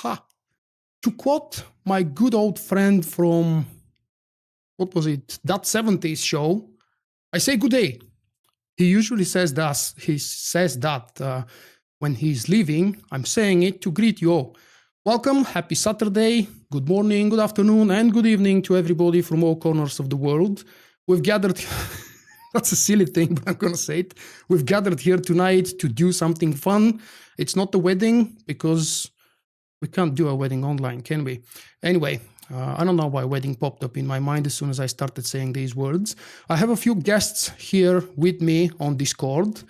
Ha! To quote my good old friend from, what was it, that 70s show, I say good day. He usually says that, when he's leaving. I'm saying it to greet you all. Welcome, happy Saturday, good morning, good afternoon, and good evening to everybody from all corners of the world. We've gathered, that's a silly thing, but I'm going to say it. We've gathered here tonight to do something fun. It's not a wedding because we can't do a wedding online, can we? Anyway, I don't know why wedding popped up in my mind as soon as I started saying these words. I have a few guests here with me on Discord,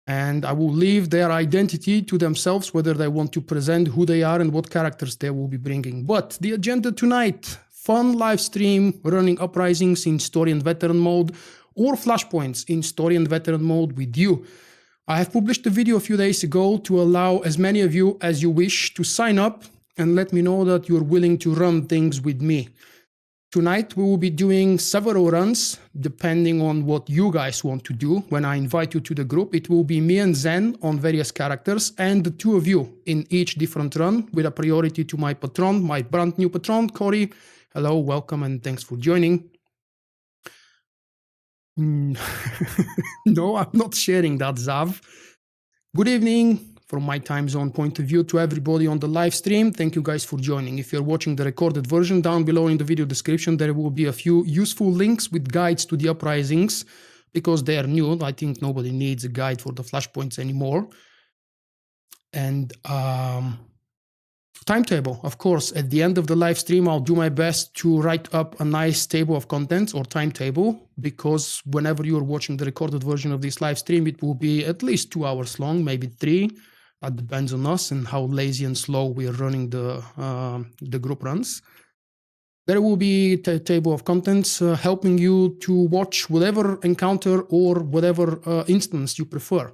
and I will leave their identity to themselves, whether they want to present who they are and what characters they will be bringing. But the agenda tonight, fun live stream running Uprisings in Story and Veteran mode, or Flashpoints in Story and Veteran mode with you. I have published a video a few days ago to allow as many of you as you wish to sign up and let me know that you're willing to run things with me. Tonight we will be doing several runs depending on what you guys want to do. When I invite you to the group, it will be me and Zen on various characters and the two of you in each different run with a priority to my patron, my brand new patron, Cory. Hello, welcome, and thanks for joining. No, I'm not sharing that, Zav. Good evening from my time zone point of view to everybody on the live stream. Thank you guys for joining. If you're watching the recorded version, down below in the video description, there will be a few useful links with guides to the Uprisings because they are new. I think nobody needs a guide for the Flashpoints anymore. And timetable, of course, at the end of the live stream, I'll do my best to write up a nice table of contents or timetable, because whenever you're watching the recorded version of this live stream, it will be at least 2 hours long, maybe 3. That depends on us and how lazy and slow we are running the group runs. There will be a table of contents helping you to watch whatever encounter or whatever instance you prefer.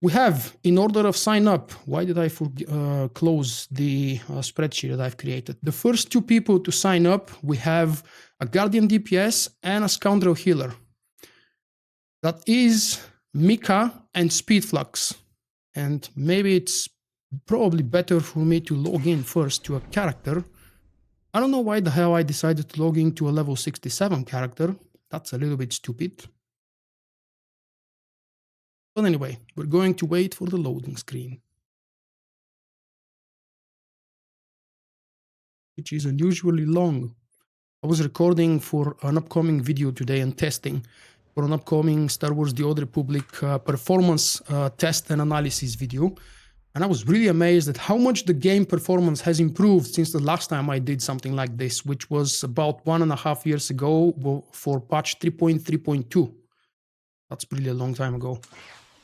We have, in order of sign up, why did I close the spreadsheet that I've created? The first 2 people to sign up, we have a Guardian DPS and a Scoundrel healer. That is Mika and Speedflux. And maybe it's probably better for me to log in first to a character. I don't know why the hell I decided to log in to a level 67 character. That's a little bit stupid. But anyway, we're going to wait for the loading screen, which is unusually long. I was recording for an upcoming video today and testing for an upcoming Star Wars The Old Republic performance test and analysis video. And I was really amazed at how much the game performance has improved since the last time I did something like this, which was about 1.5 years ago for patch 3.3.2. That's really a long time ago.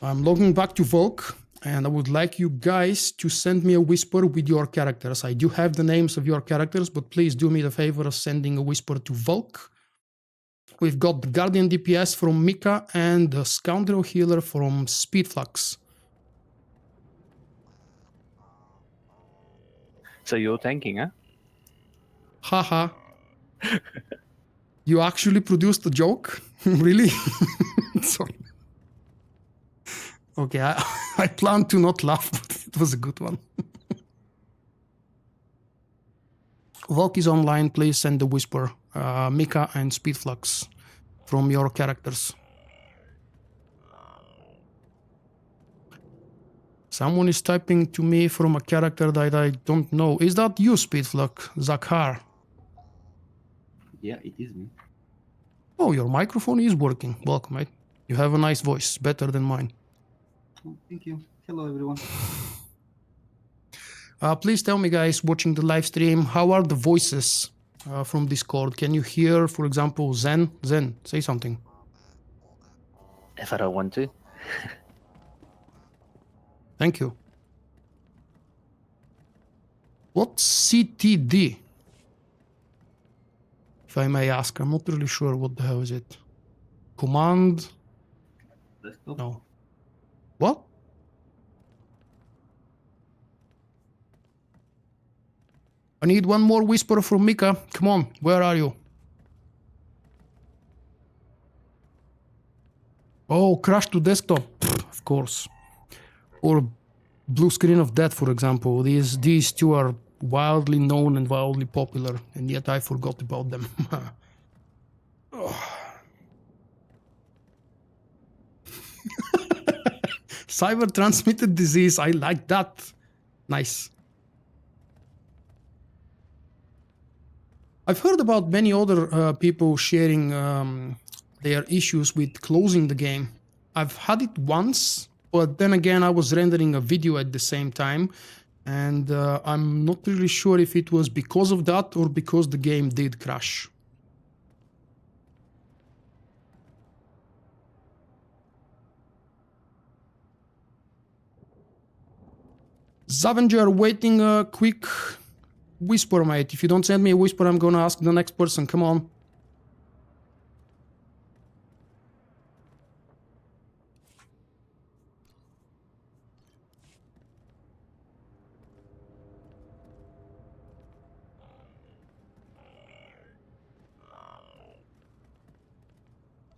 I'm logging back to Vulkk, and I would like you guys to send me a whisper with your characters. I do have the names of your characters, but please do me the favor of sending a whisper to Vulkk. We've got the Guardian DPS from Mika and the Scoundrel healer from Speedflux. So you're tanking, huh? Haha. You actually produced a joke? Really? Sorry. Okay, I planned to not laugh, but it was a good one. Vulkk is online, please send the whisper. Mika and Speedflux from your characters. Someone is typing to me from a character that I don't know. Is that you, Speedflux? Zakhar? Yeah, it is me. Oh, your microphone is working. Welcome, mate. You have a nice voice, better than mine. Oh, thank you. Hello, everyone. Please tell me, guys, watching the live stream, how are the voices from Discord? Can you hear, for example, Zen? Zen, say something. If I don't want to. Thank you. What's CTD? If I may ask, I'm not really sure what the hell is it. Command? Desktop. No. What? I need one more whisper from Mika. Come on, where are you? Oh, crash to desktop. Pfft, of course. Or Blue Screen of Death, for example. These two are wildly known and wildly popular, and yet I forgot about them. Cyber transmitted disease, I like that. Nice. I've heard about many other people sharing their issues with closing the game. I've had it once, but then again I was rendering a video at the same time, and I'm not really sure if it was because of that or because the game did crash. Zavenger waiting a quick whisper, mate. If you don't send me a whisper, I'm gonna ask the next person. Come on.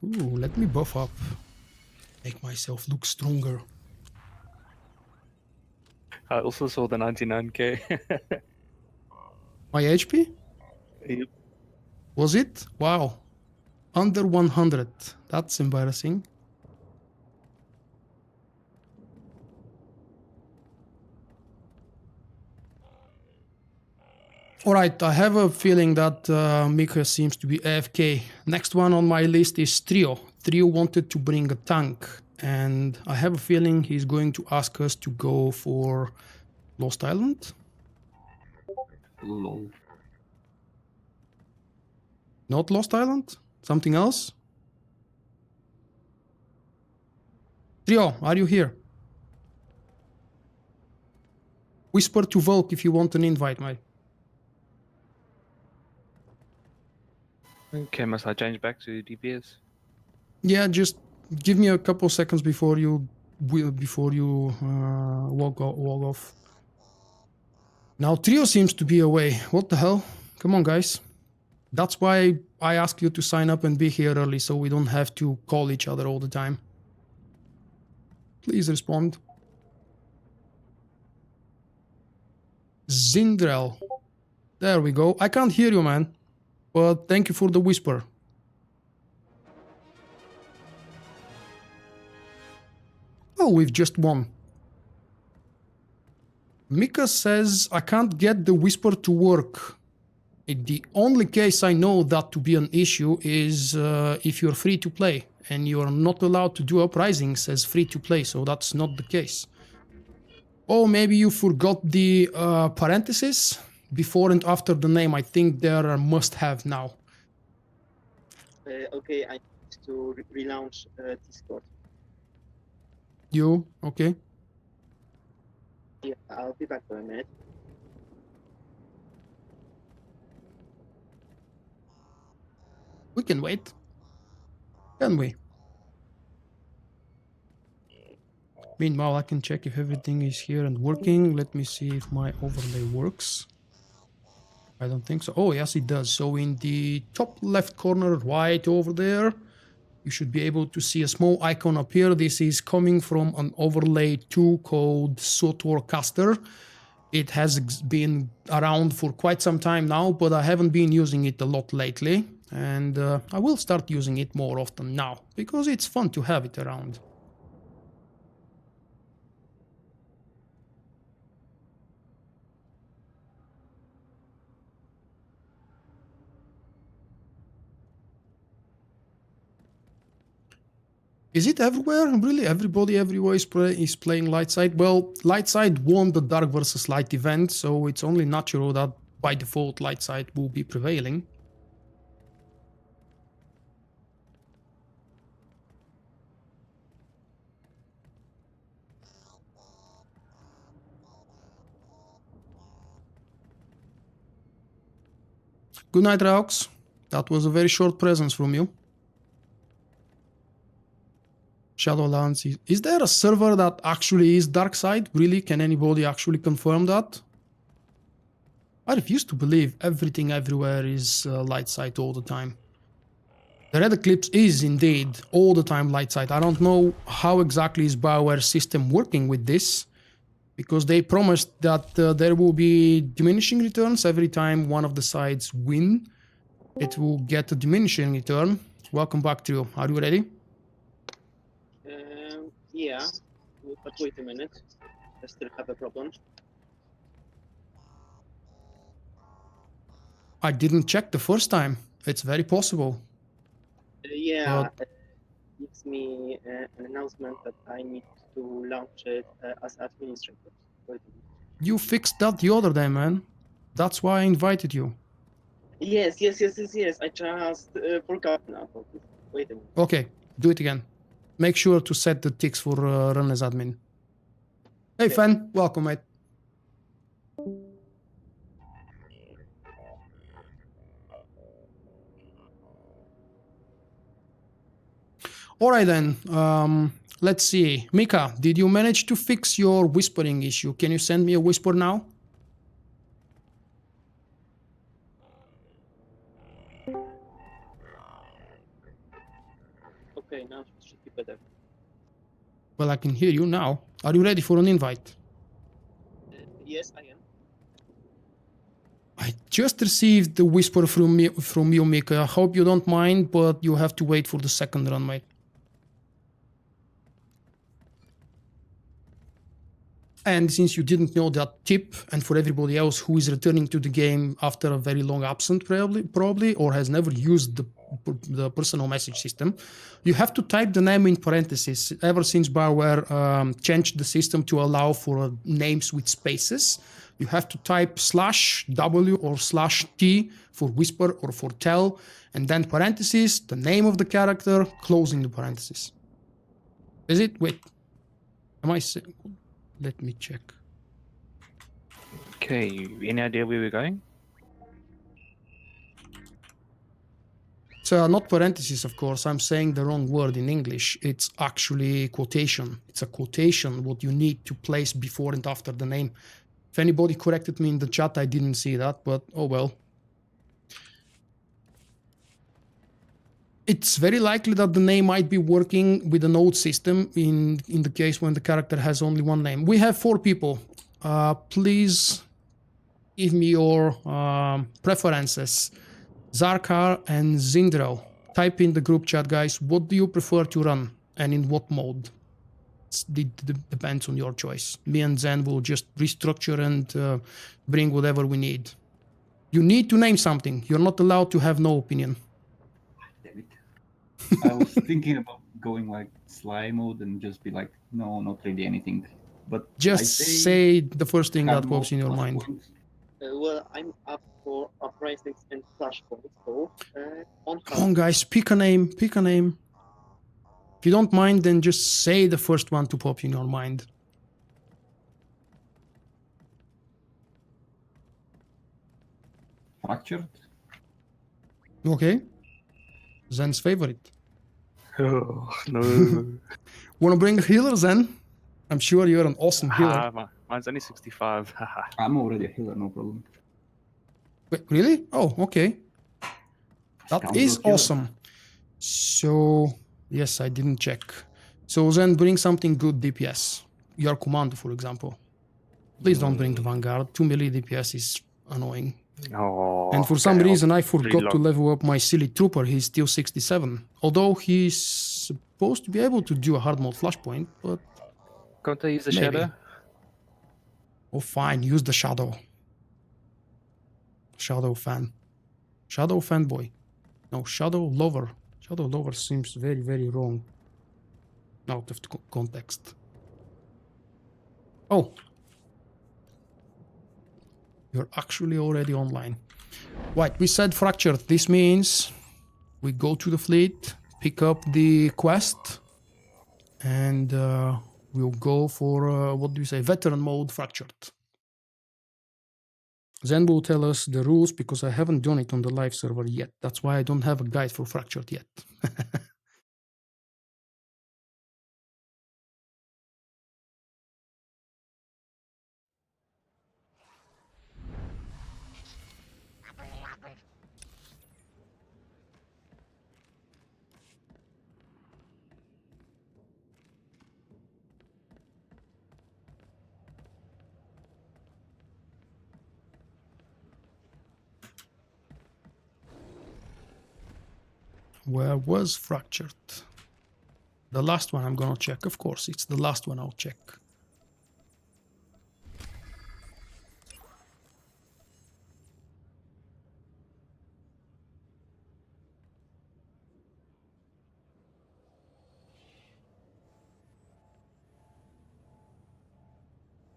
Ooh, let me buff up. Make myself look stronger. I also saw the 99k. My HP? Yep. Was it? Wow. Under 100. That's embarrassing. Alright, I have a feeling that Mika seems to be AFK. Next one on my list is Trio. Trio wanted to bring a tank, and I have a feeling he's going to ask us to go for Lost Island. Lol. Not Lost Island? Something else? Trio, are you here? Whisper to Vulkk if you want an invite, mate. Okay, must I change back to DPS? Yeah, just give me a couple seconds before you walk off. Now Trio seems to be away. What the hell? Come on, guys. That's why I ask you to sign up and be here early, so we don't have to call each other all the time. Please respond. Zindrel. There we go. I can't hear you, man. But thank you for the whisper. Oh, we've just won. Mika says I can't get the whisper to work. The only case I know that to be an issue is if you're free to play, and you're not allowed to do Uprisings as free to play, so that's not the case. Oh, maybe you forgot the parentheses before and after the name. I think there are must-have now. Okay, I need to relaunch Discord. You? Okay. Yeah, I'll be back for a minute. We can wait. Can we? Meanwhile, I can check if everything is here and working. Let me see if my overlay works. I don't think so. Oh, yes, it does. So in the top left corner, right over there, you should be able to see a small icon appear. This is coming from an overlay 2 called SWTOR Caster. It has been around for quite some time now, but I haven't been using it a lot lately. And I will start using it more often now, because it's fun to have it around. Is it everywhere? Really? Everybody everywhere is playing Lightside? Well, Lightside won the Dark vs. Light event, so it's only natural that by default Lightside will be prevailing. Good night, Raux. That was a very short presence from you. Shadowlands. Is there a server that actually is dark side? Really? Can anybody actually confirm that? I refuse to believe everything everywhere is light side all the time. The Red Eclipse is indeed all the time light side. I don't know how exactly is BioWare's system working with this, because they promised that there will be diminishing returns every time one of the sides win. It will get a diminishing return. Welcome back to you. Are you ready? Yeah, but wait a minute. I still have a problem. I didn't check the first time. It's very possible. Yeah, gives me an announcement that I need to launch it as administrator. Wait a minute. You fixed that the other day, man. That's why I invited you. Yes. I just forgot now. Wait a minute. Okay, do it again. Make sure to set the ticks for run as admin. Hey, Okay. Fan, welcome, mate. All right, then. Let's see. Mika, did you manage to fix your whispering issue? Can you send me a whisper now? Okay, now it should be better. Well, I can hear you now. Are you ready for an invite? Yes, I am. I just received the whisper from you, Mika. I hope you don't mind, but you have to wait for the second run, mate. And since you didn't know that tip, and for everybody else who is returning to the game after a very long absence, probably or has never used the personal message system, you have to type the name in parentheses. Ever since Bioware changed the system to allow for names with spaces, you have to type /W or /T for whisper or for tell, and then parentheses, the name of the character, closing the parentheses. Is it? Wait. Am I saying? Let me check. Okay, any idea where we're going? It's not parentheses, of course. I'm saying the wrong word in English. It's actually quotation. It's a quotation, what you need to place before and after the name. If anybody corrected me in the chat, I didn't see that, but oh well. It's very likely that the name might be working with a node system in the case when the character has only one name. We have 4 people. Please give me your preferences. Zarkar and Zindro. Type in the group chat, guys. What do you prefer to run and in what mode? It depends on your choice. Me and Zen will just restructure and bring whatever we need. You need to name something. You're not allowed to have no opinion. Damn it. I was thinking about going like Sly mode and just be like, no, not really anything. But Just say the first thing that hard pops in mode, your mind. Flashpoints. Well, I'm up for Uprisings and Flashpoints, so on Come on, guys, pick a name. Pick a name. If you don't mind, then just say the first one to pop in your mind. Fractured. Okay. Zen's favorite. Oh, no. Wanna bring a healer, Zen? I'm sure you're an awesome healer. Mine's only 65. I'm already a healer, no problem. Wait, really? Oh, okay. That Scoundrel is killer. awesome. So, yes, I didn't check. So then bring something good DPS. Your commander, for example. Please don't bring the Vanguard. 2 melee DPS is annoying. Oh, And for some reason, I forgot to reload. level up my silly trooper. He's still 67. Although he's supposed to be able to do a hard mode flashpoint, but Can't I use the maybe. shadow? Oh, fine. Use the shadow. Shadow fan. Shadow fanboy. No, shadow lover. Shadow lover seems very, very wrong. Out of context. Oh. You're actually already online. Right, we said fractured. This means we go to the fleet, pick up the quest, and we'll go for, what do you say, veteran mode fractured. Zen will tell us the rules because I haven't done it on the live server yet. That's why I don't have a guide for fractured yet. Where was fractured? The last one I'm gonna check, of course. It's the last one I'll check.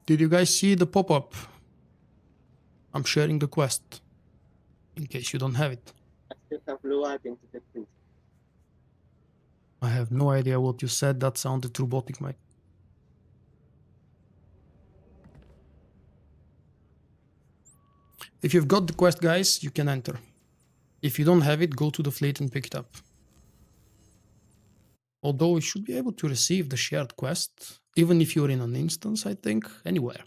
Did you guys see the pop-up? I'm sharing the quest. In case you don't have it. I still have blue identity, please. I have no idea what you said. That sounded robotic, Mike. If you've got the quest, guys, you can enter. If you don't have it, go to the fleet and pick it up. Although you should be able to receive the shared quest, even if you're in an instance, I think, anywhere.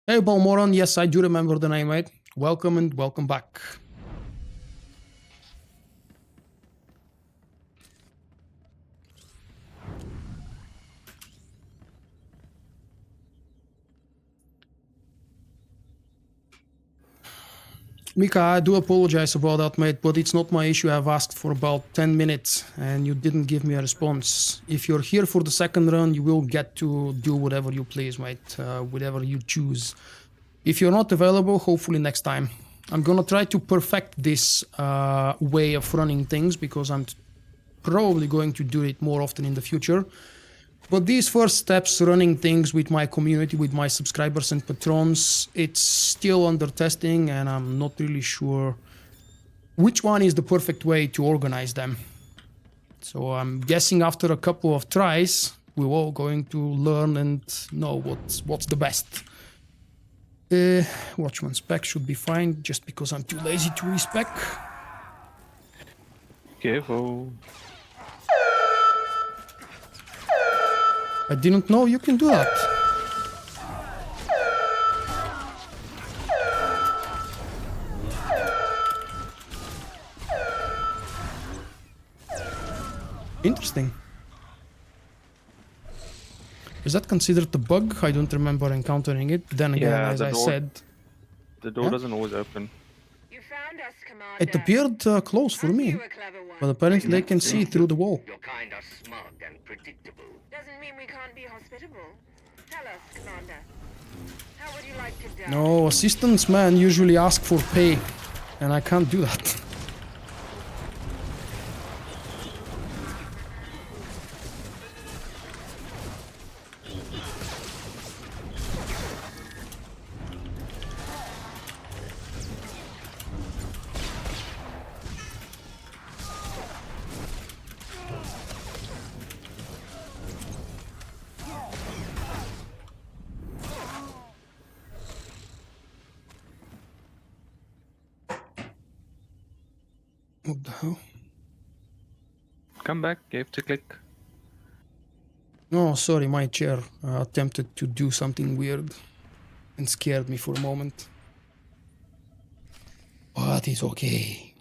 Hey, Balmoron, yes, I do remember the name, mate. Welcome and welcome back. Mika, I do apologize about that, mate, but it's not my issue. I've asked for about 10 minutes and you didn't give me a response. If you're here for the second run, you will get to do whatever you please, mate, whatever you choose. If you're not available, hopefully next time. I'm gonna try to perfect this way of running things because I'm probably going to do it more often in the future. But these first steps, running things with my community, with my subscribers and patrons, it's still under testing and I'm not really sure which one is the perfect way to organize them. So I'm guessing after a couple of tries, we're all going to learn and know what's the best. Watchman spec should be fine, just because I'm too lazy to respec. Careful. I didn't know you can do that. Interesting. Is that considered a bug? I don't remember encountering it. Then again, Yeah, as the I door- said, The door Yeah? doesn't always open. You found us, Commander. it appeared close for Aren't me. you a clever one? But apparently they can see through the wall. You're kind of smug and predictable. Doesn't mean we can't be hospitable. Tell us, Commander. How would you like to die? No, assistants, man, usually ask for pay. And I can't do that. What the hell? Come back, you have to click. No, sorry, my chair attempted to do something weird and scared me for a moment. But it's okay.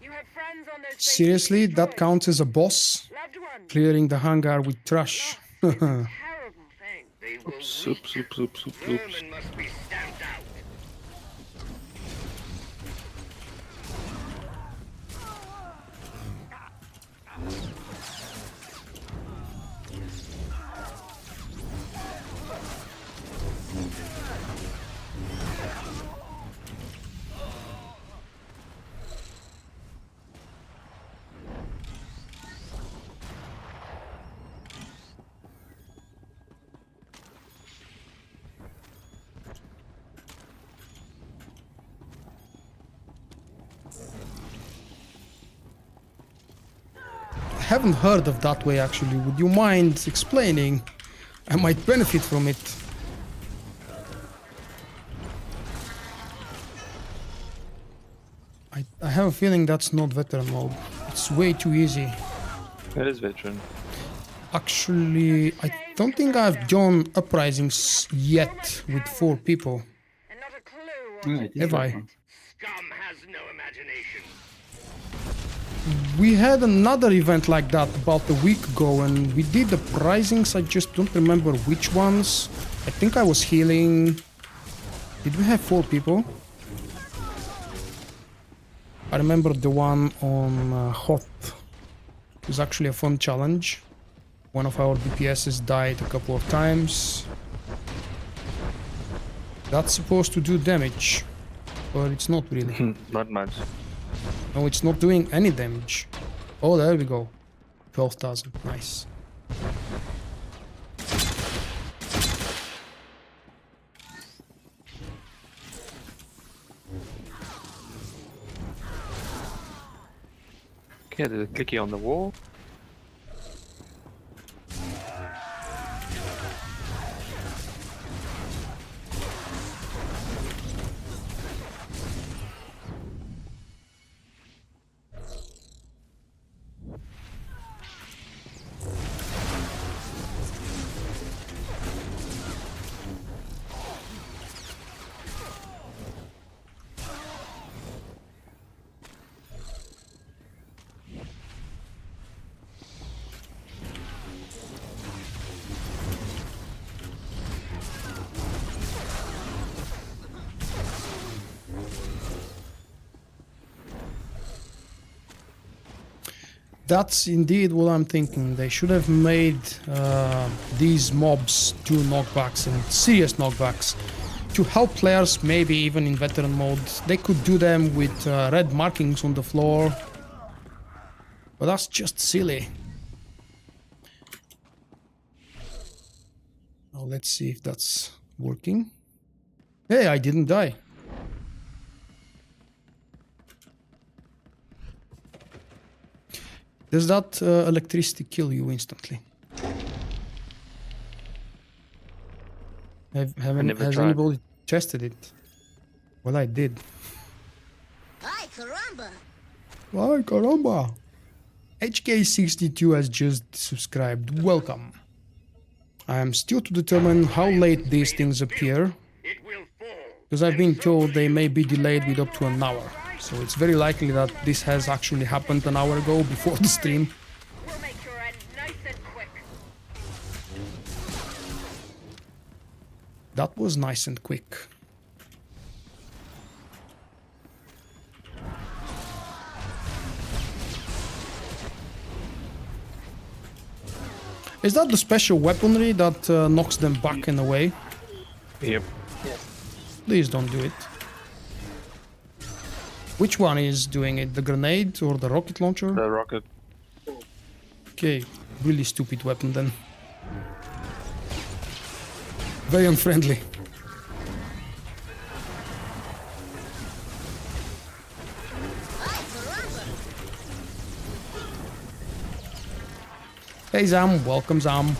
You have friends on those Seriously, faces that destroyed. counts as a boss? Loved ones. Clearing the hangar with trash. Lost. It's a terrible thing. They will Oops, weep. oops, oops, oops, oops, oops. Vermin must be stamped out. I haven't heard of that way actually. Would you mind explaining? I might benefit from it. I have a feeling that's not veteran mode. It's way too easy. That is veteran. Actually, I don't think I've done Uprisings yet with 4 people. And not a clue Yeah, what it is Have that I? one. Scum has no imagination. We had another event like that about a week ago, and we did Uprisings. I just don't remember which ones. I think I was healing. Did we have 4 people? I remember the one on Hot. It was actually a fun challenge. One of our DPSs died a couple of times. That's supposed to do damage, but it's not really. Not much. No, it's not doing any damage. Oh, there we go. 12,000. Nice. Okay, there's a clicky on the wall. That's indeed what I'm thinking. They should have made these mobs do knockbacks and serious knockbacks to help players, maybe even in veteran mode. They could do them with red markings on the floor, but that's just silly. Now let's see if that's working. Hey, I didn't die. Does that electricity kill you instantly? Has tried. anybody tested it? Well, I did. Ay, caramba! Ay, caramba! HK62 has just subscribed. Welcome. I am still to determine how late these things appear, It will fall. because I've been told they may be delayed with up to an hour. So it's very likely that this has actually happened an hour ago before the stream. We'll make your end nice and quick. That was nice and quick. Is that the special weaponry that knocks them back in a way? Yep. Please don't do it. Which one is doing it? The grenade or the rocket launcher? The rocket. Okay, really stupid weapon then. Very unfriendly. Hey Zam, welcome Zam.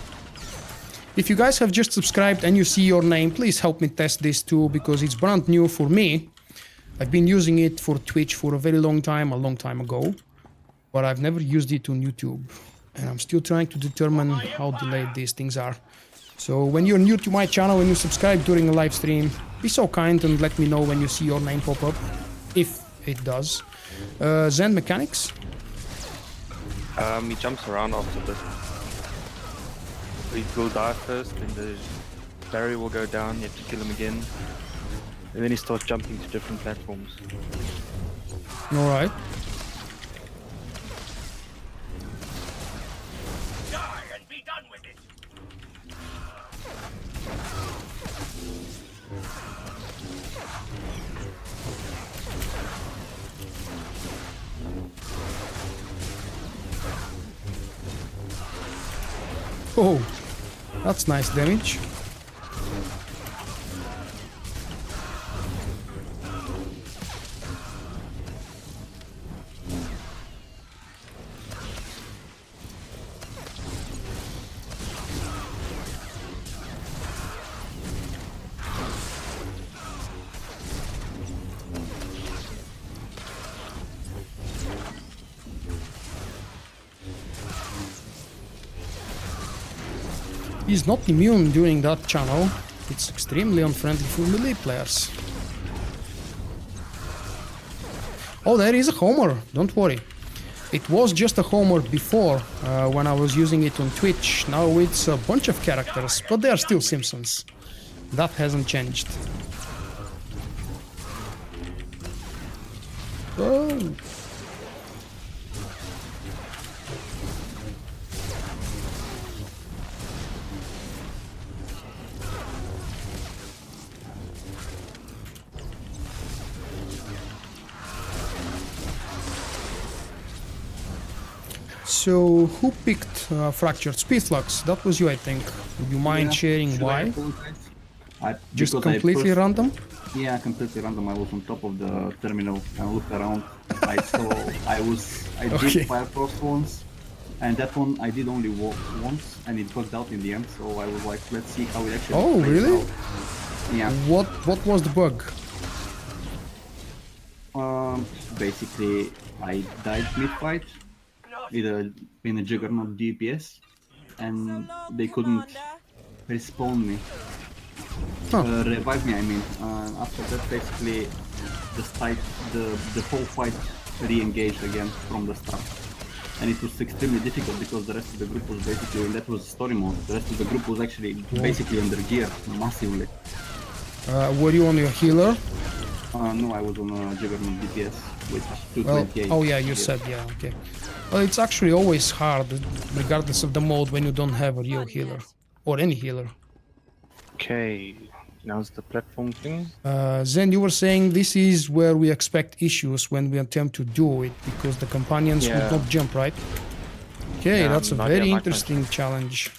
If you guys have just subscribed and you see your name, please help me test this too, because it's brand new for me. I've been using it for Twitch for a very long time ago, but I've never used it on YouTube. And I'm still trying to determine how delayed these things are. So when you're new to my channel and you subscribe during a live stream, be so kind and let me know when you see your name pop up, if it does. Zen Mechanics? He jumps around after this. He will die first, then the barrier will go down, you have to kill him again. And then he starts jumping to different platforms. Alright. Die and be done with it. Oh, that's nice damage. He's not immune during that channel. It's extremely unfriendly for melee players. Oh, there is a Homer, don't worry. It was just a Homer before, when I was using it on Twitch. Now it's a bunch of characters, but they are still Simpsons. That hasn't changed. Oh. So, who picked Fractured Speedflux? That was you, I think. Would you mind sharing Should why? I apologize? Just Because I completely first- random? Yeah, completely random. I was on top of the terminal and looked around. I saw I Okay. did fire cross once, and that one I did only walk once, and it worked out in the end. So I was like, let's see how it actually. Oh, plays really? out. Yeah. What was the bug? Basically, I died mid-fight in a Juggernaut DPS, and they couldn't respawn me. Huh. Revive me, I mean. After that, basically, the whole fight re-engaged again from the start. And it was extremely difficult because the rest of the group was basically, that was story mode, the rest of the group was actually basically under gear massively. Were you on your healer? No, I was on a Juggernaut DPS with Well, 228. oh yeah, you said, yeah, okay. Well, it's actually always hard, regardless of the mode, when you don't have a real healer. Or any healer. Okay, now's the platform thing. Zen, you were saying this is where we expect issues when we attempt to do it, because the companions would Yeah. not jump, right? Okay, Yeah, that's a not very yet, interesting challenge.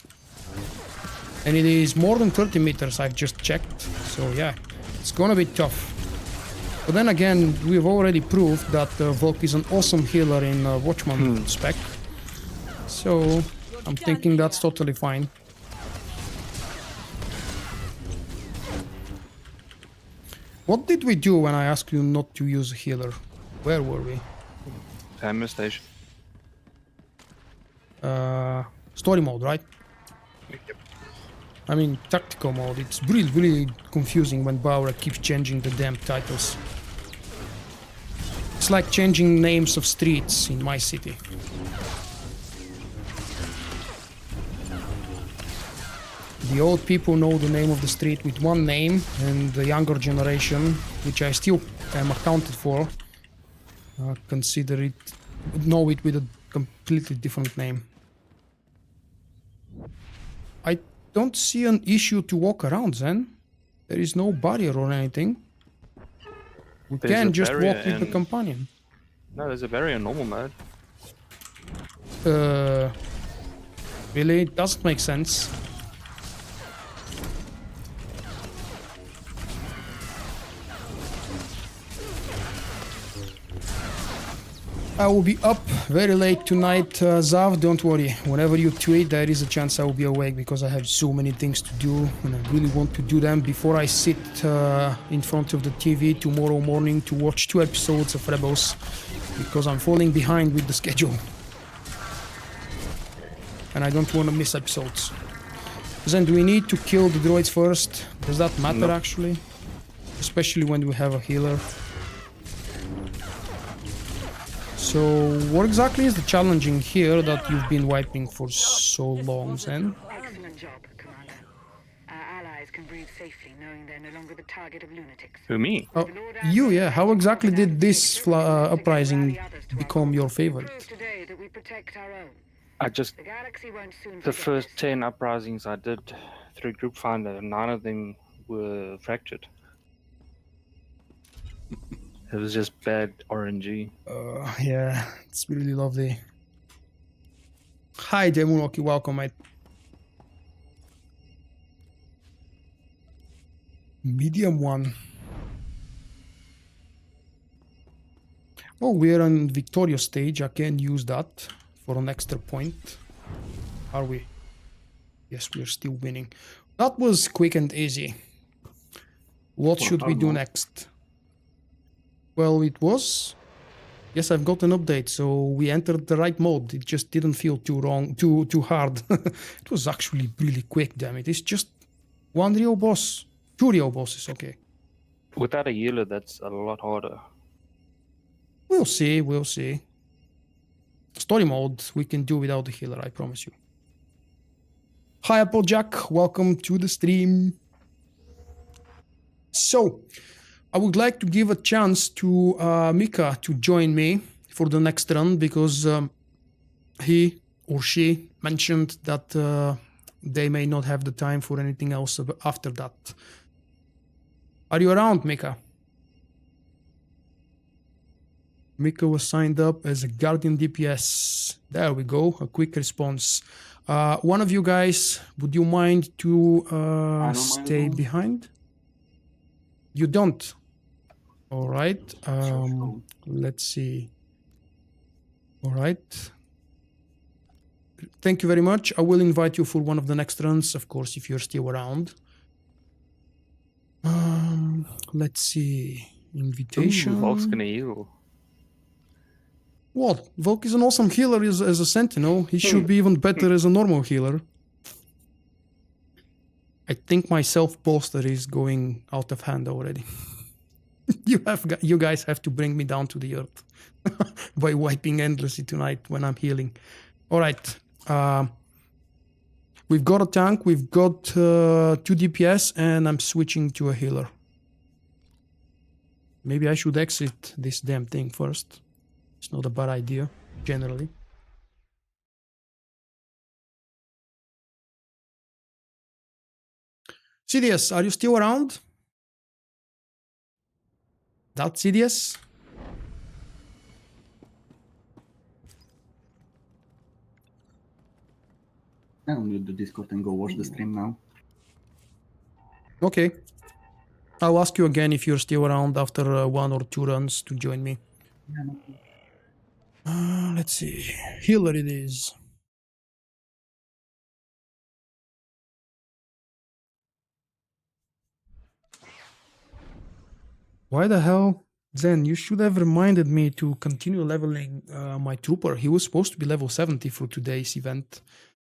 And it is more than 30 meters, I've just checked. So yeah, it's gonna be tough. But then again, we've already proved that Vulkk is an awesome healer in Watchman spec. So I'm thinking that's totally fine. What did we do when I asked you not to use a healer? Where were we? Timer station. Story mode, right? Yep. I mean, tactical mode. It's really, really confusing when Bauer keeps changing the damn titles. It's like changing names of streets in my city. The old people know the name of the street with one name, and the younger generation, which I still am accounted for, know it with a completely different name. I don't see an issue to walk around, Zen. There is no barrier or anything. We There's can a just barrier walk with the in- companion. No, there's a barrier in normal mode. Really? It doesn't make sense. I will be up very late tonight, Zav, don't worry. Whenever you tweet, there is a chance I will be awake because I have so many things to do and I really want to do them before I sit in front of the TV tomorrow morning to watch 2 episodes of Rebels because I'm falling behind with the schedule. And I don't want to miss episodes. Then do we need to kill the droids first? Does that matter Nope. actually? Especially when we have a healer. So, what exactly is the challenging here that you've been wiping for so long, Zen? Excellent job, Commander. Our allies can breathe safely knowing they're no longer the target of lunatics. Who, me? Oh, you, yeah. How exactly did this uprising become your favorite? Prove today that we protect our own. I just, The galaxy won't soon the forget first this. 10 uprisings I did through Group Finder, 9 of them were fractured. It was just bad RNG. Yeah, it's really lovely. Hi, Demunoki, welcome, mate. Medium one. Oh, we're on Victoria stage. I can use that for an extra point. Are we? Yes, we're still winning. That was quick and easy. What For should we hard do mode. next? Well, it was Yes, I've got an update, so we entered the right mode. It just didn't feel too hard. It was actually really quick, damn it. It's just one Rio boss, 2 Rio bosses, okay. Without a healer, that's a lot harder. We'll see, we'll see. Story mode, we can do without the healer, I promise you. Hi, Applejack, welcome to the stream. So, I would like to give a chance to Mika to join me for the next run because he or she mentioned that they may not have the time for anything else after that. Are you around, Mika? Mika was signed up as a Guardian DPS. There we go, a quick response. One of you guys, would you mind to stay behind? You don't? All right. Let's see. All right. Thank you very much. I will invite you for one of the next runs, of course, if you're still around. Let's see. Invitation. Vulkk's gonna heal. What? Vulkk is an awesome healer as a Sentinel. He should be even better as a normal healer. I think my self-poster is going out of hand already. You guys have to bring me down to the earth by wiping endlessly tonight when I'm healing. All right. We've got a tank, we've got 2 DPS, and I'm switching to a healer. Maybe I should exit this damn thing first. It's not a bad idea, generally. CDS, are you still around? That CDS? I'll mute the Discord and go watch the stream now. Okay. I'll ask you again if you're still around after 1 or 2 runs to join me. Let's see. Healer it is. Why the hell? Zen, you should have reminded me to continue leveling my trooper. He was supposed to be level 70 for today's event.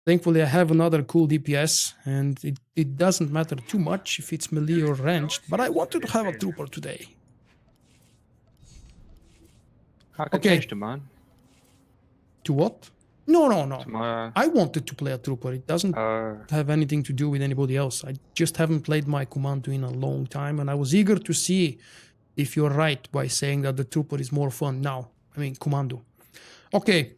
Thankfully, I have another cool DPS, and it doesn't matter too much if it's melee or ranged, but I wanted to have a trooper today. I can change to mine. To what? No. Tomorrow. I wanted to play a trooper. It doesn't have anything to do with anybody else. I just haven't played my commando in a long time, and I was eager to see if you're right by saying that the trooper is more fun now. I mean, commando. Okay,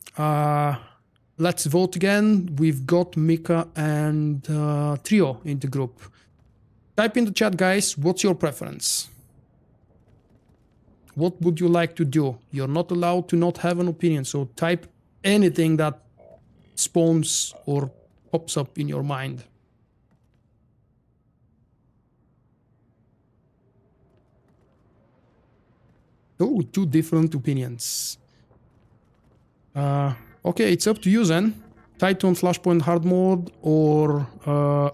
let's vote again. We've got Mika and Trio in the group. Type in the chat, guys, what's your preference? What would you like to do? You're not allowed to not have an opinion, so type anything that spawns or pops up in your mind. Oh, 2 different opinions. Okay, it's up to you then. Tython, Flashpoint, hard mode, or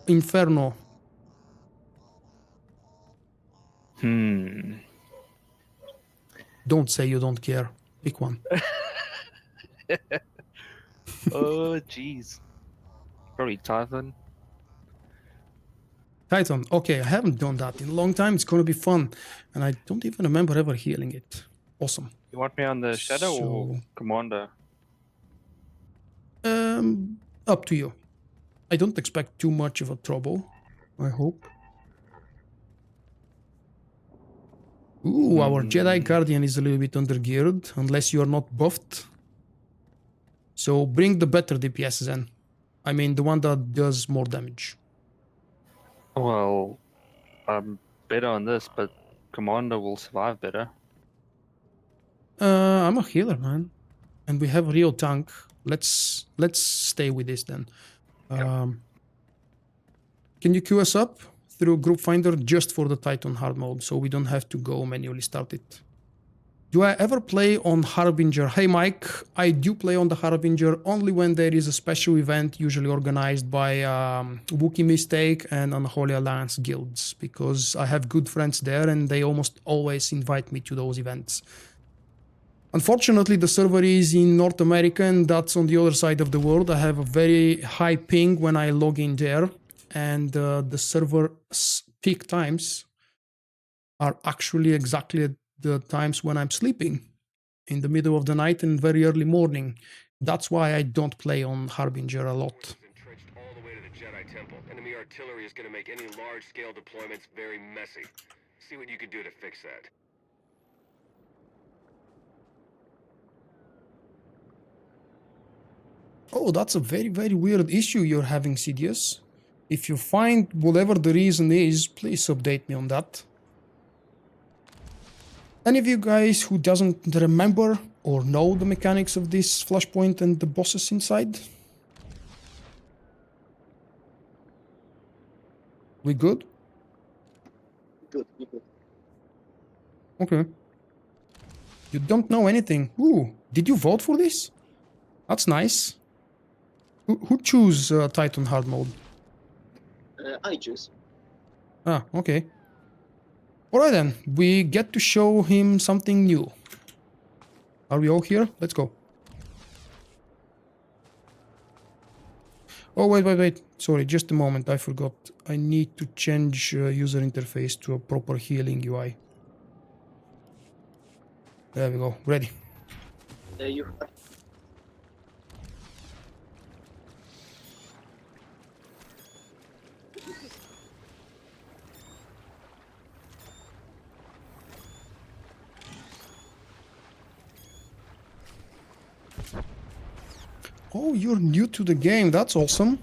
Inferno? Don't say you don't care. Pick one. Oh, jeez. Probably Tython. Tython. Okay, I haven't done that in a long time. It's gonna be fun. And I don't even remember ever healing it. Awesome. You want me on the Shadow or Commander? Up to you. I don't expect too much of a trouble, I hope. Ooh, our Jedi Guardian is a little bit undergeared, unless you're not buffed. So bring the better DPS then. I mean, the one that does more damage. Well, I'm better on this, but Commander will survive better. I'm a healer, man. And we have a real tank. Let's stay with this then. Can you queue us up through Group Finder just for the Tython hard mode, so we don't have to go manually start it? Do I ever play on Harbinger? Hey Mike, I do play on the Harbinger only when there is a special event usually organized by Wookiee Mistake and Unholy Alliance guilds, because I have good friends there and they almost always invite me to those events. Unfortunately, the server is in North America and that's on the other side of the world. I have a very high ping when I log in there, and the server peak times are actually exactly at the times when I'm sleeping, in the middle of the night and very early morning. That's why I don't play on Harbinger a lot. Entrenched all the way to the Jedi Temple. Enemy artillery is going to make any large-scale deployments very messy. See what you can do to fix that. Oh, that's a very, very weird issue you're having, Sidious. If you find whatever the reason is, please update me on that. Any of you guys who doesn't remember or know the mechanics of this Flashpoint and the bosses inside? We good? Good, good. Okay. You don't know anything. Ooh, did you vote for this? That's nice. Who choose Tython hard mode? I choose. Ah, okay. Alright then, we get to show him something new. Are we all here? Let's go. Oh, wait. Sorry, just a moment, I forgot. I need to change user interface to a proper healing UI. There we go, ready. You have Oh, you're new to the game, that's awesome.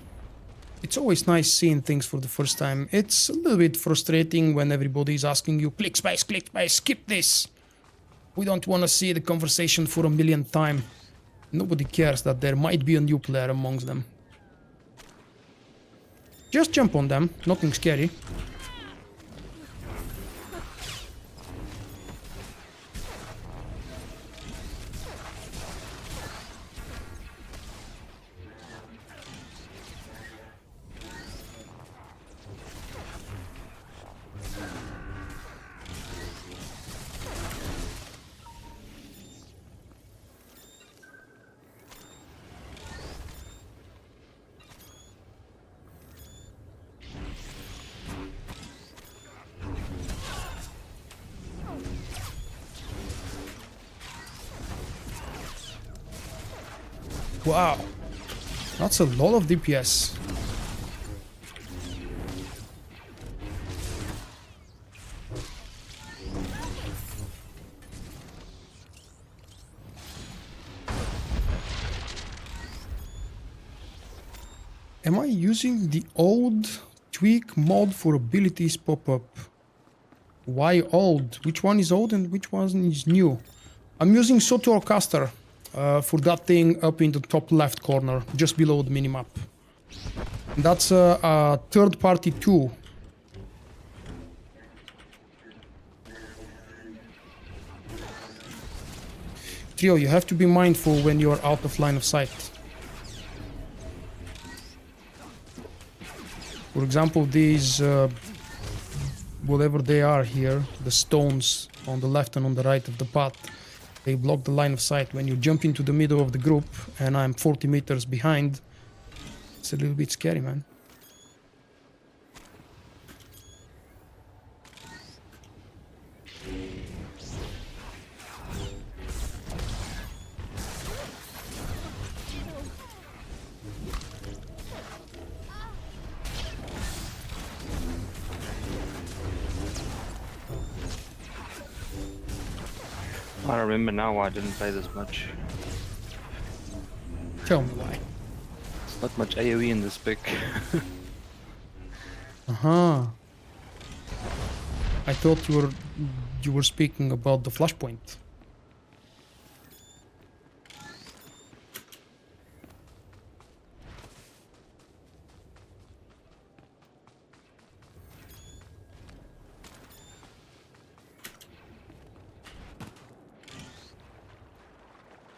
It's always nice seeing things for the first time. It's a little bit frustrating when everybody's asking you, click space, skip this. We don't want to see the conversation for a millionth time. Nobody cares that there might be a new player amongst them. Just jump on them, nothing scary. Wow, that's a lot of DPS. Am I using the old tweak mod for abilities pop-up? Why old? Which one is old and which one is new? I'm using SWTOR caster. For that thing up in the top left corner, just below the minimap. That's a third-party tool. Trio, you have to be mindful when you're out of line of sight. For example, these, whatever they are here, the stones on the left and on the right of the path, they block the line of sight. When you jump into the middle of the group and I'm 40 meters behind, it's a little bit scary, man. I remember now why I didn't play this much. Tell me why. It's not much AoE in this pick. Uh-huh. I thought you were speaking about the Flashpoint.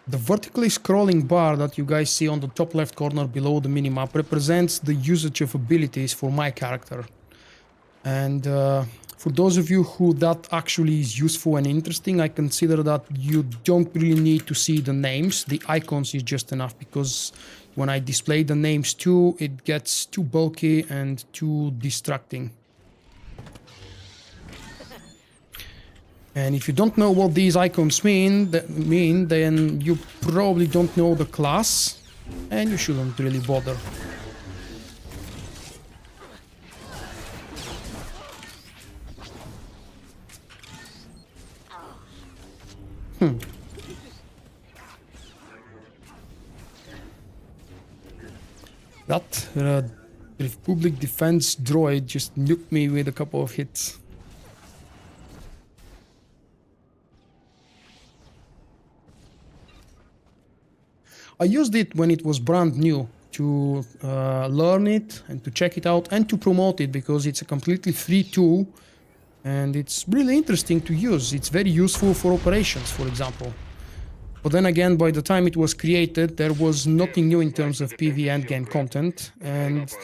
The vertically scrolling bar that you guys see on the top left corner below the minimap represents the usage of abilities for my character. And For those of you who that actually is useful and interesting, I consider that you don't really need to see the names. The icons is just enough, because when I display the names too, it gets too bulky and too distracting. And if you don't know what these icons mean, then you probably don't know the class, and you shouldn't really bother. That Republic Defense droid just nuked me with a couple of hits. I used it when it was brand new to learn it and to check it out and to promote it, because it's a completely free tool and it's really interesting to use. It's very useful for operations, for example. But then again, by the time it was created, there was nothing new in terms of PvE endgame content, and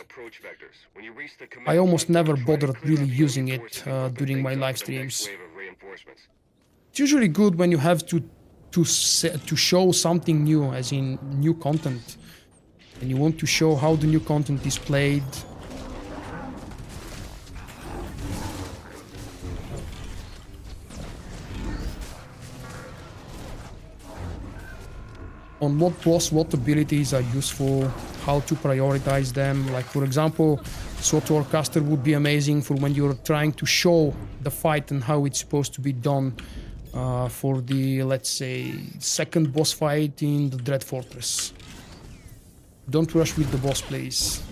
I almost never bothered really using it during my live streams. It's usually good when you have to show something new, as in new content, and you want to show how the new content is played. On what boss, what abilities are useful, how to prioritize them. Like, for example, SWTOR caster would be amazing for when you're trying to show the fight and how it's supposed to be done for the, let's say, second boss fight in the Dread Fortress. Don't rush with the boss, please.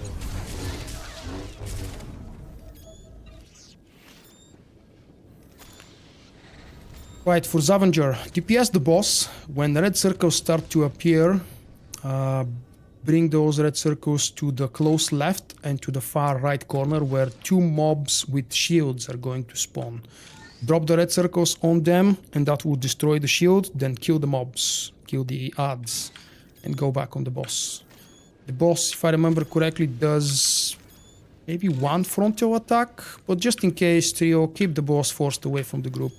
Right, for Zavenger, DPS the boss. When red circles start to appear, bring those red circles to the close left and to the far right corner, where two mobs with shields are going to spawn. Drop the red circles on them, and that will destroy the shield. Then kill the mobs, kill the adds, and go back on the boss. The boss, if I remember correctly, does maybe one frontal attack, but just in case, Trio, keep the boss forced away from the group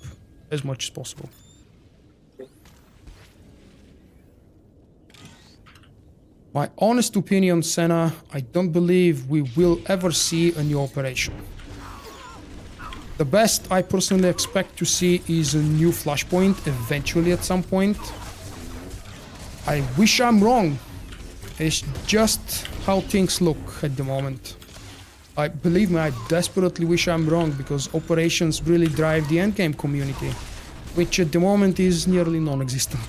as much as possible. My honest opinion, Senna, I don't believe we will ever see a new operation. The best I personally expect to see is a new Flashpoint eventually at some point. I wish I'm wrong. It's just how things look at the moment. Believe me, I desperately wish I'm wrong, because operations really drive the endgame community, which at the moment is nearly non-existent.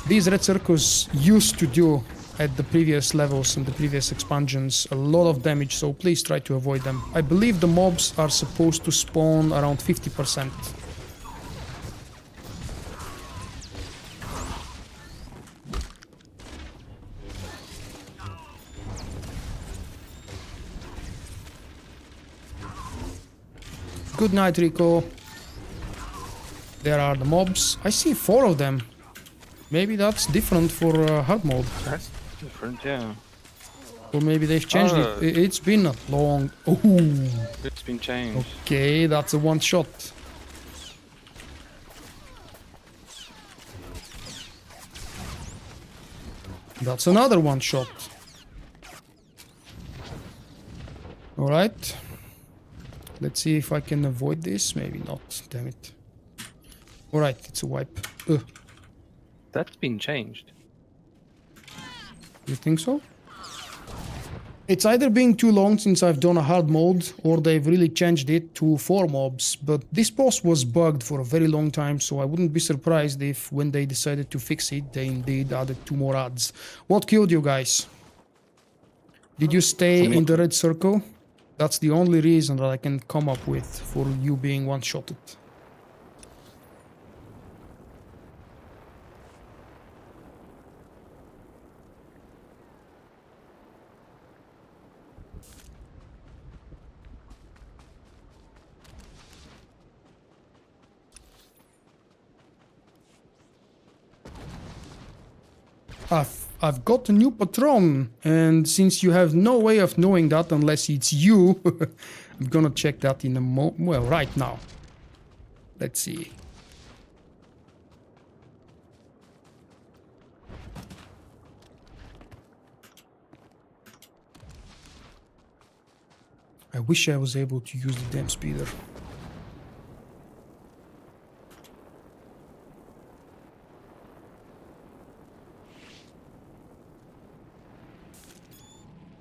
These red circles used to do, at the previous levels and the previous expansions, a lot of damage, so please try to avoid them. I believe the mobs are supposed to spawn around 50%. Good night, Rico. There are the mobs. I see 4 of them. Maybe that's different for hard mode. That's different, yeah. Or maybe they've changed it. It's been a long... Oh. It's been changed. Okay, that's a one shot. That's another one shot. Alright. Let's see if I can avoid this. Maybe not. Damn it. Alright, it's a wipe. That's been changed. You think so? It's either been too long since I've done a hard mode, or they've really changed it to 4 mobs, but this boss was bugged for a very long time, so I wouldn't be surprised if when they decided to fix it, they indeed added 2 more adds. What killed you guys? Did you stay in the red circle? That's the only reason that I can come up with for you being one-shotted. I've got a new patron, and since you have no way of knowing that unless it's you, I'm gonna check that in a well, right now. Let's see. I wish I was able to use the damn speeder.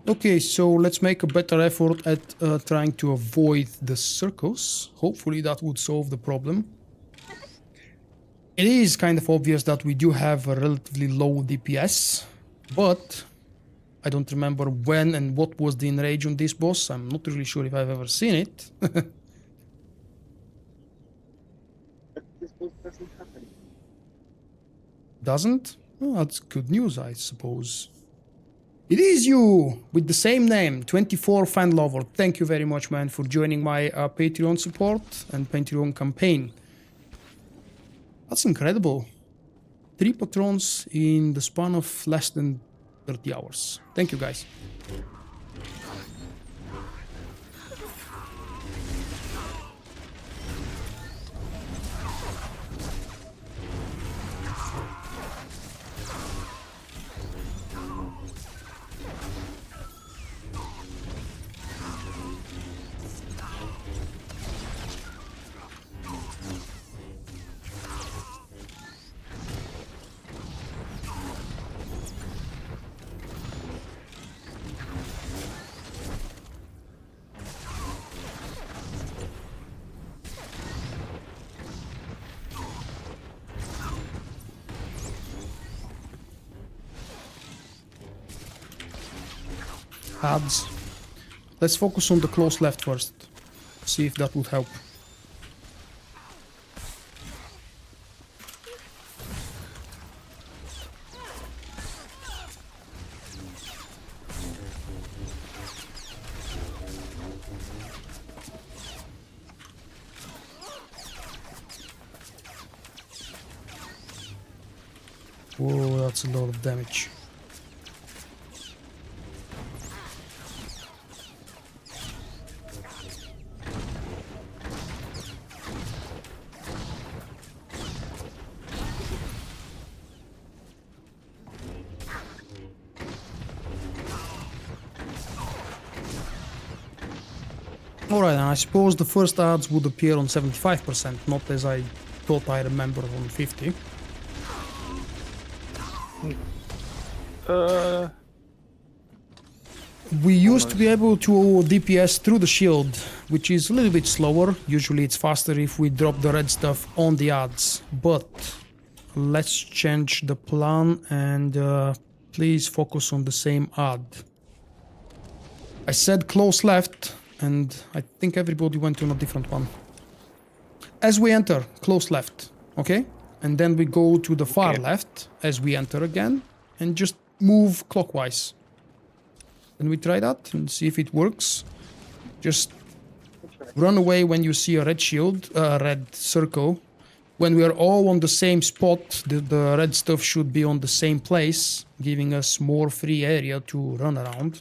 Okay, so let's make a better effort at trying to avoid the circles. Hopefully that would solve the problem. It is kind of obvious that we do have a relatively low DPS, but I don't remember when and what was the enrage on this boss. I'm not really sure if I've ever seen it. But this boss doesn't happen. Doesn't? Well, that's good news, I suppose. It is you, with the same name, 24 fan lover. Thank you very much, man, for joining my Patreon support and Patreon campaign. That's incredible. 3 patrons in the span of less than 30 hours. Thank you, guys. Ads. Let's focus on the close left first. See if that would help. Whoa, that's a lot of damage. Alright, and I suppose the first ads would appear on 75%, not as I thought I remember on 50. We used to be able to DPS through the shield, which is a little bit slower. Usually it's faster if we drop the red stuff on the ads. But let's change the plan and please focus on the same ad. I said close left, and I think everybody went on a different one. As we enter, close left, okay? And then we go to the far left as we enter again, and just move clockwise. Can we try that and see if it works? Just run away when you see a red shield, red circle. When we are all on the same spot, the red stuff should be on the same place, giving us more free area to run around.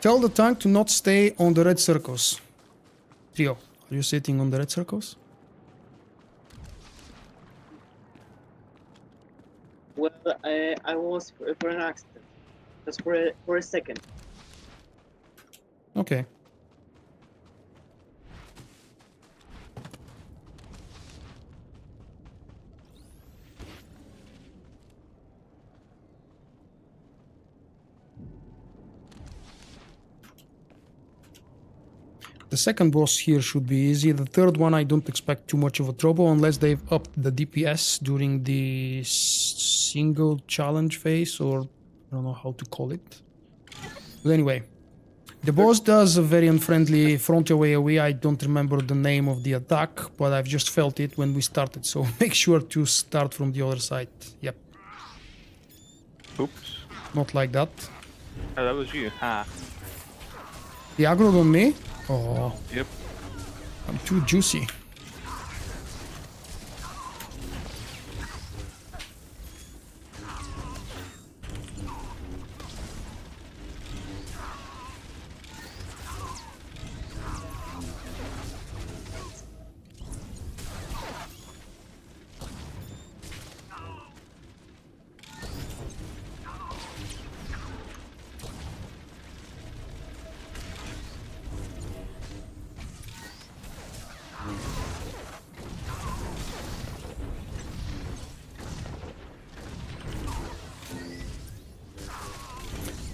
Tell the tank to not stay on the red circles. Trio, are you sitting on the red circles? Well, I was for an accident. Just for a second. Okay. The second boss here should be easy. The third one I don't expect too much of a trouble unless they've upped the DPS during the single challenge phase, or I don't know how to call it. But anyway, the boss does a very unfriendly frontal AoE. I don't remember the name of the attack, but I've just felt it when we started, so make sure to start from the other side. Yep. Oops. Not like that. Oh, that was you. Ah. He aggroed on me? Oh, Yep. I'm too juicy.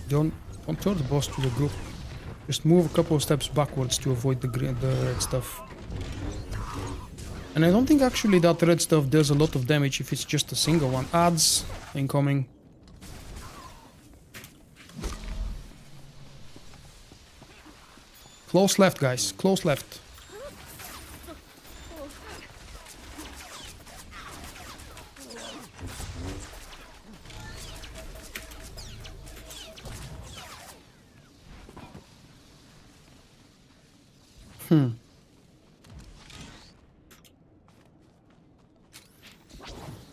Don't turn the boss to the group. Just move a couple of steps backwards to avoid the red stuff. And I don't think actually that red stuff does a lot of damage if it's just a single one. Ads incoming. Close left, guys. Close left.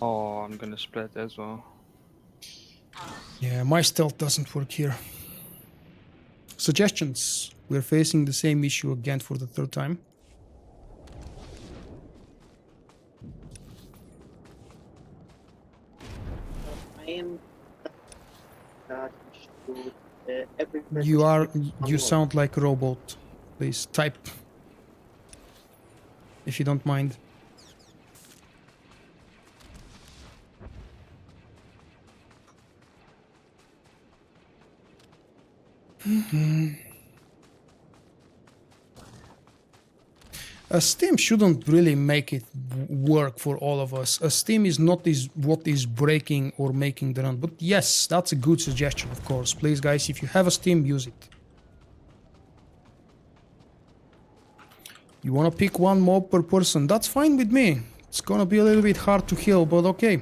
Oh, I'm gonna split as well. Yeah, my stealth doesn't work here. Suggestions. We're facing the same issue again for the third time. I am that should every You sound like a robot. Please type. If you don't mind. A Steam shouldn't really make it work for all of us. A Steam is not what is breaking or making the run. But yes, that's a good suggestion, of course. Please, guys, if you have a Steam, use it. You want to pick one mob per person? That's fine with me. It's gonna be a little bit hard to heal, but okay.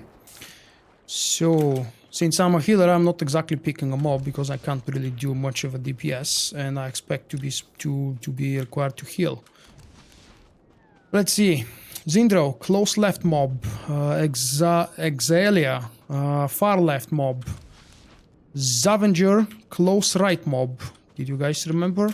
So, since I'm a healer, I'm not exactly picking a mob because I can't really do much of a DPS, and I expect to be required to heal. Let's see. Zindro, close left mob. Exalia, far left mob. Zavenger, close right mob. Did you guys remember?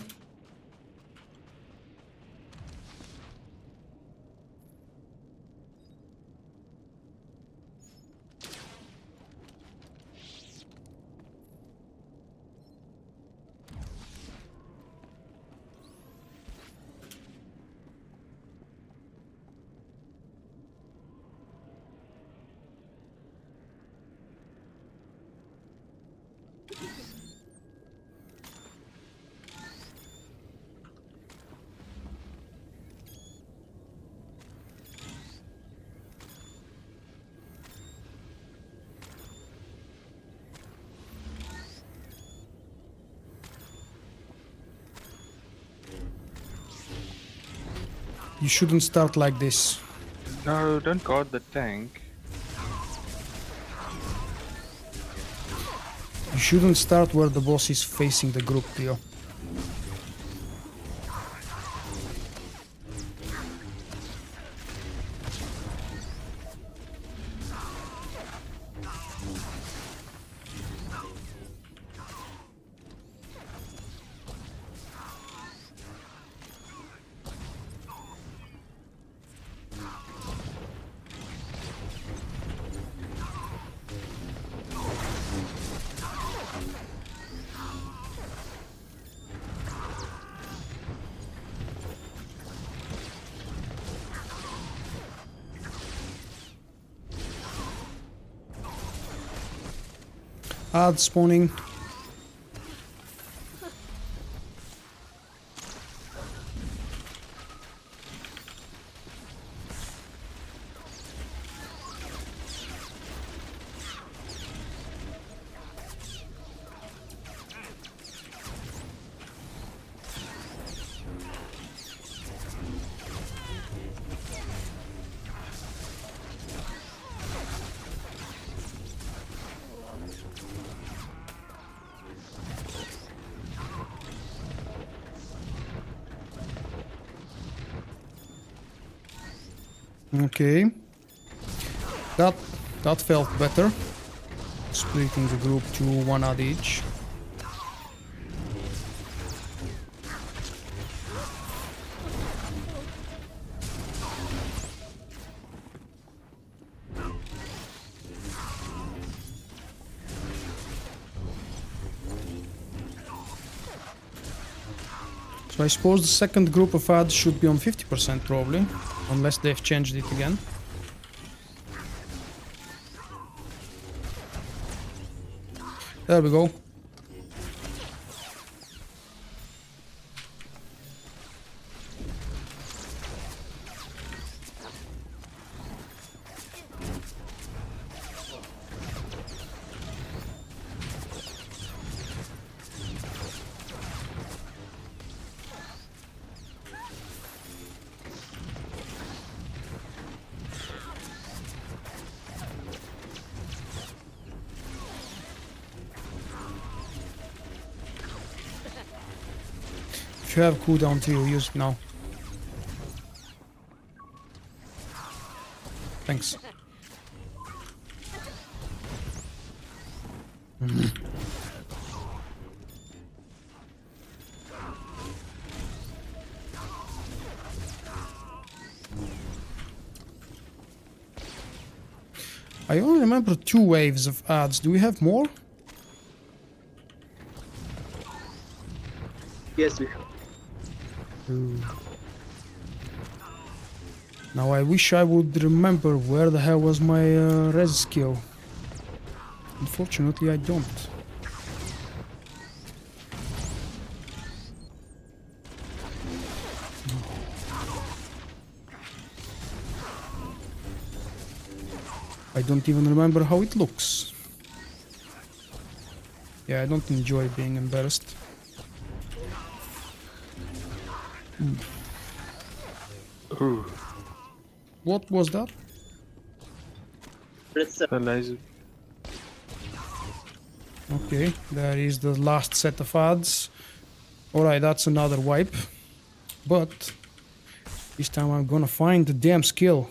You shouldn't start like this. No, don't guard the tank. You shouldn't start where the boss is facing the group, Theo. Add spawning. Okay. That felt better. Splitting the group to one ad each. So I suppose the second group of ads should be on 50% probably, unless they've changed it again. There we go. If you have cooldown too, use it now. Thanks. I only remember 2 waves of ads. Do we have more? Yes, we have. Now I wish I would remember where the hell was my res skill. Unfortunately I don't. I don't even remember how it looks. Yeah, I don't enjoy being embarrassed. Ooh, What was that? Press the laser. Okay, there is the last set of ads. Alright, that's another wipe. But this time I'm gonna find the damn skill.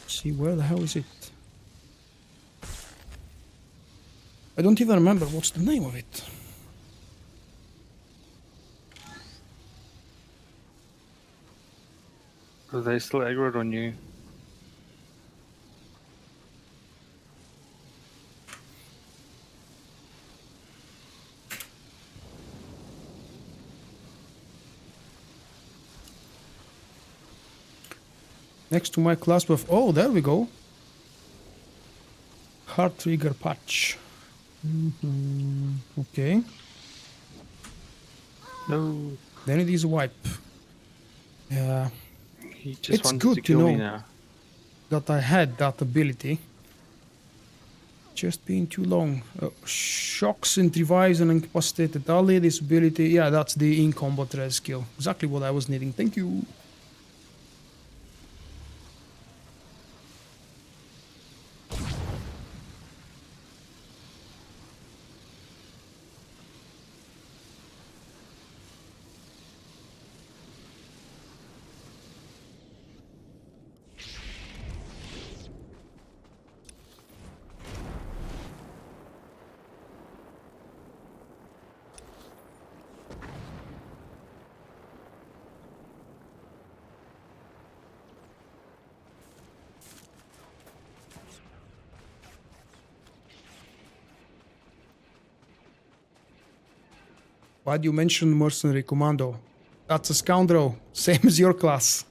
See, where the hell is it? I don't even remember what's the name of it. Are they still aggroed on you? Next to my class buff. Oh, there we go. Hard trigger patch. Okay. No, Then it is a wipe. Yeah. he just It's wanted good to to kill me know. now. That I had that ability. Just been too long. Shocks, intrivize, and incapacitated ally. This ability. Yeah, that's the in combat res skill. Exactly what I was needing. Thank you. Why do you mention mercenary commando? That's a scoundrel, same as your class.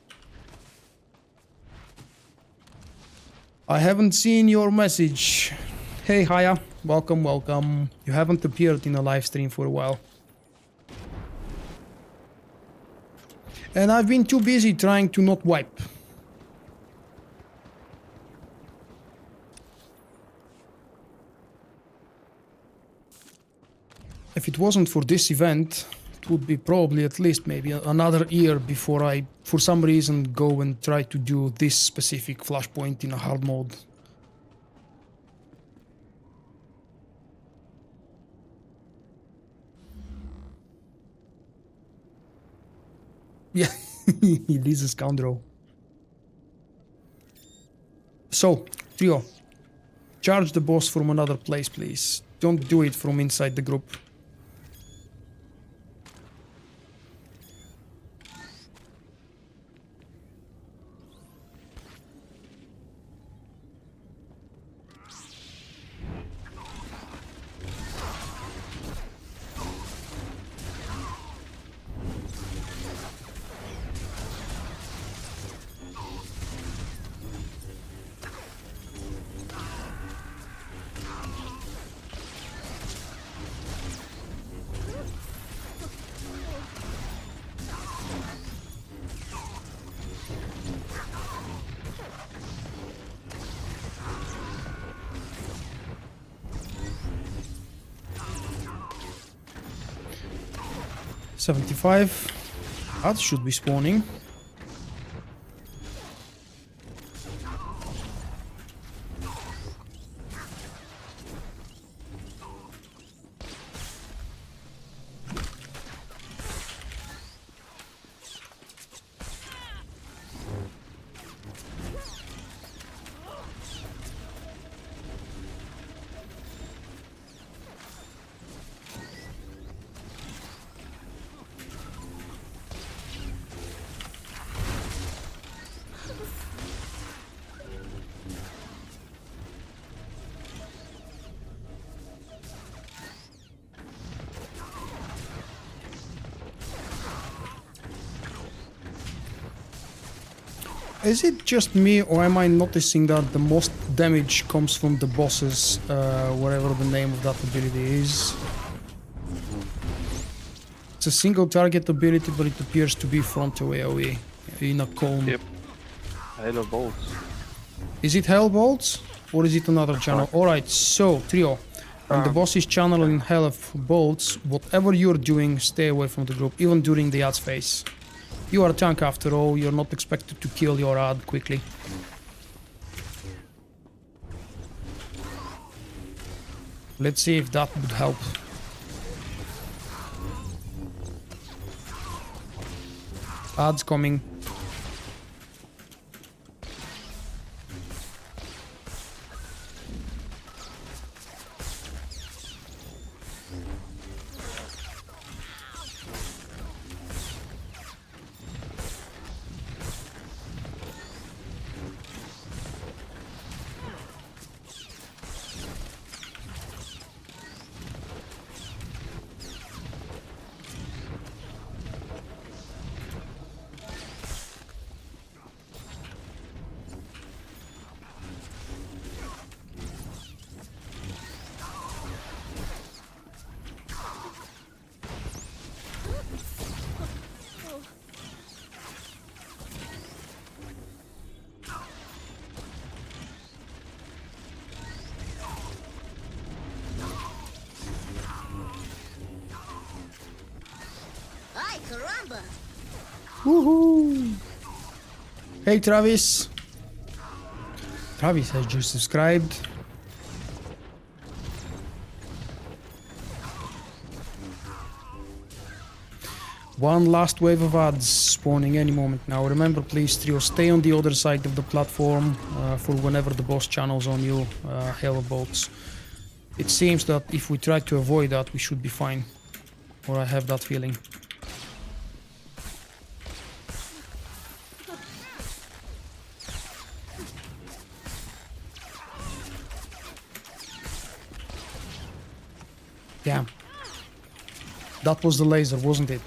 I haven't seen your message. Hey Haya, welcome, welcome. You haven't appeared in a live stream for a while. And I've been too busy trying to not wipe. If it wasn't for this event, it would be probably at least maybe another year before I, for some reason, go and try to do this specific Flashpoint in a hard mode. Yeah, it is a scoundrel. So, Trio, charge the boss from another place, please. Don't do it from inside the group. $75. That should be spawning. Is it just me, or am I noticing that the most damage comes from the bosses, whatever the name of that ability is? It's a single target ability, but it appears to be frontal AoE in a cone. Yep. Halo bolts. Is it Hell Bolts, or is it another channel? Alright, so, Trio, when the boss is channeling Hell Bolts, whatever you're doing, stay away from the group, even during the ad's phase. You are a tank after all, you're not expected to kill your ad quickly. Let's see if that would help. Ad's coming. Ay, caramba! Woohoo! Hey Travis! Travis has just subscribed. One last wave of ads spawning any moment now. Remember, please, Trio, stay on the other side of the platform for whenever the boss channels on you Halo bolts. It seems that if we try to avoid that, we should be fine. Or I have that feeling. Damn. That was the laser, wasn't it?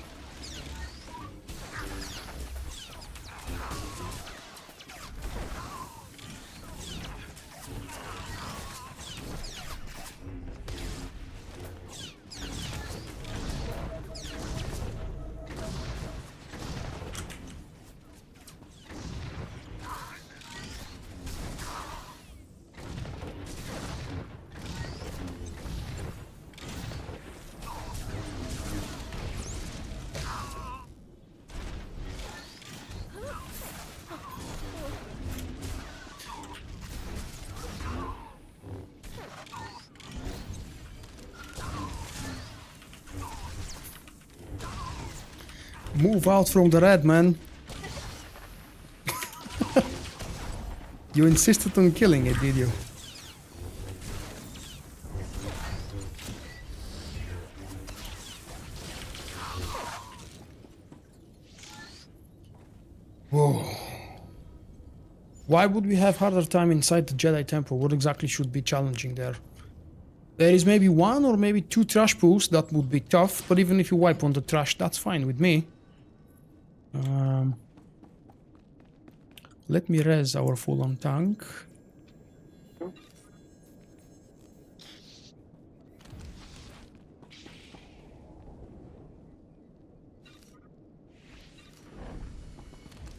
Move out from the red, man. You insisted on killing it, did you? Whoa. Why would we have harder time inside the Jedi Temple? What exactly should be challenging there? There is maybe one or maybe two trash pools that would be tough, but even if you wipe on the trash, that's fine with me. Let me res our full-on tank.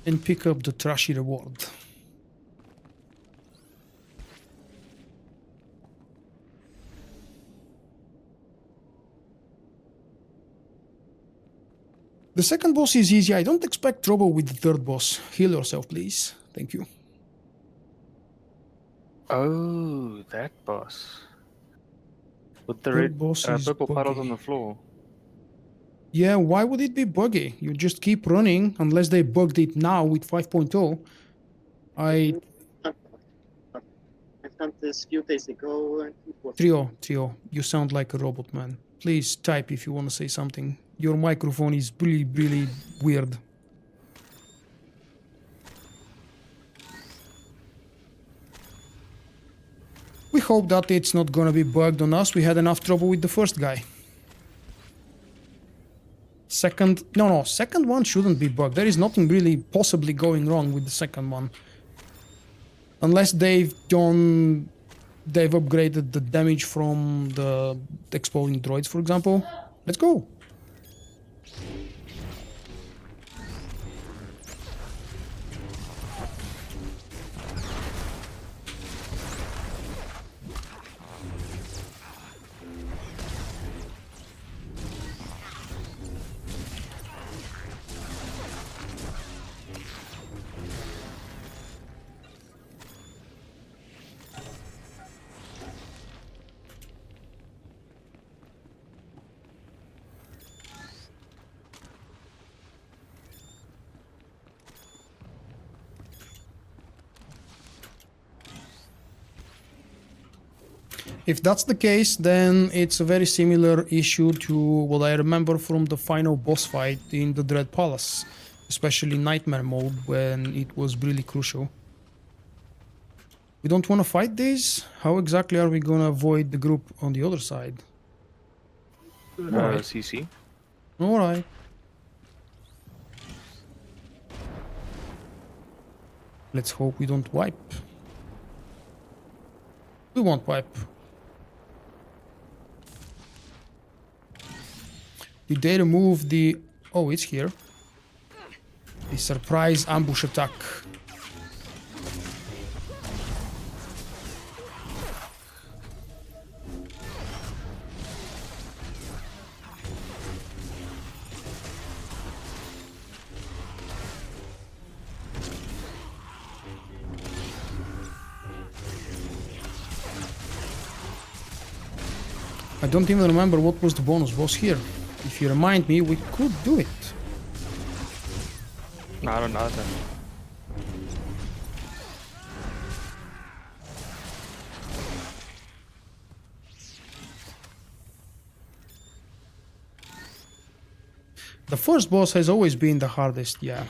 And pick up the trashy reward. The second boss is easy. I don't expect trouble with the third boss. Heal yourself, please. Thank you. Oh, that boss. With the Third red, boss is purple puddles on buggy. the floor. Yeah, why would it be buggy? You just keep running unless they bugged it now with 5.0. I found this few days ago and it was... Trio, you sound like a robot, man. Please type if you want to say something. Your microphone is really weird. We hope that it's not gonna be bugged on us. We had enough trouble with the first guy. Second one shouldn't be bugged. There is nothing really possibly going wrong with the second one. Unless they've upgraded the damage from the exploding droids, for example. Let's go. If that's the case, then it's a very similar issue to what I remember from the final boss fight in the Dread Palace, especially Nightmare mode when it was really crucial. We don't want to fight these? How exactly are we gonna avoid the group on the other side? Alright. CC. Alright. Let's hope we don't wipe. We won't wipe. Did they remove the... Oh, it's here. The surprise ambush attack. I don't even remember what was the bonus boss here. If you remind me, we could do it. No, I don't know that. The first boss has always been the hardest, yeah.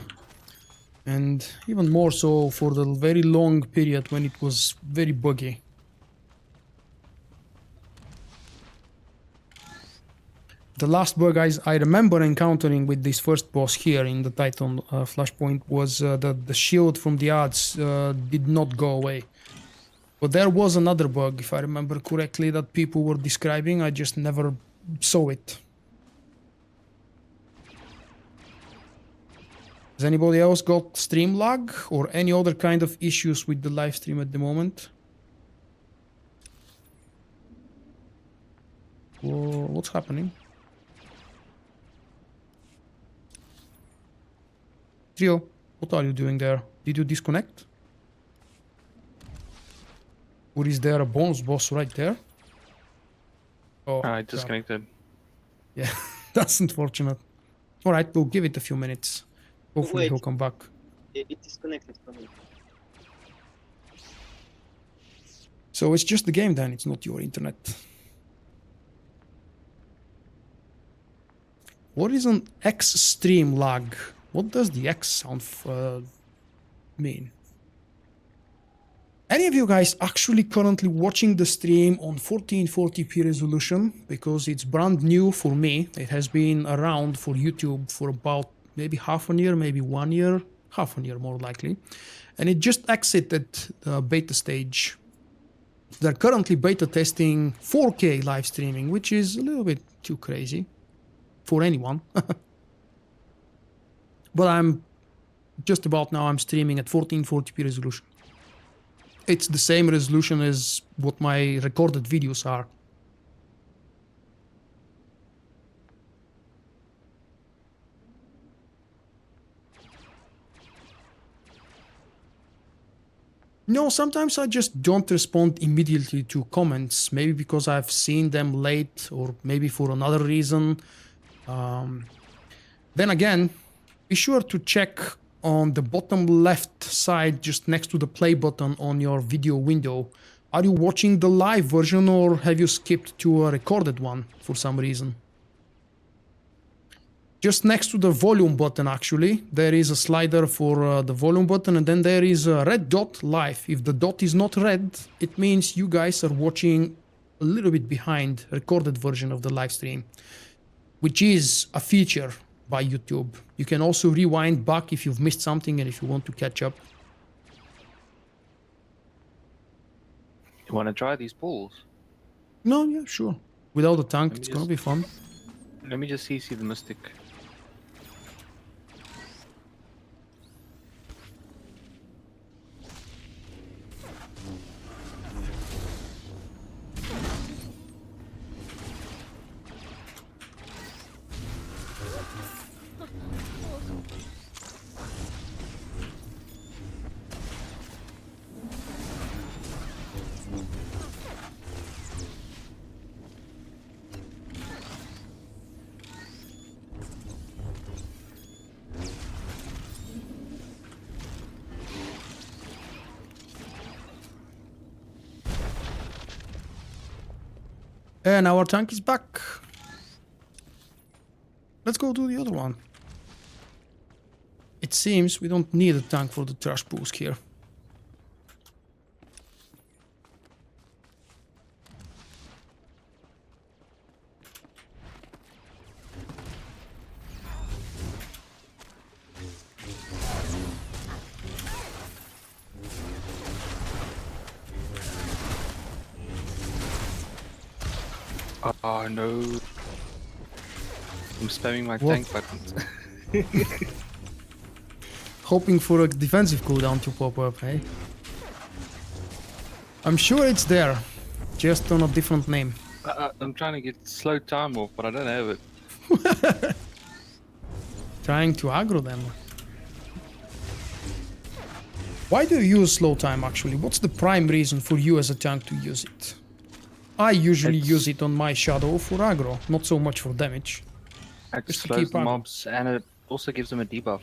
And even more so for the very long period when it was very buggy. The last bug I remember encountering with this first boss here in the Tython Flashpoint was that the shield from the odds did not go away. But there was another bug, if I remember correctly, that people were describing. I just never saw it. Has anybody else got stream lag or any other kind of issues with the live stream at the moment? Whoa, what's happening? Trio, what are you doing there? Did you disconnect? Or is there a bonus boss right there? Oh, I disconnected. Yeah, that's unfortunate. Alright, we'll give it a few minutes. Hopefully Wait. he'll come back. It disconnected from me. So it's just the game then, it's not your internet. What is an X stream lag? What does the X sound mean? Any of you guys actually currently watching the stream on 1440p resolution? Because it's brand new for me. It has been around for YouTube for about maybe half a year, maybe 1 year, half a year more likely. And it just exited the beta stage. They're currently beta testing 4K live streaming, which is a little bit too crazy for anyone. But I'm just about now I'm streaming at 1440p resolution. It's the same resolution as what my recorded videos are. No, sometimes I just don't respond immediately to comments, maybe because I've seen them late or maybe for another reason. Then again, be sure to check on the bottom left side, just next to the play button on your video window. Are you watching the live version or have you skipped to a recorded one for some reason? Just next to the volume button, actually, there is a slider for the volume button, and then there is a red dot live. If the dot is not red, it means you guys are watching a little bit behind recorded version of the live stream, which is a feature by YouTube. You can also rewind back if you've missed something and if you want to catch up. You want to try these balls? No, yeah, sure. Without a tank, it's gonna be fun. Let me just see the Mystic. And our tank is back. Let's go do the other one. It seems we don't need a tank for the trash boost here. Oh no. I'm spamming my What? tank buttons. Hoping for a defensive cooldown to pop up, hey? I'm sure it's there, just on a different name. I'm trying to get slow time off, but I don't have it. Trying to aggro them. Why do you use slow time actually? What's the prime reason for you as a tank to use it? I usually use it on my shadow for aggro, not so much for damage. It Just to slows keep the aggro. mobs and it also gives them a debuff.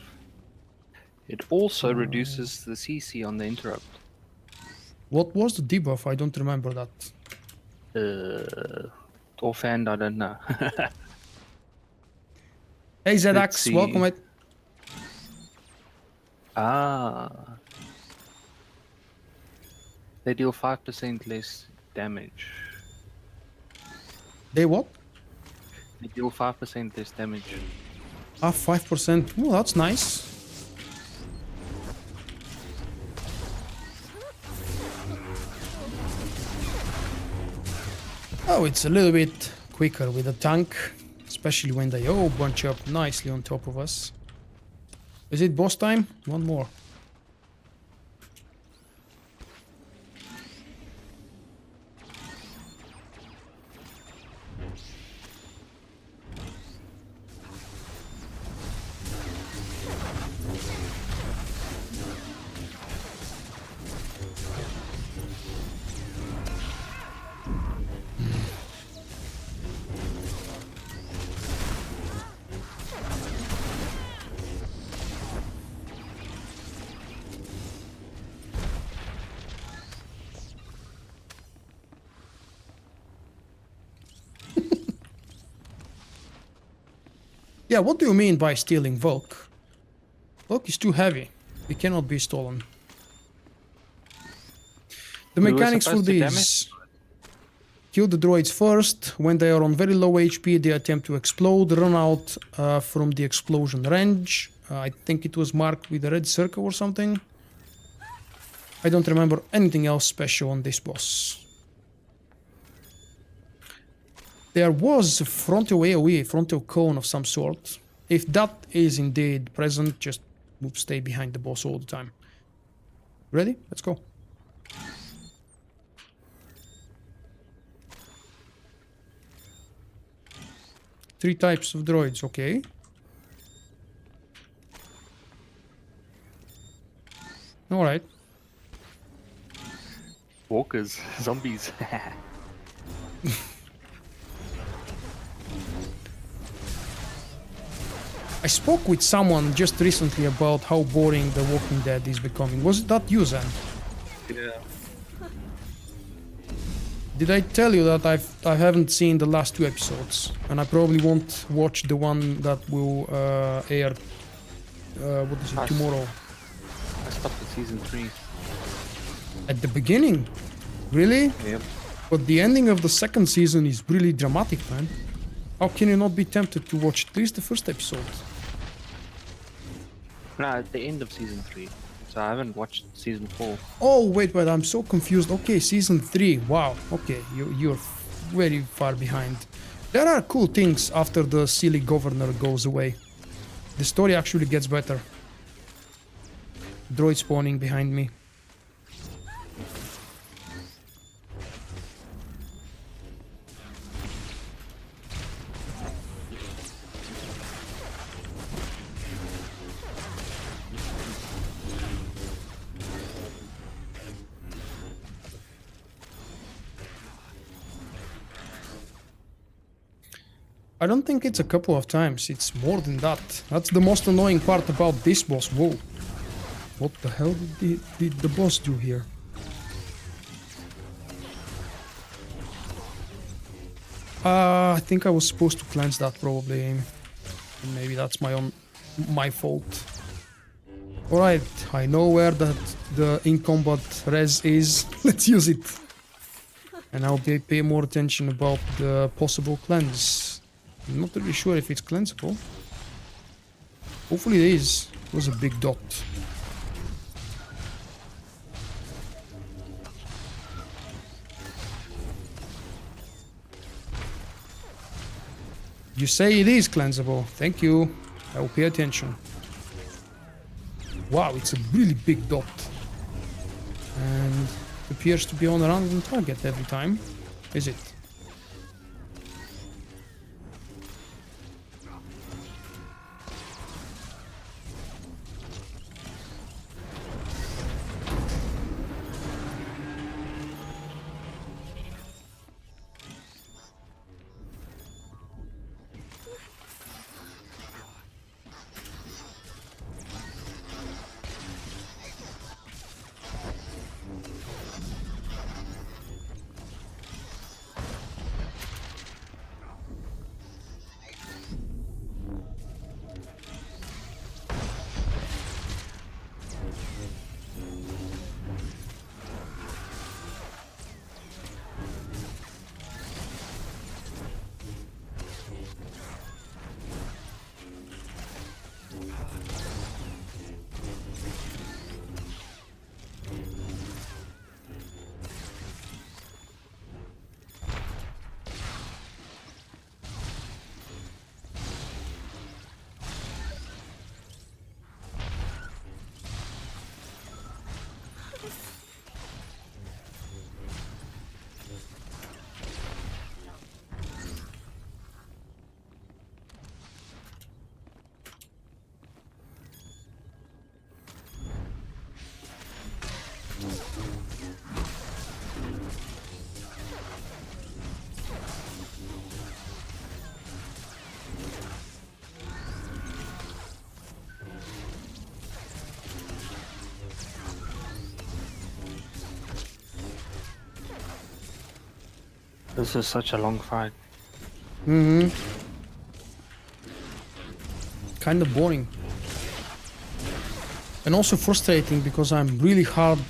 It also reduces the CC on the interrupt. What was the debuff? I don't remember that. Offhand, I don't know. Hey Let's ZX, see. welcome it. They deal 5% less damage. They what? They deal 5% less damage. Ah, 5%. Oh, that's nice. Oh, it's a little bit quicker with a tank, especially when they all bunch up nicely on top of us. Is it boss time? One more. Yeah, what do you mean by stealing Vulkk? Vulkk is too heavy. It cannot be stolen. The We were mechanics for supposed to damage these. Kill the droids first. When they are on very low HP, they attempt to explode, run out from the explosion range. I think it was marked with a red circle or something. I don't remember anything else special on this boss. There was a frontal AoE, frontal cone of some sort. If that is indeed present, just stay behind the boss all the time. Ready? Let's go. Three types of droids, okay. Alright. walkers, zombies. I spoke with someone just recently about how boring The Walking Dead is becoming. Was that you, Zen? Yeah. Did I tell you that I haven't seen the last 2 episodes, and I probably won't watch the one that will air what is it, tomorrow? I stopped at season 3. At the beginning? Really? Yep. But the ending of the 2nd season is really dramatic, man. How can you not be tempted to watch at least the first episode? No, at the end of season 3. So I haven't watched season 4. Oh, wait, I'm so confused. Okay, season 3. Wow. Okay, you're very far behind. There are cool things after the silly governor goes away. The story actually gets better. Droid spawning behind me. I don't think it's a couple of times, it's more than that. That's the most annoying part about this boss. Whoa. What the hell did the boss do here? I think I was supposed to cleanse that probably. Maybe that's my fault. Alright, I know where the in-combat res is. Let's use it. And I'll pay more attention about the possible cleanse. I'm not really sure if it's cleansable. Hopefully it is. It was a big dot. You say it is cleansable. Thank you. I will pay attention. Wow, it's a really big dot. And it appears to be on a random target every time. Is it? This is such a long fight. Mm-hmm. kind of boring. And also frustrating because I'm really hard,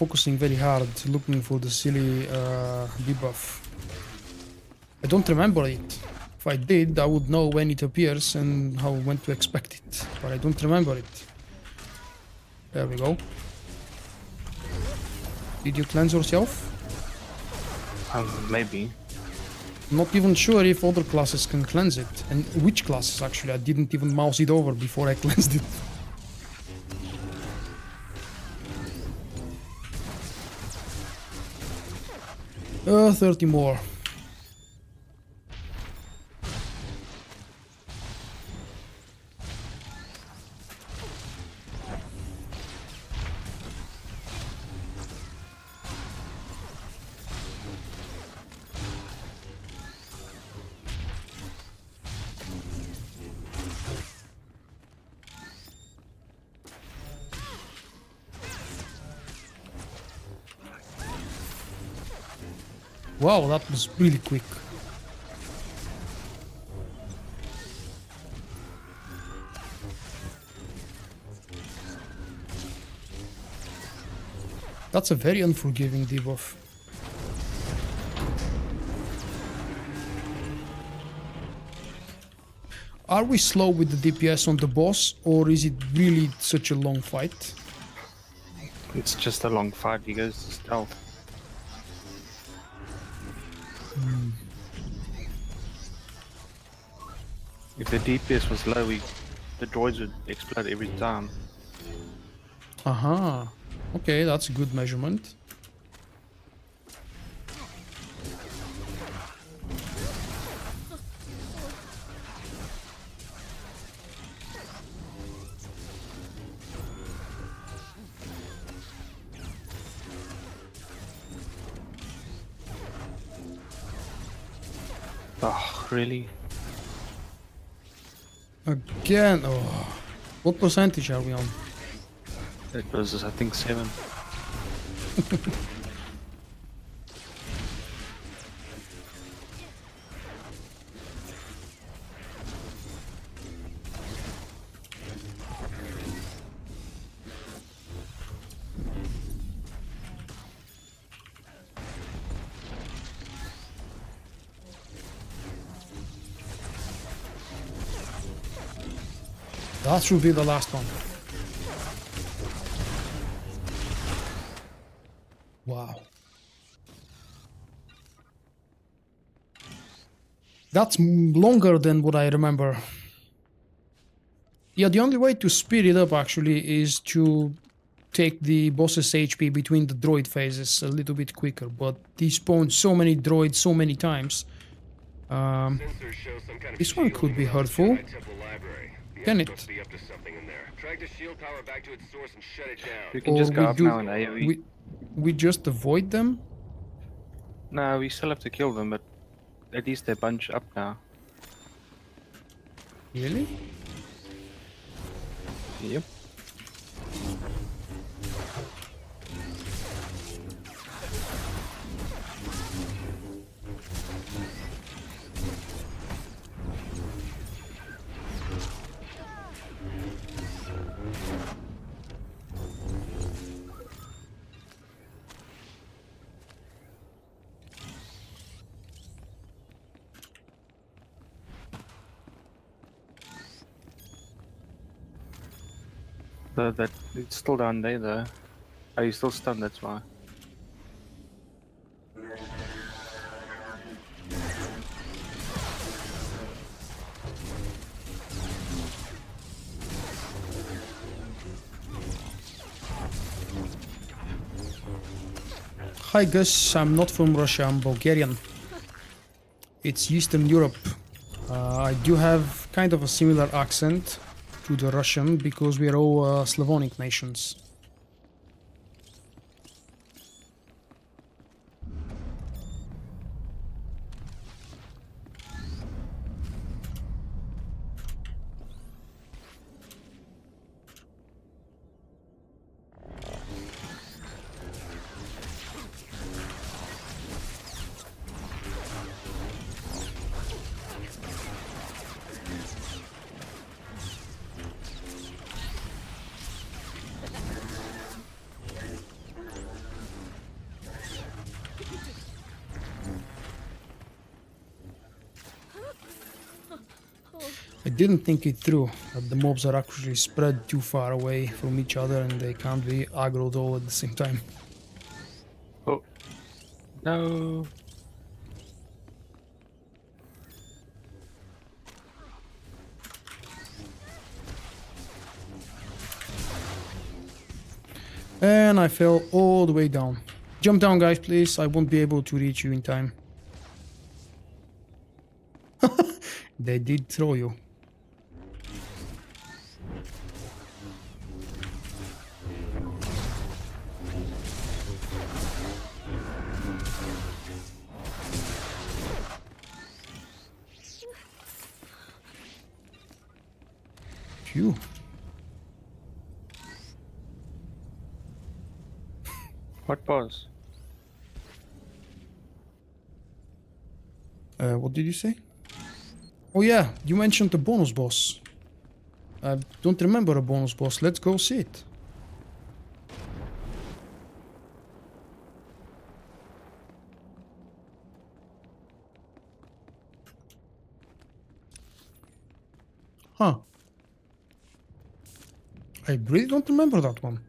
focusing very hard, looking for the silly debuff. I don't remember it. If I did, I would know when it appears and when to expect it, but I don't remember it. There we go. Did you cleanse yourself? Maybe. Not even sure if other classes can cleanse it, and which classes actually. I didn't even mouse it over before I cleansed it. 30 more. Wow, that was really quick. That's a very unforgiving debuff. Are we slow with the DPS on the boss, or is it really such a long fight? It's just a long fight, he goes to stealth. If the DPS was low, the droids would explode every time. Aha. Okay, that's a good measurement. Oh, really? Again, oh. What percentage are we on? It was, I think, 7. That should be the last one. Wow. That's longer than what I remember. Yeah, the only way to speed it up actually is to take the boss's HP between the droid phases a little bit quicker, but he spawned so many droids so many times. Sensors show some kind of This one could be shielding around the hurtful. Jedi Temple library. The Can Emp's it? supposed to be up to something in there. Drag the shield power back to its source and shut it down. We can Or just go we up do- now in AoE. We just avoid them? No, we still have to kill them, but at least they're bunched up now. Really? Yep. That it's still down there though. Are you still stunned? That's why. Hi Gus, I'm not from Russia, I'm Bulgarian. It's Eastern Europe. I do have kind of a similar accent to the Russian because we are all Slavonic nations. I didn't think it through, that the mobs are actually spread too far away from each other and they can't be aggroed all at the same time. Oh. No. And I fell all the way down. Jump down, guys, please. I won't be able to reach you in time. They did throw you. Phew. What pause? What did you say? Oh yeah, you mentioned the bonus boss. I don't remember a bonus boss. Let's go see it. Huh. I really don't remember that one.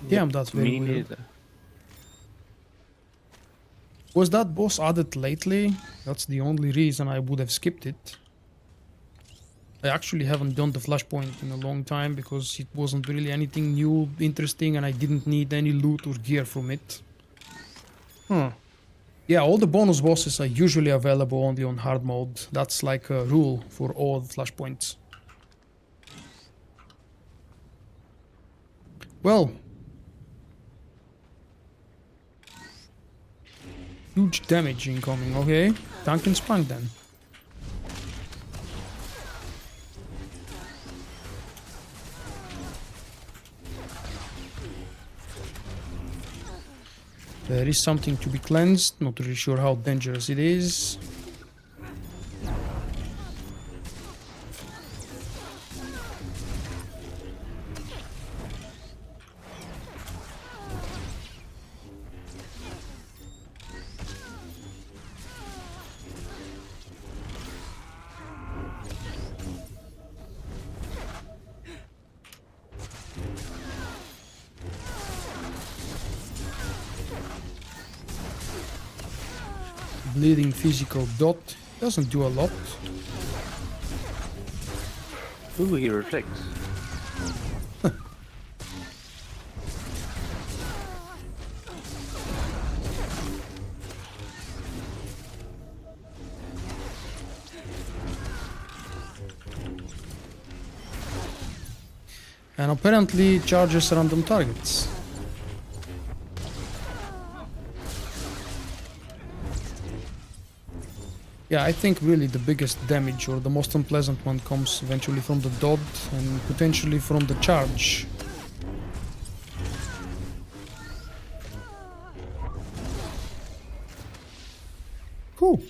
Damn, that's very Me weird. neither. Was that boss added lately? That's the only reason I would have skipped it. I actually haven't done the Flashpoint in a long time because it wasn't really anything new, interesting, and I didn't need any loot or gear from it. Huh. Yeah, all the bonus bosses are usually available only on hard mode. That's like a rule for all the Flashpoints. Well. Huge damage incoming, okay. Tank and spunk then. There is something to be cleansed, not really sure how dangerous it is. Bleeding physical dot doesn't do a lot. Ooh, he reflects. And apparently charges random targets. Yeah, I think really the biggest damage or the most unpleasant one comes eventually from the dot and potentially from the charge. Cool.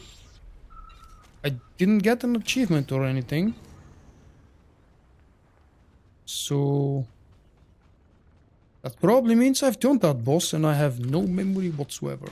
I didn't get an achievement or anything. So that probably means I've done that boss and I have no memory whatsoever.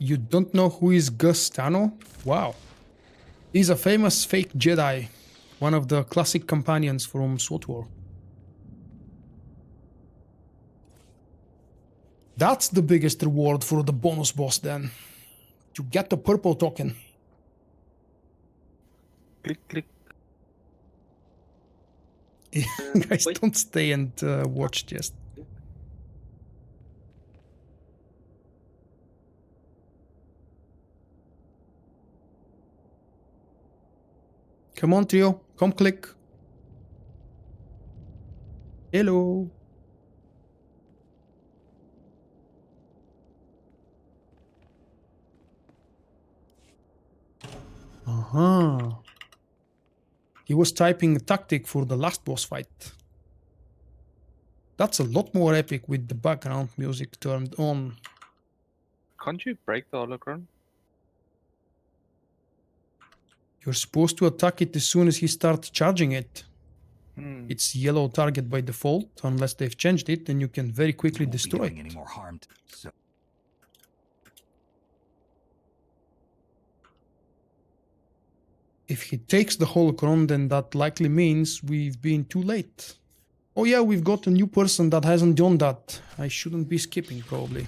You don't know who is Gustano? Wow. He's a famous fake Jedi, one of the classic companions from SWTOR. That's the biggest reward for the bonus boss then. To get the purple token. Click, click. Guys, Wait. don't stay and watch just. Come on, Trio. Come click. Hello. Uh-huh. He was typing a tactic for the last boss fight. That's a lot more epic with the background music turned on. Can't you break the holocron? You're supposed to attack it as soon as he starts charging it. Hmm. It's yellow target by default, unless they've changed it, and you can very quickly destroy it. Any more harm so If he takes the holocron, then that likely means we've been too late. Oh yeah, we've got a new person that hasn't done that. I shouldn't be skipping, probably.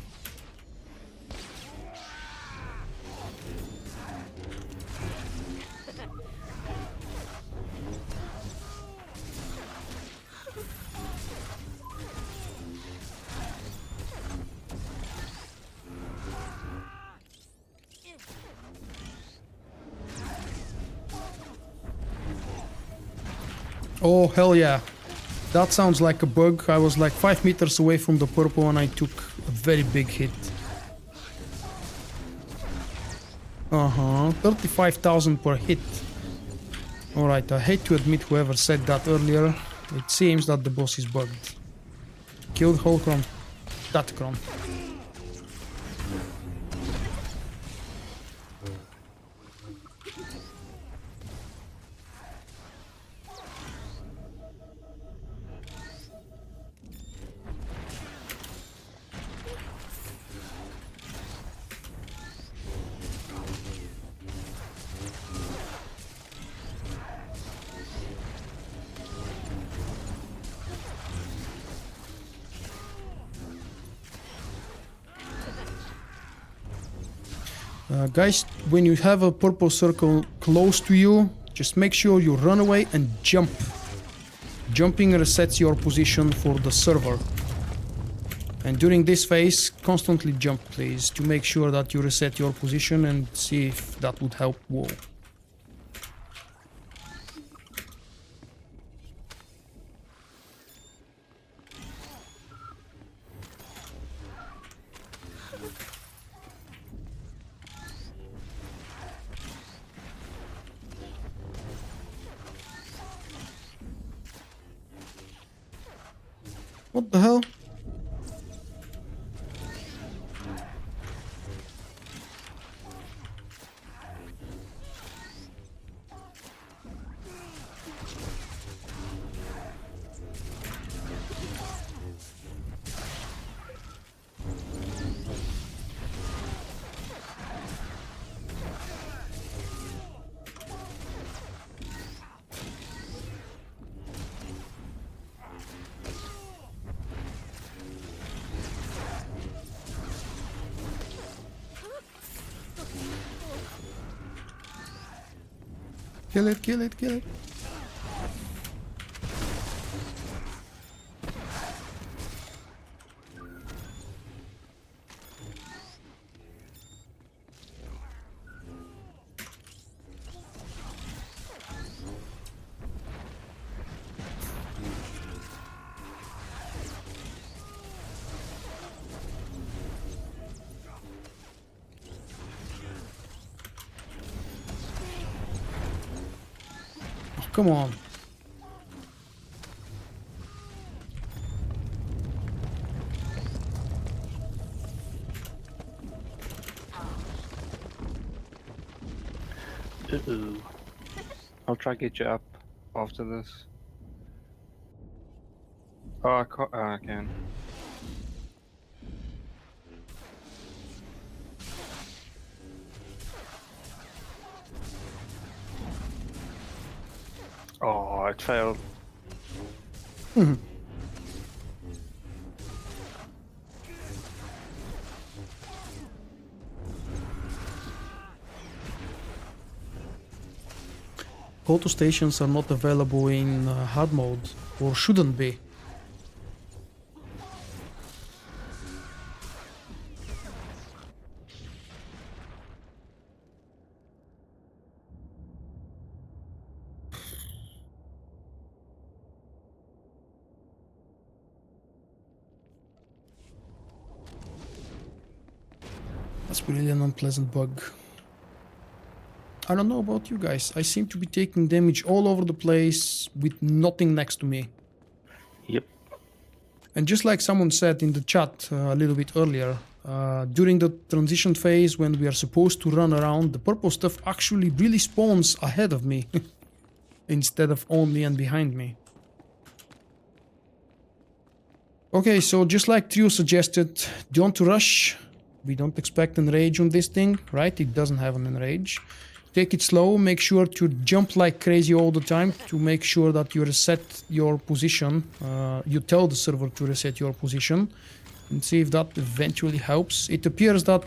Oh, hell yeah. That sounds like a bug. I was like 5 meters away from the purple and I took a very big hit. Uh-huh, 35,000 per hit. Alright, I hate to admit whoever said that earlier. It seems that the boss is bugged. Killed Holcron. That cron. Guys, when you have a purple circle close to you, just make sure you run away and jump. Jumping resets your position for the server. And during this phase, constantly jump, please, to make sure that you reset your position and see if that would help. Whoa. What the hell? Kill it, kill it, kill it. Come on. Uh-oh. I'll try to get you up after this. Oh, I can't. Oh, I can. Oh, it failed. Auto stations are not available in hard mode, or shouldn't be. That's really an unpleasant bug. I don't know about you guys. I seem to be taking damage all over the place with nothing next to me. Yep. And just like someone said in the chat a little bit earlier, during the transition phase when we are supposed to run around, the purple stuff actually really spawns ahead of me instead of on me and behind me. Okay, so just like Trio suggested, don't rush. We don't expect an enrage on this thing, right? It doesn't have an enrage. Take it slow, make sure to jump like crazy all the time to make sure that you reset your position. You tell the server to reset your position and see if that eventually helps. It appears that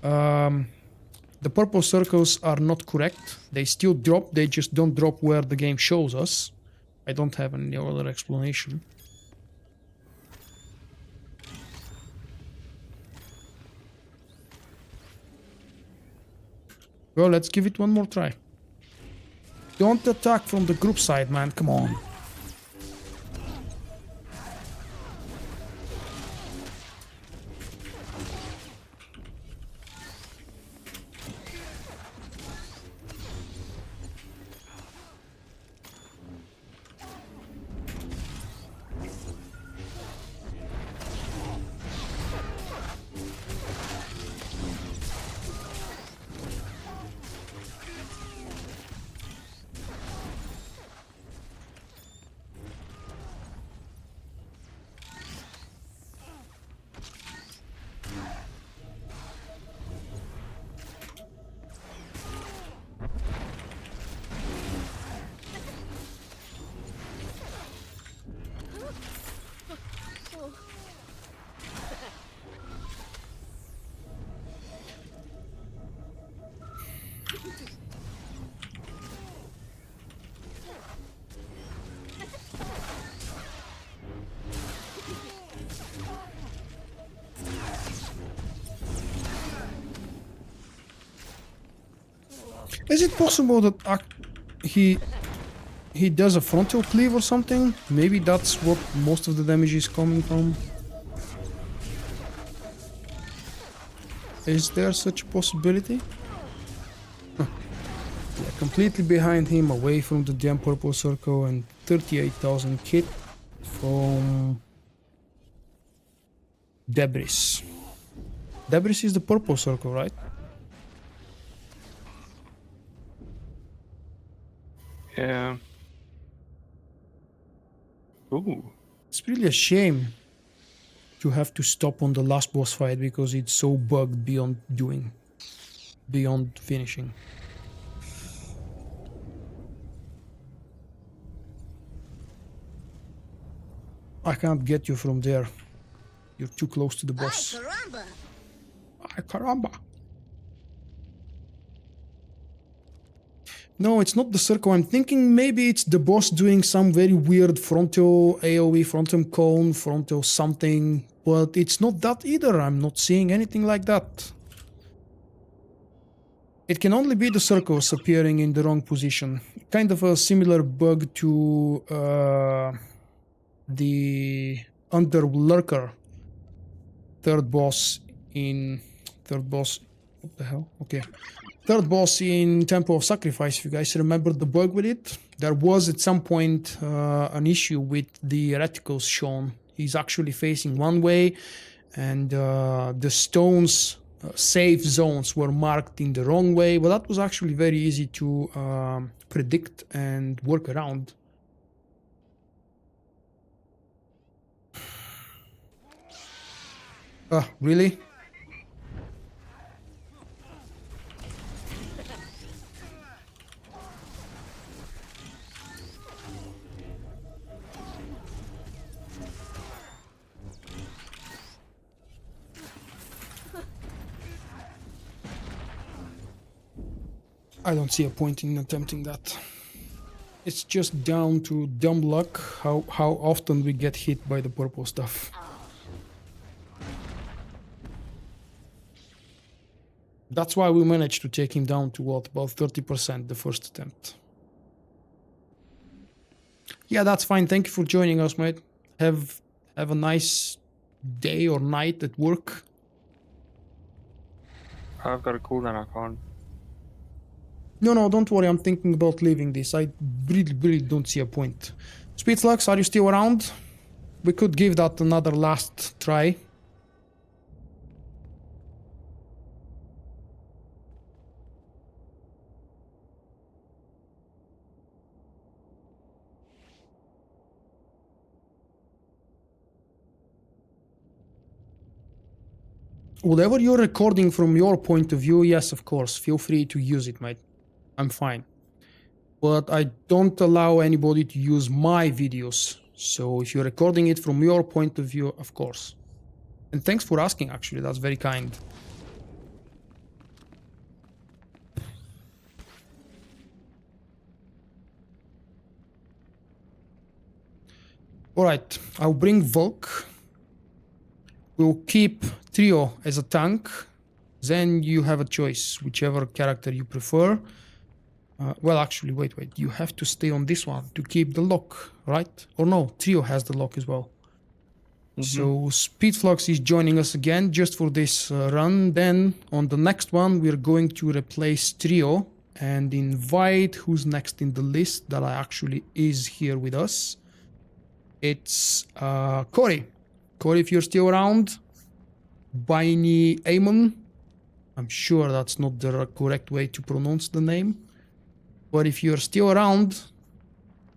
the purple circles are not correct. They still drop, they just don't drop where the game shows us. I don't have any other explanation. Well, let's give it one more try. Don't attack from the group side, man. Come on. Is it possible that he does a frontal cleave or something? Maybe that's what most of the damage is coming from. Is there such a possibility? Huh. Yeah, completely behind him, away from the damn purple circle, and 38,000 kit from Debris. Debris is the purple circle, right? Yeah. Ooh. It's really a shame to have to stop on the last boss fight because it's so bugged beyond finishing. I can't get you from there. You're too close to the boss. Ay, caramba! Ay, caramba! No, it's not the circle. I'm thinking maybe it's the boss doing some very weird frontal AoE, frontal cone, frontal something. But it's not that either. I'm not seeing anything like that. It can only be the circles appearing in the wrong position. Kind of a similar bug to the Under Lurker. Third boss, what the hell? Okay. Third boss in Temple of Sacrifice, if you guys remember the bug with it. There was at some point an issue with the reticles shown. He's actually facing one way, and the stones safe zones were marked in the wrong way. But that was actually very easy to predict and work around. Really? I don't see a point in attempting that. It's just down to dumb luck how often we get hit by the purple stuff. That's why we managed to take him down to what, about 30% the first attempt. Yeah, that's fine. Thank you for joining us, mate. Have a nice day or night at work. I've got a cooldown, I can't. No, don't worry. I'm thinking about leaving this. I really don't see a point. Speedflux, are you still around? We could give that another last try. Whatever you're recording from your point of view, yes, of course, feel free to use it, mate. I'm fine. But I don't allow anybody to use my videos. So if you're recording it from your point of view, of course. And thanks for asking, actually, that's very kind. Alright, I'll bring Vulkk. We'll keep Trio as a tank. Then you have a choice, whichever character you prefer. Well, actually, wait. You have to stay on this one to keep the lock, right? Or no, Trio has the lock as well. So Speedflux is joining us again just for this run. Then on the next one, we're going to replace Trio and invite who's next in the list that actually is here with us. It's Corey. Corey, if you're still around. Baini Amon. I'm sure that's not the correct way to pronounce the name. But if you're still around,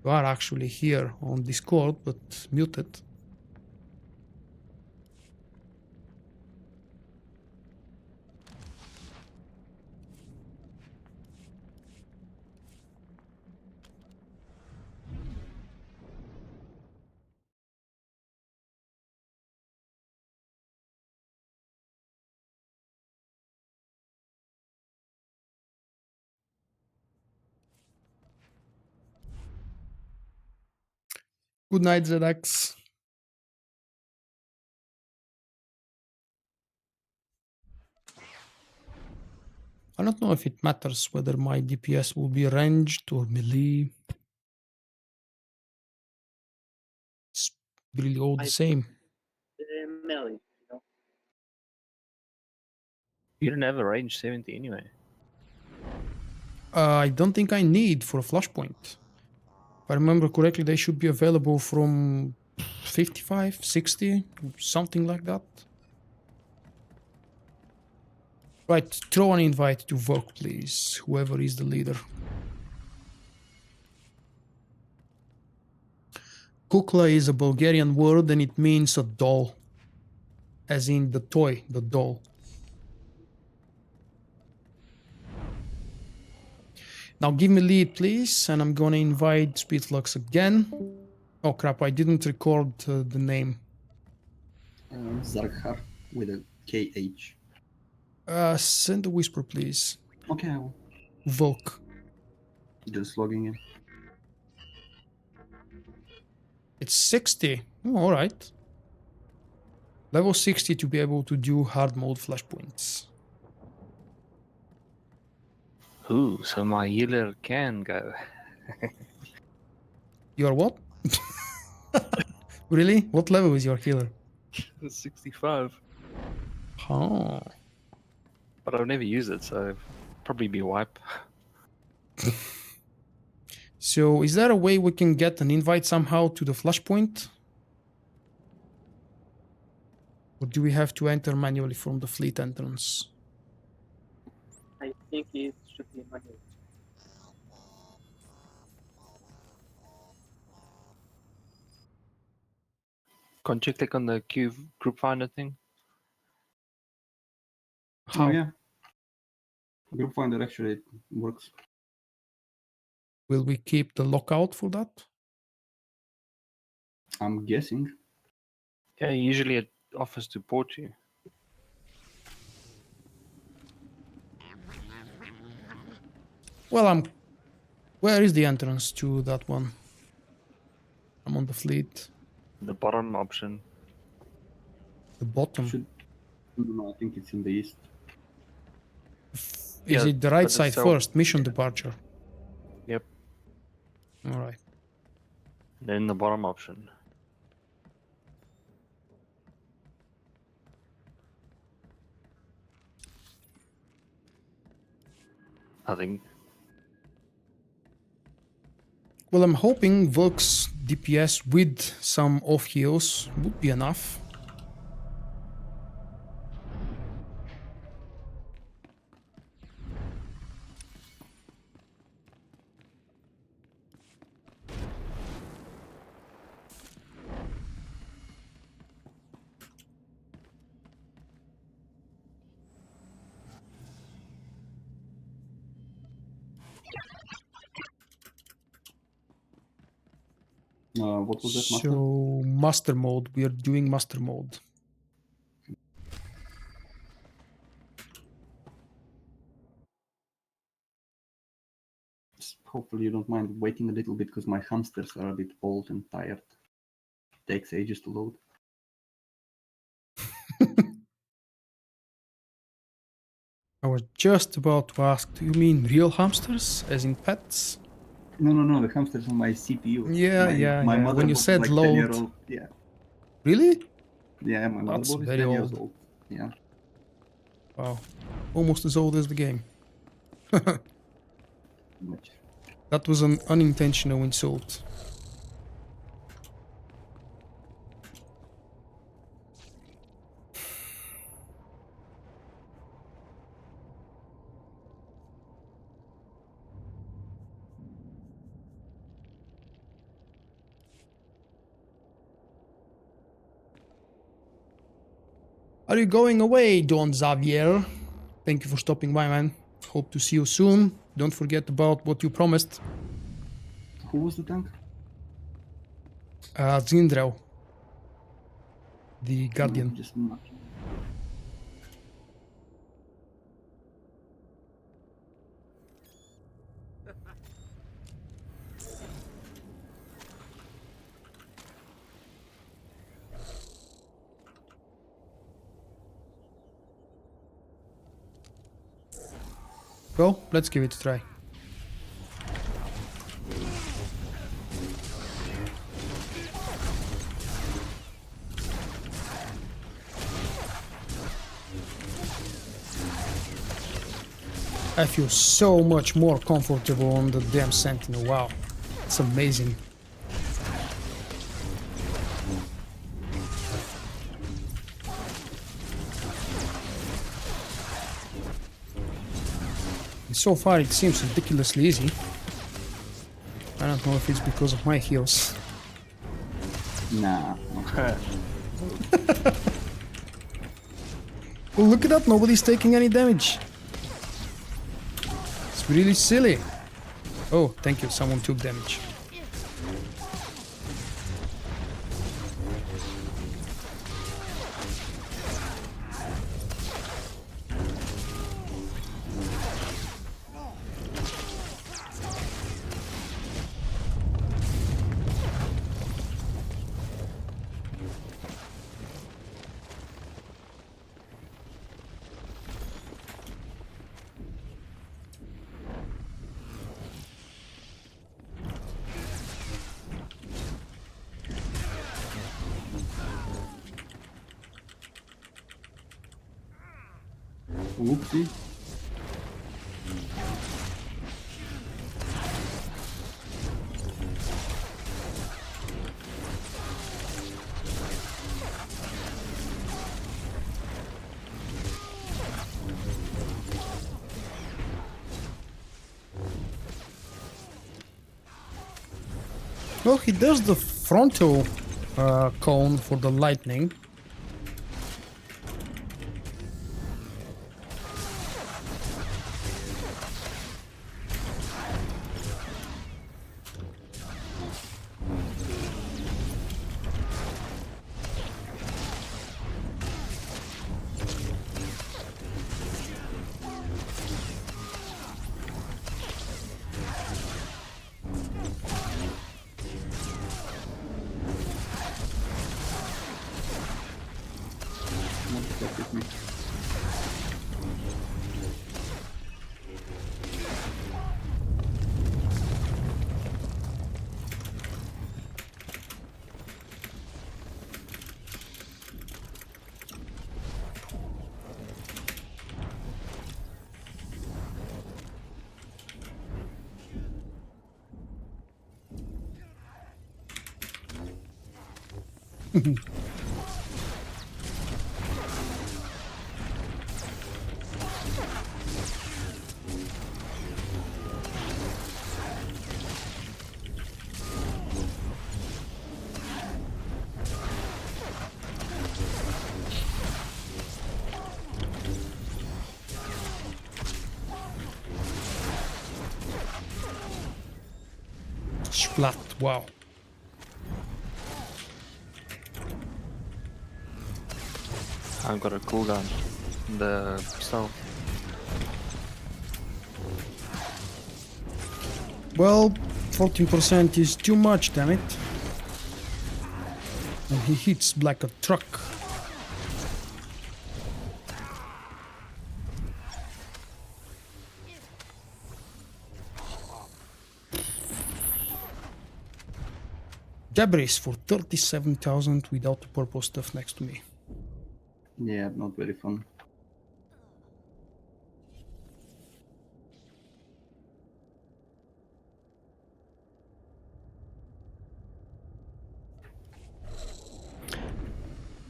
you are actually here on Discord, but muted. Good night, ZX. I don't know if it matters whether my DPS will be ranged or melee. It's really all the same. Melee, you know. You don't have a range 70 anyway. I don't think I need for a Flashpoint. If I remember correctly, they should be available from 55, 60, something like that. Right, throw an invite to Vulkk, please, whoever is the leader. Kukla is a Bulgarian word and it means a doll. As in the toy, the doll. Now give me lead, please, and I'm gonna invite Speedflux again. Oh crap, I didn't record the name. Zarghar with a KH. Send a whisper, please. Okay, I will. Vulkk. Just logging in. It's 60. Oh, alright. Level 60 to be able to do hard mode flashpoints. Ooh, so my healer can go. You're what? Really? What level is your healer? 65. Oh. But I'll never use it, so probably be wipe. So is there a way we can get an invite somehow to the flashpoint? Or do we have to enter manually from the fleet entrance? I think it should be manual. Can't you click on the Q group finder thing? How? Oh, yeah. Group Finder actually works. Will we keep the lockout for that? I'm guessing. Yeah, usually it offers to port you. Well, where is the entrance to that one? I'm on the fleet. The bottom option. The bottom. No, I think it's in the east. Is Yeah, it the right but side it's so- first? Mission departure. Yep. Alright. Then the bottom option. I think. Well, I'm hoping Vulkk's DPS with some off heals would be enough. What was that, Master? So, master mode. We are doing master mode. Hopefully you don't mind waiting a little bit because my hamsters are a bit old and tired. It takes ages to load. I was just about to ask, do you mean real hamsters, as in pets? No, the hamsters on my CPU. Yeah, My yeah. When you motherboard is said like load. 10-year-old. Yeah. Really? Yeah, my That's motherboard is very 10 years old. old. Yeah. Wow. Almost as old as the game. Much. That was an unintentional insult. Are you going away, Don Xavier? Thank you for stopping by, man. Hope to see you soon. Don't forget about what you promised. Who was the tank? Scoundrel. The Guardian. Just not. Well, let's give it a try. I feel so much more comfortable on the damn Sentinel. Wow, it's amazing. And so far, it seems ridiculously easy. I don't know if it's because of my heals. Nah. Well, look at that, nobody's taking any damage. It's really silly. Oh, thank you, someone took damage. Whoopsie. Well, he does the frontal cone for the lightning. Splat, wow. I've got a cooldown in the south. Well, 14% is too much, damn it. And he hits like a truck. Debris for 37,000 without the purple stuff next to me. Yeah, not very fun.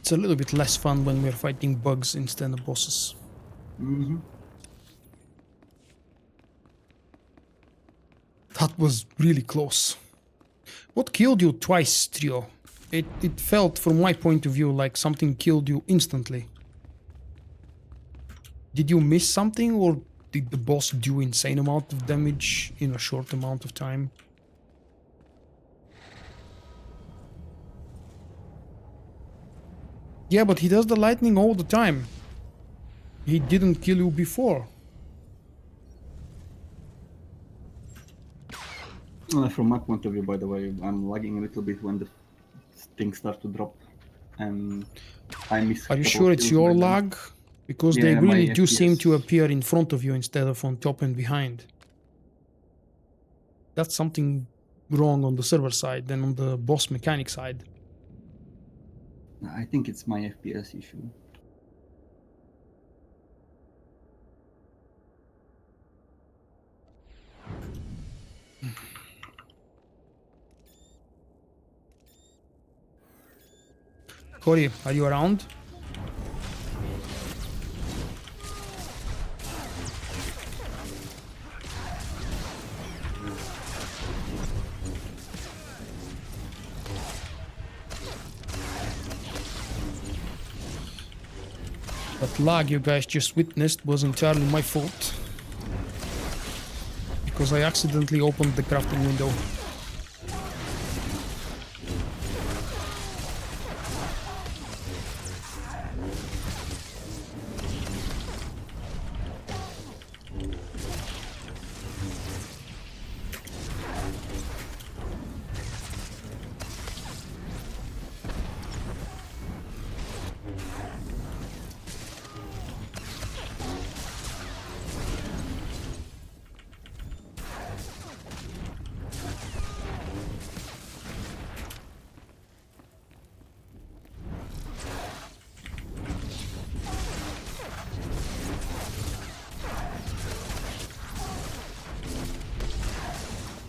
It's a little bit less fun when we're fighting bugs instead of bosses. Mm-hmm. That was really close. What killed you twice, Trio? It felt, from my point of view, like something killed you instantly. Did you miss something, or did the boss do insane amount of damage in a short amount of time? Yeah, but he does the lightning all the time. He didn't kill you before. From my point of view, by the way, I'm lagging a little bit when the things start to drop, and I miss. Are you sure it's your lag? Because they Yeah, really my do seem to FPS. appear in front of you instead of on top and behind. That's something wrong on the server side than on the boss mechanic side. I think it's my FPS issue. Cory, are you around? That lag you guys just witnessed was entirely my fault. Because I accidentally opened the crafting window.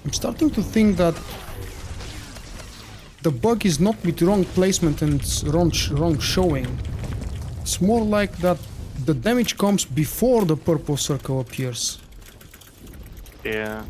I'm starting to think that the bug is not with wrong placement and wrong showing. It's more like that the damage comes before the purple circle appears. Yeah.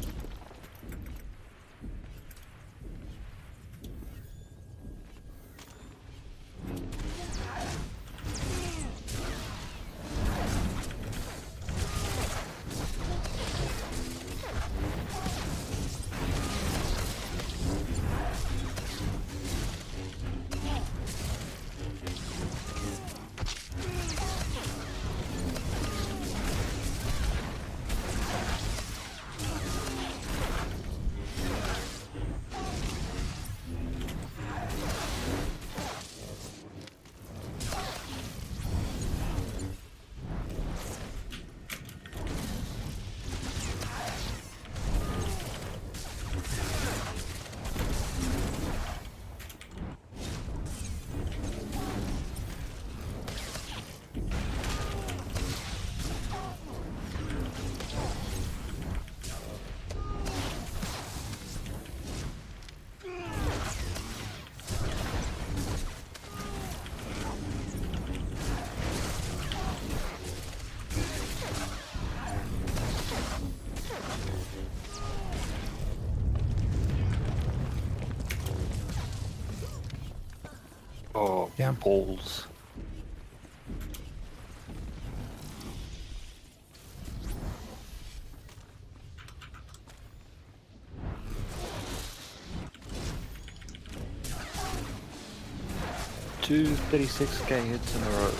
Oh, Yeah. balls. Two 36k hits in a row.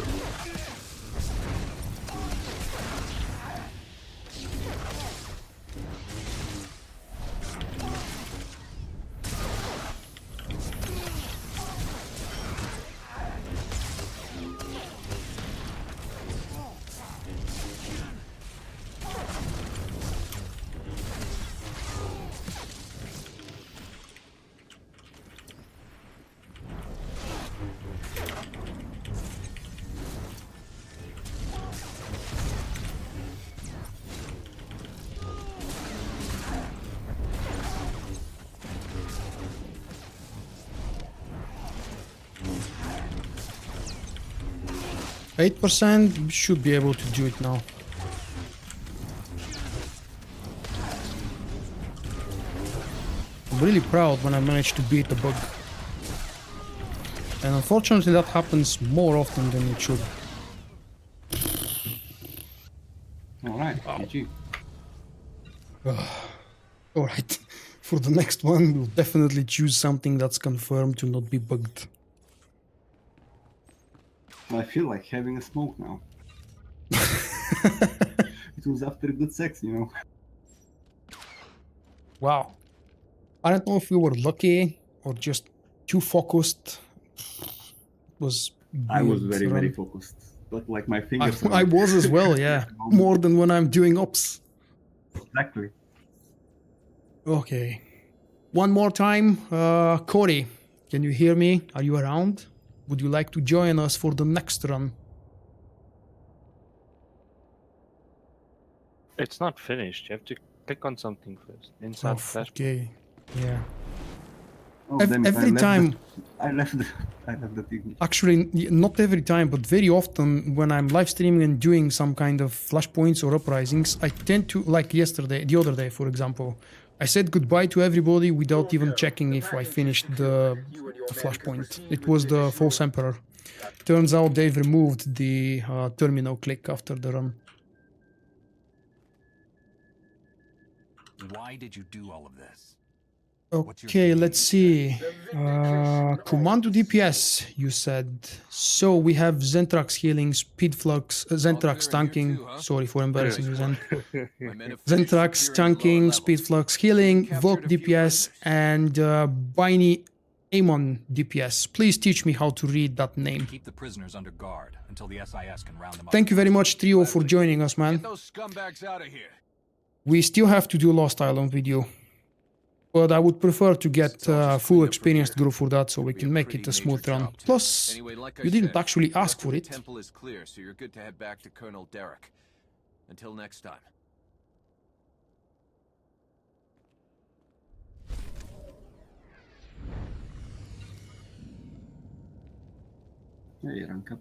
%, we should be able to do it now. I'm really proud when I manage to beat the bug. And unfortunately that happens more often than it should. Alright, GG. Alright, for the next one we'll definitely choose something that's confirmed to not be bugged. I feel like having a smoke now. It was after good sex, you know. Wow. I don't know if we were lucky or just too focused. It was I was weird very, very run. focused. But like my fingers were I like- was as well, yeah. More than when I'm doing ops. Exactly. Okay. One more time. Corey, can you hear me? Are you around? Would you like to join us for the next run? It's not finished. You have to click on something first. Inside the Flashpoint. Okay. Yeah. Oh, damn it, Every time. I left the TV. Actually, not every time, but very often when I'm live streaming and doing some kind of Flashpoints or Uprisings, I tend to, like yesterday, the other day, for example, I said goodbye to everybody without even checking if I finished the Flashpoint. It was the False Emperor. Turns out they've removed the terminal click after the run. Why did you do all of this? Okay, let's see. Commando DPS, you said. So we have Zentrax healing, Speed Flux, Zentrax tanking. Sorry for embarrassing you, Zen. Zentrax tanking, Speed Flux healing, Vulkk DPS, and Biny Amon DPS. Please teach me how to read that name. Keep the prisoners under guard until the SIS can round them up. Thank you very much, Trio, for joining us, man. Get those scumbags out of here. We still have to do Lost Island video. But I would prefer to get a full experienced group for that so we can make it a smooth run. Plus, you didn't actually ask for it. The temple is clear, so you're good to head back to Colonel Derek. Until next time. Hey, rank up.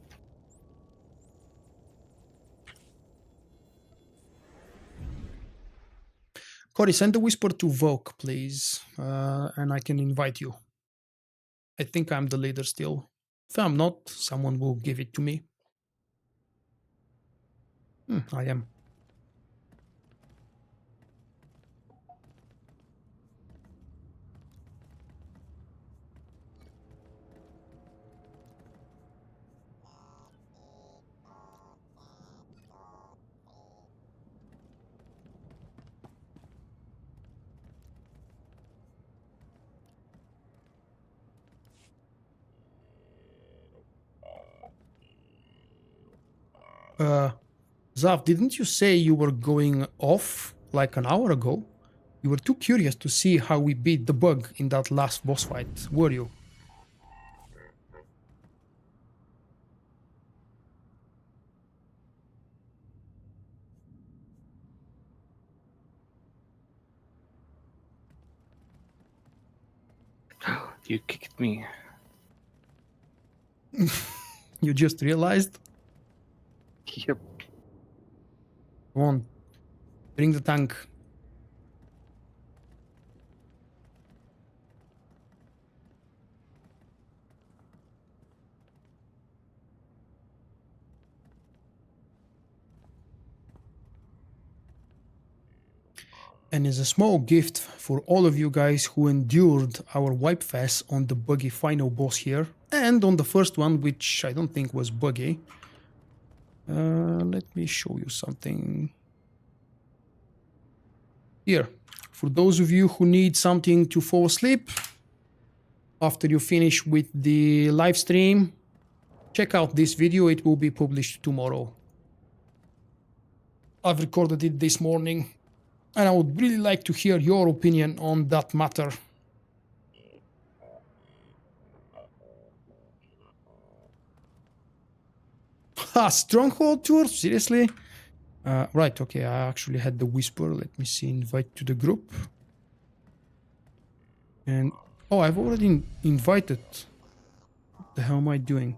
Cory, send a whisper to Vulkk, please, and I can invite you. I think I'm the leader still. If I'm not, someone will give it to me. I am. Zav, didn't you say you were going off like an hour ago? You were too curious to see how we beat the bug in that last boss fight, were you? You kicked me. You just realized? Yep. Come on. Bring the tank. And as a small gift for all of you guys who endured our wipe fest on the buggy final boss here, and on the first one, which I don't think was buggy. Let me show you something. Here, for those of you who need something to fall asleep, after you finish with the live stream, check out this video, it will be published tomorrow. I've recorded it this morning. And I would really like to hear your opinion on that matter. Ha, Stronghold tour? Seriously? Right, okay, I actually had the whisper. Let me see, invite to the group. And, oh, I've already invited. What the hell am I doing?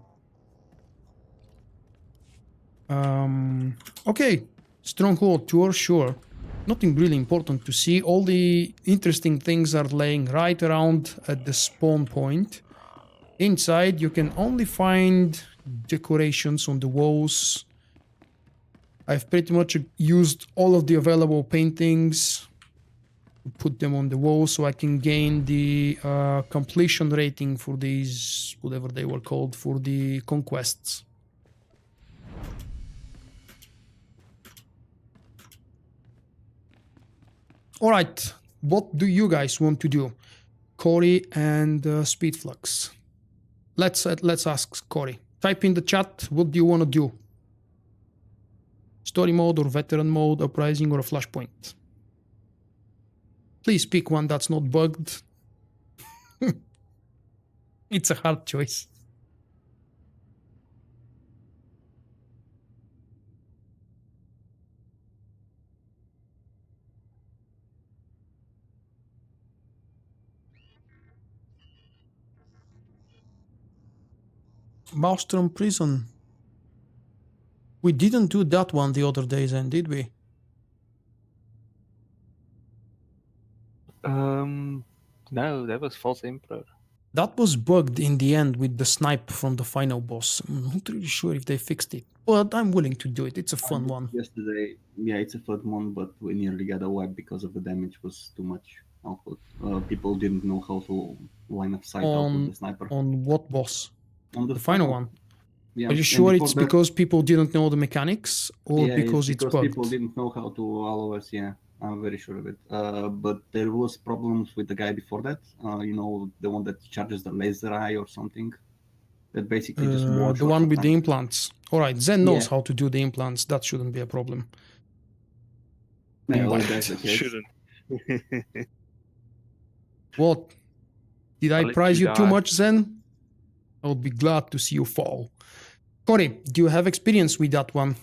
Okay, Stronghold tour, sure. Nothing really important to see. All the interesting things are laying right around at the spawn point. Inside you can only find decorations on the walls. I've pretty much used all of the available paintings to put them on the wall so I can gain the completion rating for these, whatever they were called, for the conquests. Alright, what do you guys want to do? Corey and Speedflux. Let's ask Corey. Type in the chat, what do you want to do? Story mode or veteran mode, Uprising or a Flashpoint? Please pick one that's not bugged. It's a hard choice. Maelstrom Prison. We didn't do that one the other days, then, did we? No, that was False Emperor. That was bugged in the end with the snipe from the final boss. I'm not really sure if they fixed it, but I'm willing to do it. It's a fun one. Yesterday, yeah, it's a fun one, but we nearly got a wipe because of the damage was too much output. People didn't know how to line of sight out with the sniper. On what boss? On the final one. Yeah. Are you sure it's because people didn't know the mechanics, or because it's bugged? People didn't know how to allow us, yeah. I'm very sure of it. But there was problems with the guy before that. You know, the one that charges the laser eye or something. That basically just the one with the implants. All right, Zen knows how to do the implants. That shouldn't be a problem. Yeah, well, that's the case. Shouldn't. What? Did I let prize you you too die. much, Zen? I would be glad to see you fall. Corey, do you have experience with that one?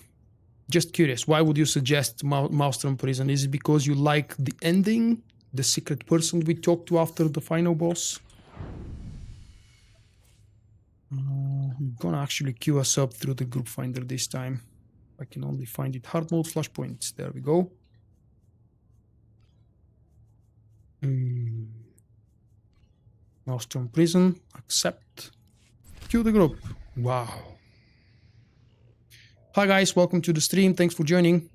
Just curious, why would you suggest Maelstrom Prison? Is it because you like the ending? The secret person we talked to after the final boss? I'm gonna actually queue us up through the group finder this time. I can only find it. Hard mode Flashpoints. There we go. Maelstrom Prison. Accept. Queue the group. Wow. Hi guys, welcome to the stream. Thanks for joining.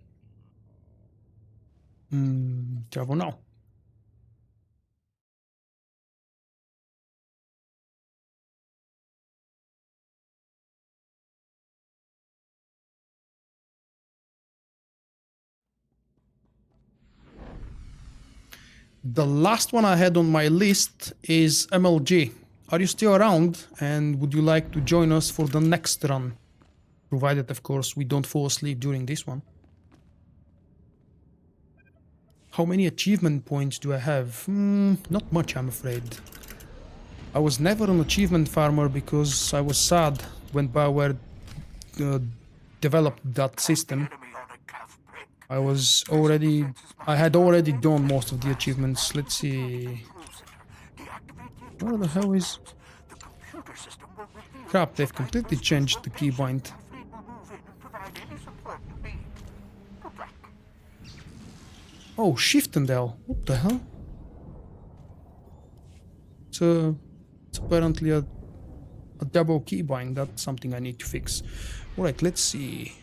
Travel now. The last one I had on my list is MLG. Are you still around? And would you like to join us for the next run? Provided, of course, we don't fall asleep during this one. How many achievement points do I have? Not much, I'm afraid. I was never an achievement farmer because I was sad when BioWare developed that system. I had already done most of the achievements. Let's see. Where the hell is... Crap, they've completely changed the keybind. Oh, Shift and L. What the hell? It's apparently a double keybind. That's something I need to fix. Alright, let's see.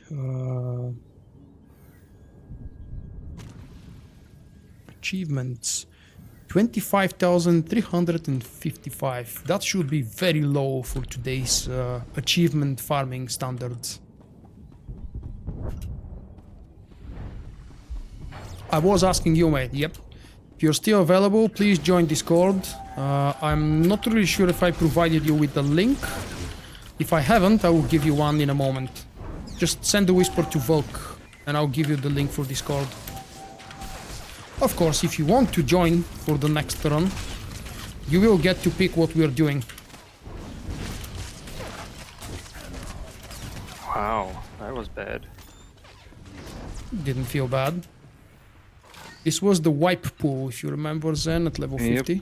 Achievements. 25,355. That should be very low for today's achievement farming standards. I was asking you, mate. Yep. If you're still available, please join Discord. I'm not really sure if I provided you with the link. If I haven't, I will give you one in a moment. Just send a whisper to Vulkk and I'll give you the link for Discord. Of course, if you want to join for the next run, you will get to pick what we're doing. Wow, that was bad. Didn't feel bad. This was the wipe pool, if you remember, Zen, at level 50.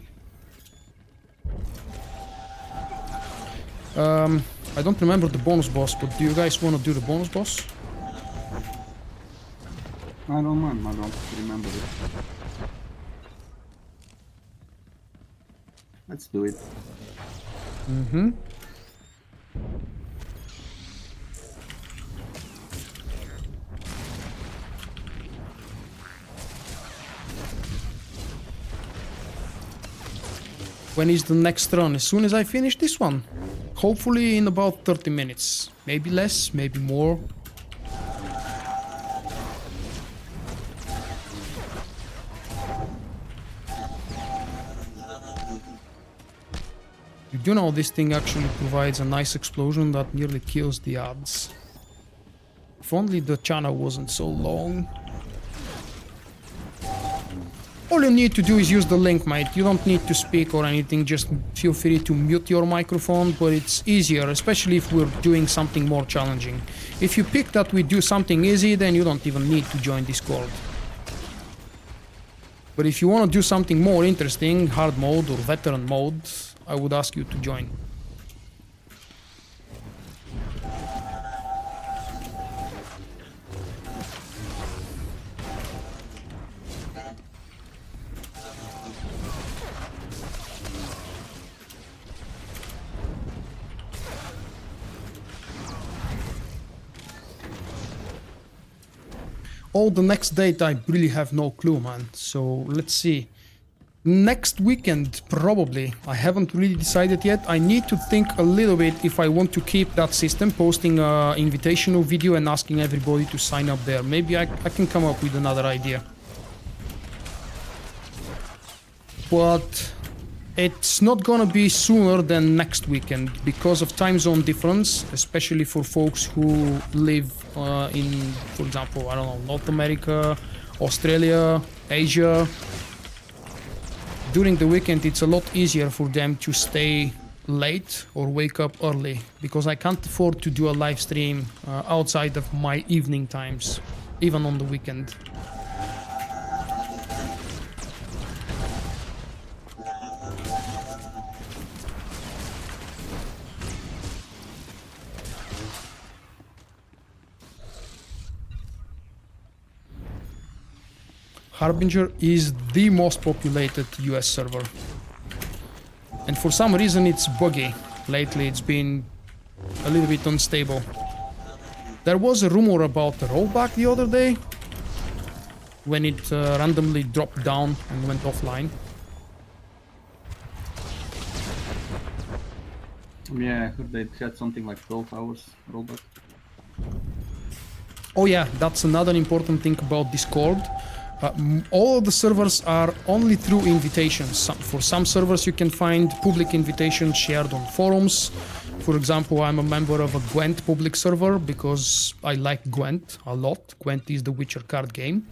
I don't remember the bonus boss, but do you guys want to do the bonus boss? I don't mind, I don't remember it. Let's do it. Mm-hmm. When is the next run? As soon as I finish this one. Hopefully in about 30 minutes. Maybe less, maybe more. You do know this thing actually provides a nice explosion that nearly kills the odds. If only the channel wasn't so long. All you need to do is use the link, mate. You don't need to speak or anything, just feel free to mute your microphone, but it's easier, especially if we're doing something more challenging. If you pick that we do something easy, then you don't even need to join Discord. But if you want to do something more interesting, hard mode or veteran mode, I would ask you to join. Oh, the next date, I really have no clue, man. So let's see. Next weekend, probably. I haven't really decided yet. I need to think a little bit if I want to keep that system, posting an invitational video and asking everybody to sign up there. Maybe I can come up with another idea. But it's not gonna be sooner than next weekend because of time zone difference, especially for folks who live in, for example, I don't know, North America, Australia, Asia. During the weekend, it's a lot easier for them to stay late or wake up early because I can't afford to do a live stream outside of my evening times, even on the weekend. Harbinger is the most populated US server. And for some reason it's buggy. Lately it's been a little bit unstable. There was a rumor about a rollback the other day when it randomly dropped down and went offline. Yeah, I heard they had something like 12 hours rollback. Oh yeah, that's another important thing about Discord. All of the servers are only through invitations. For some servers you can find public invitations shared on forums. For example, I'm a member of a Gwent public server because I like Gwent a lot. Gwent is the Witcher card game.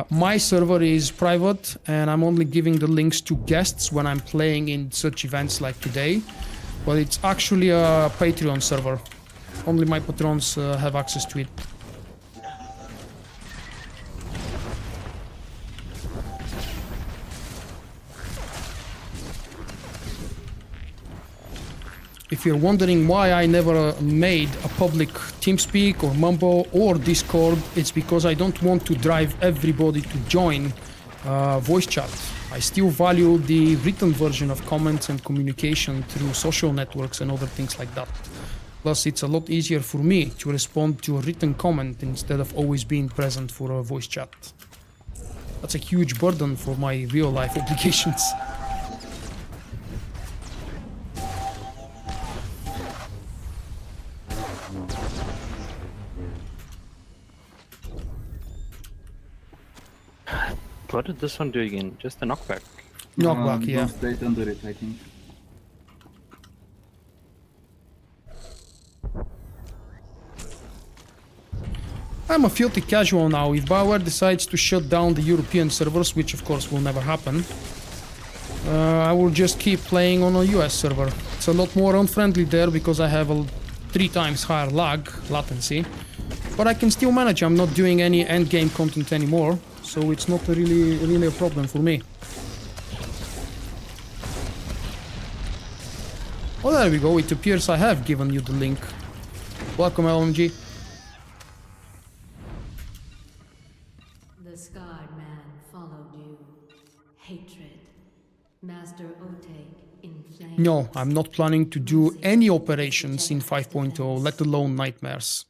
My server is private and I'm only giving the links to guests when I'm playing in such events like today. But it's actually a Patreon server. Only my patrons have access to it. If you're wondering why I never made a public TeamSpeak or Mumble or Discord, it's because I don't want to drive everybody to join voice chat. I still value the written version of comments and communication through social networks and other things like that. Plus, it's a lot easier for me to respond to a written comment instead of always being present for a voice chat. That's a huge burden for my real life obligations. What did this one do again? Just a knockback. Knockback, yeah. Don't stay under it, I think. I'm a filthy casual now. If BioWare decides to shut down the European servers, which of course will never happen, I will just keep playing on a US server. It's a lot more unfriendly there because I have a 3 times higher latency. But I can still manage. I'm not doing any endgame content anymore, so it's not really a problem for me. Oh, there we go. It appears I have given you the link. Welcome, LMG. The scarred man followed you. Hatred. Master Vulkk in flames. No, I'm not planning to do any operations in 5.0, let alone nightmares.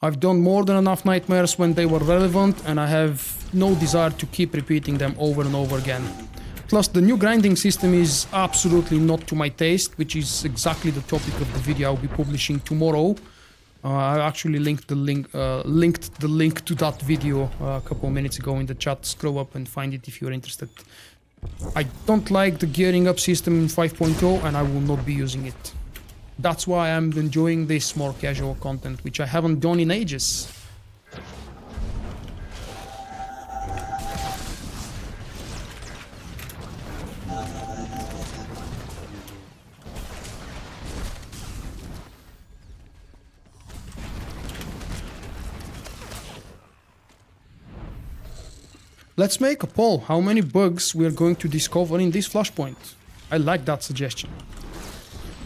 I've done more than enough nightmares when they were relevant, and I have no desire to keep repeating them over and over again. Plus, the new grinding system is absolutely not to my taste, which is exactly the topic of the video I'll be publishing tomorrow. I actually linked the link to that video a couple of minutes ago in the chat. Scroll up and find it if you're interested. I don't like the gearing up system in 5.0, and I will not be using it. That's why I'm enjoying this more casual content, which I haven't done in ages. Let's make a poll how many bugs we are going to discover in this Flashpoint. I like that suggestion.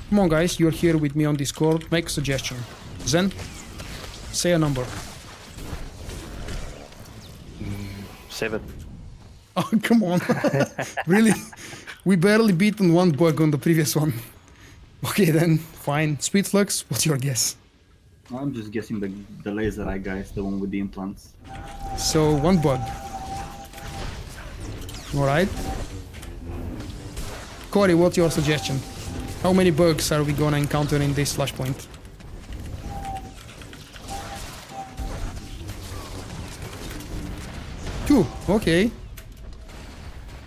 Come on guys, you're here with me on Discord, make a suggestion. Zen, say a number. 7. Oh, come on. Really? We barely beaten 1 bug on the previous one. Okay then, fine. Sweet Flux, what's your guess? I'm just guessing the laser eye guy is the one with the implants. So, 1 bug. Alright. Corey, what's your suggestion? How many bugs are we gonna encounter in this Flashpoint? Two, okay.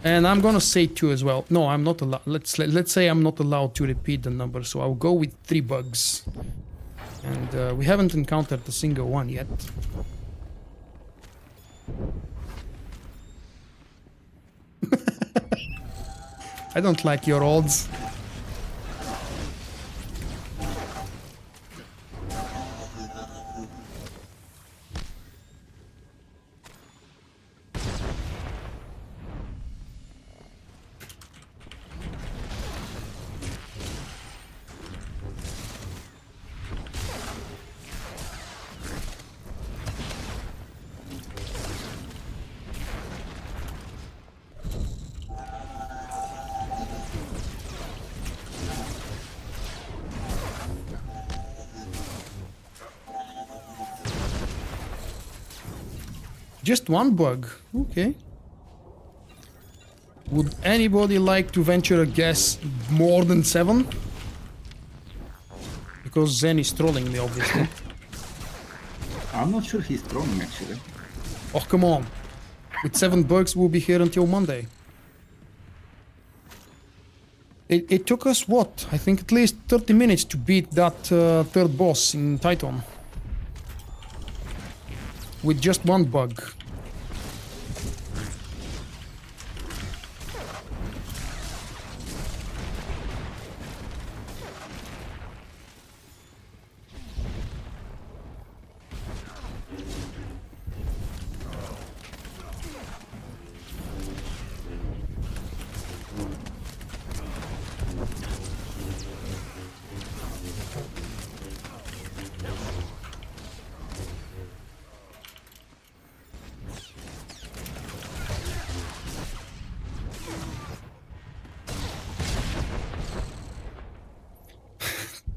And I'm gonna say 2 as well. No, I'm not allowed. Let's say I'm not allowed to repeat the number, so I'll go with 3 bugs. And we haven't encountered a single one yet. I don't like your odds. Just 1 bug, okay. Would anybody like to venture a guess more than 7? Because Zen is trolling me, obviously. I'm not sure he's trolling, actually. Oh, come on. With 7 bugs, we'll be here until Monday. It took us, what? I think at least 30 minutes to beat that 3rd boss in Tython. With just 1 bug.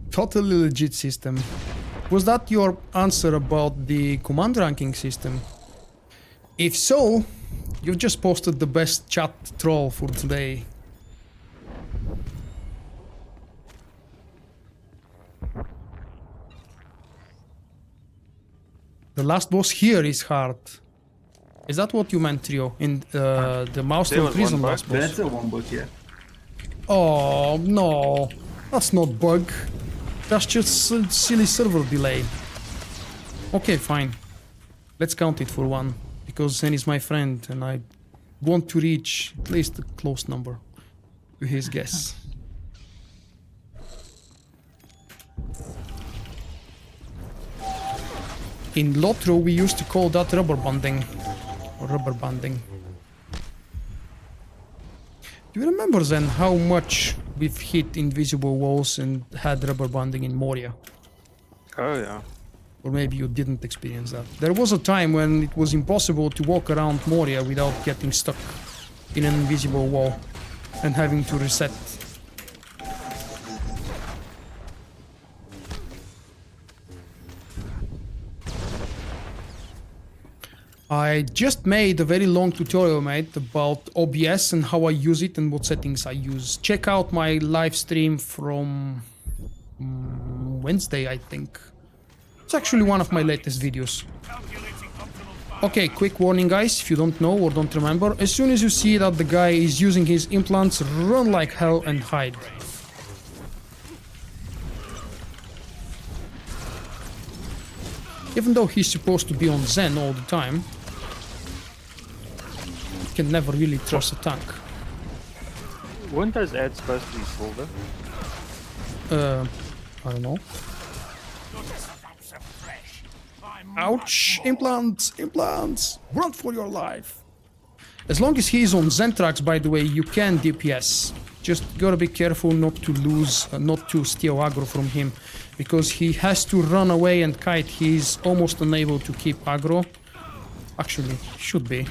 Totally legit system. Was that your answer about the command ranking system? If so, You've just posted the best chat troll for today. The last boss here is hard. Is that what you meant, Trio? In the Maelstrom prison last boss? That's a one bug, yeah. Oh, no. That's not bug. That's just a silly server delay. Okay, fine. Let's count it for one. Because Zen is my friend and I want to reach at least a close number to his guess. In Lotro we used to call that rubber banding. Or rubber banding. Do you remember then how much we've hit invisible walls and had rubber banding in Moria? Oh yeah. Or maybe you didn't experience that. There was a time when it was impossible to walk around Moria without getting stuck in an invisible wall and having to reset. I just made a very long tutorial, mate, about OBS and how I use it and what settings I use. Check out my live stream from Wednesday, I think. It's actually one of my latest videos. Okay, quick warning, guys, if you don't know or don't remember. As soon as you see that the guy is using his implants, run like hell and hide. Even though he's supposed to be on Zen all the time, you can never really trust a tank. Weren't those ads supposed to be silver? I don't know. Ouch! Implants! Implants! Run for your life! As long as he's on Zentrax, by the way, you can DPS. Just gotta be careful not to lose, not to steal aggro from him. Because he has to run away and kite, he's almost unable to keep aggro. Actually, should be.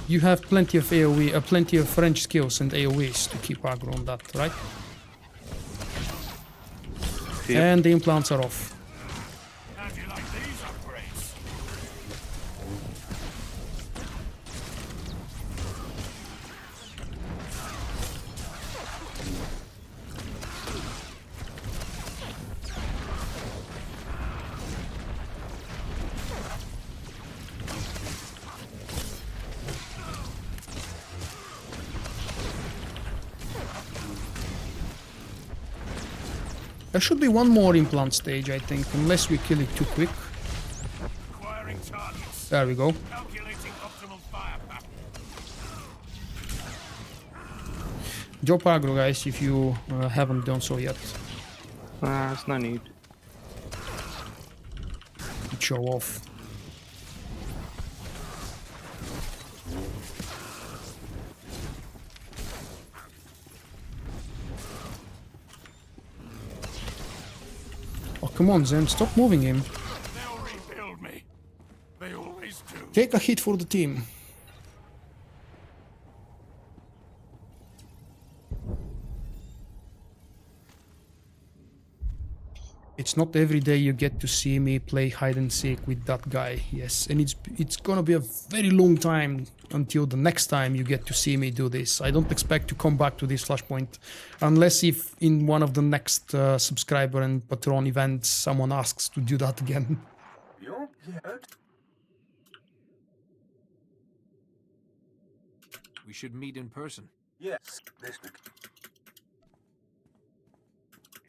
You have plenty of AoE, plenty of French skills and AoEs to keep aggro on that, right? Yep. And the implants are off. How do you like these upgrades? There should be one more implant stage, I think, unless we kill it too quick. There we go. Drop aggro, guys, if you haven't done so yet. It's no need. Show off. Oh, come on, Zen, stop moving him. They'll rebuild me. They always do. Take a hit for the team. It's not every day you get to see me play hide and seek with that guy, yes. And it's gonna be a very long time until the next time you get to see me do this. I don't expect to come back to this Flashpoint unless if in one of the next subscriber and patron events someone asks to do that again. We should meet in person. Yes,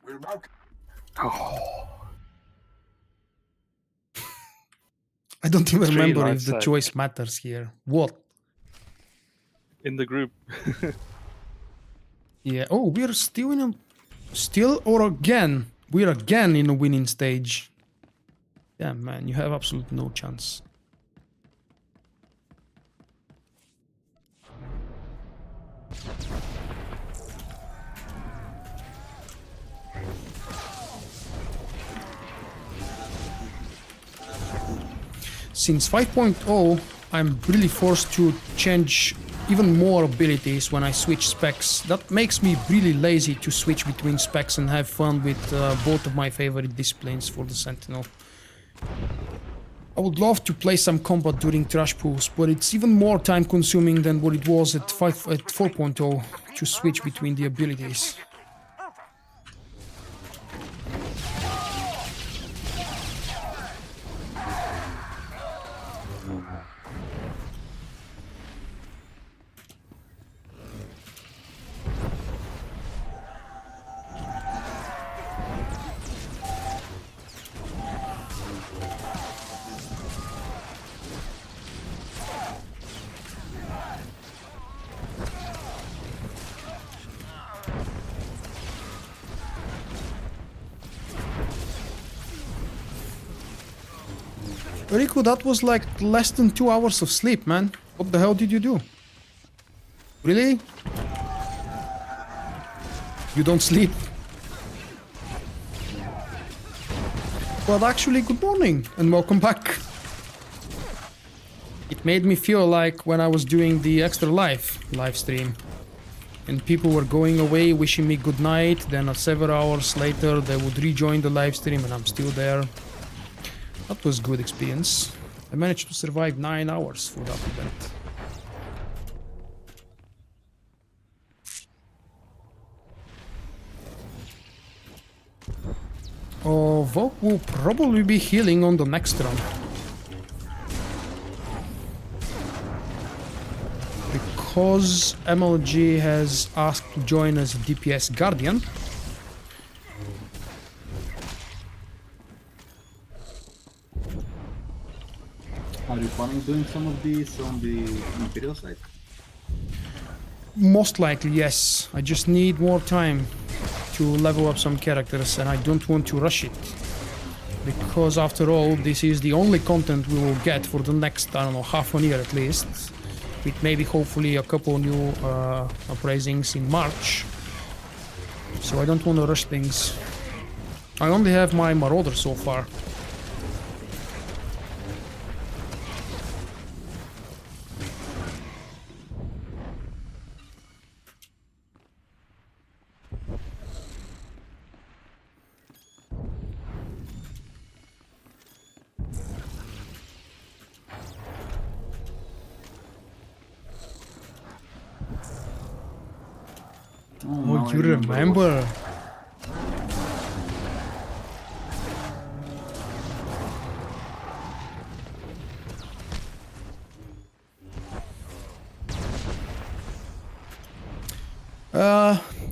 we'll welcome. Oh. I don't even Three remember light if the side. choice matters here. What? In the group. Yeah. Oh, we're still in a... Still or again? We're again in a winning stage. Yeah, man, you have absolutely no chance. Since 5.0, I'm really forced to change even more abilities when I switch specs. That makes me really lazy to switch between specs and have fun with both of my favorite disciplines for the Sentinel. I would love to play some combat during trash pools, but it's even more time consuming than what it was at 4.0 to switch between the abilities. Riku, that was like less than 2 hours of sleep, man. What the hell did you do? Really? You don't sleep? But actually, good morning and welcome back. It made me feel like when I was doing the Extra Life live stream and people were going away wishing me good night, then several hours later they would rejoin the live stream and I'm still there. That was a good experience. I managed to survive 9 hours for that event. Oh, Vulkk will probably be healing on the next run. Because MLG has asked to join as a DPS Guardian. Are you planning doing some of these on the Imperial side? Most likely, yes. I just need more time to level up some characters and I don't want to rush it. Because after all, this is the only content we will get for the next, I don't know, half a year at least. With maybe hopefully a couple new uprisings in March. So I don't want to rush things. I only have my Marauder so far. Oh, you remember?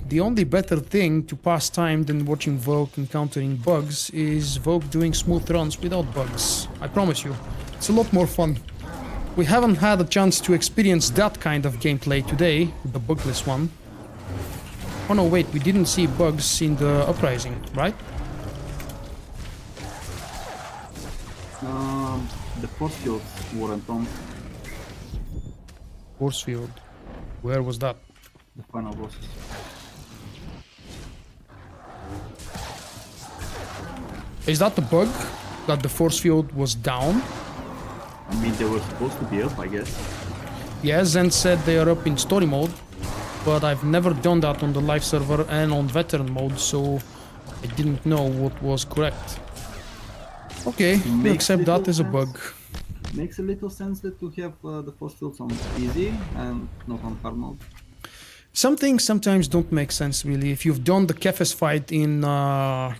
The only better thing to pass time than watching Vulkk encountering bugs is Vulkk doing smooth runs without bugs. I promise you, it's a lot more fun. We haven't had a chance to experience that kind of gameplay today, the bugless one. Oh no, wait, we didn't see bugs in the Uprising, right? The force fields weren't on. Force field. Where was that? The final bosses. Is that the bug? That the force field was down? I mean, they were supposed to be up, I guess. Yeah, Zen said they are up in story mode, but I've never done that on the live server and on veteran mode, so I didn't know what was correct. Okay, we accept that as a bug. Makes a little sense that to have the force fields on easy and not on hard mode. Some things sometimes don't make sense really. If you've done the Kefes fight in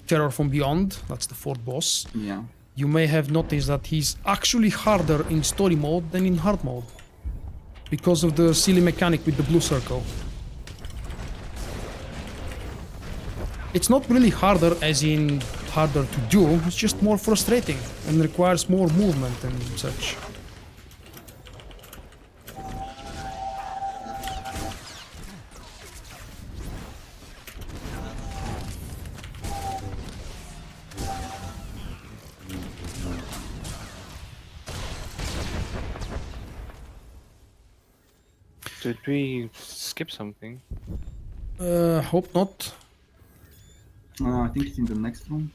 Terror from Beyond, that's the fourth boss, yeah, you may have noticed that he's actually harder in story mode than in hard mode. Because of the silly mechanic with the blue circle. It's not really harder as in harder to do, it's just more frustrating and requires more movement and such. Did we skip something? Hope not. I think it's in the next room.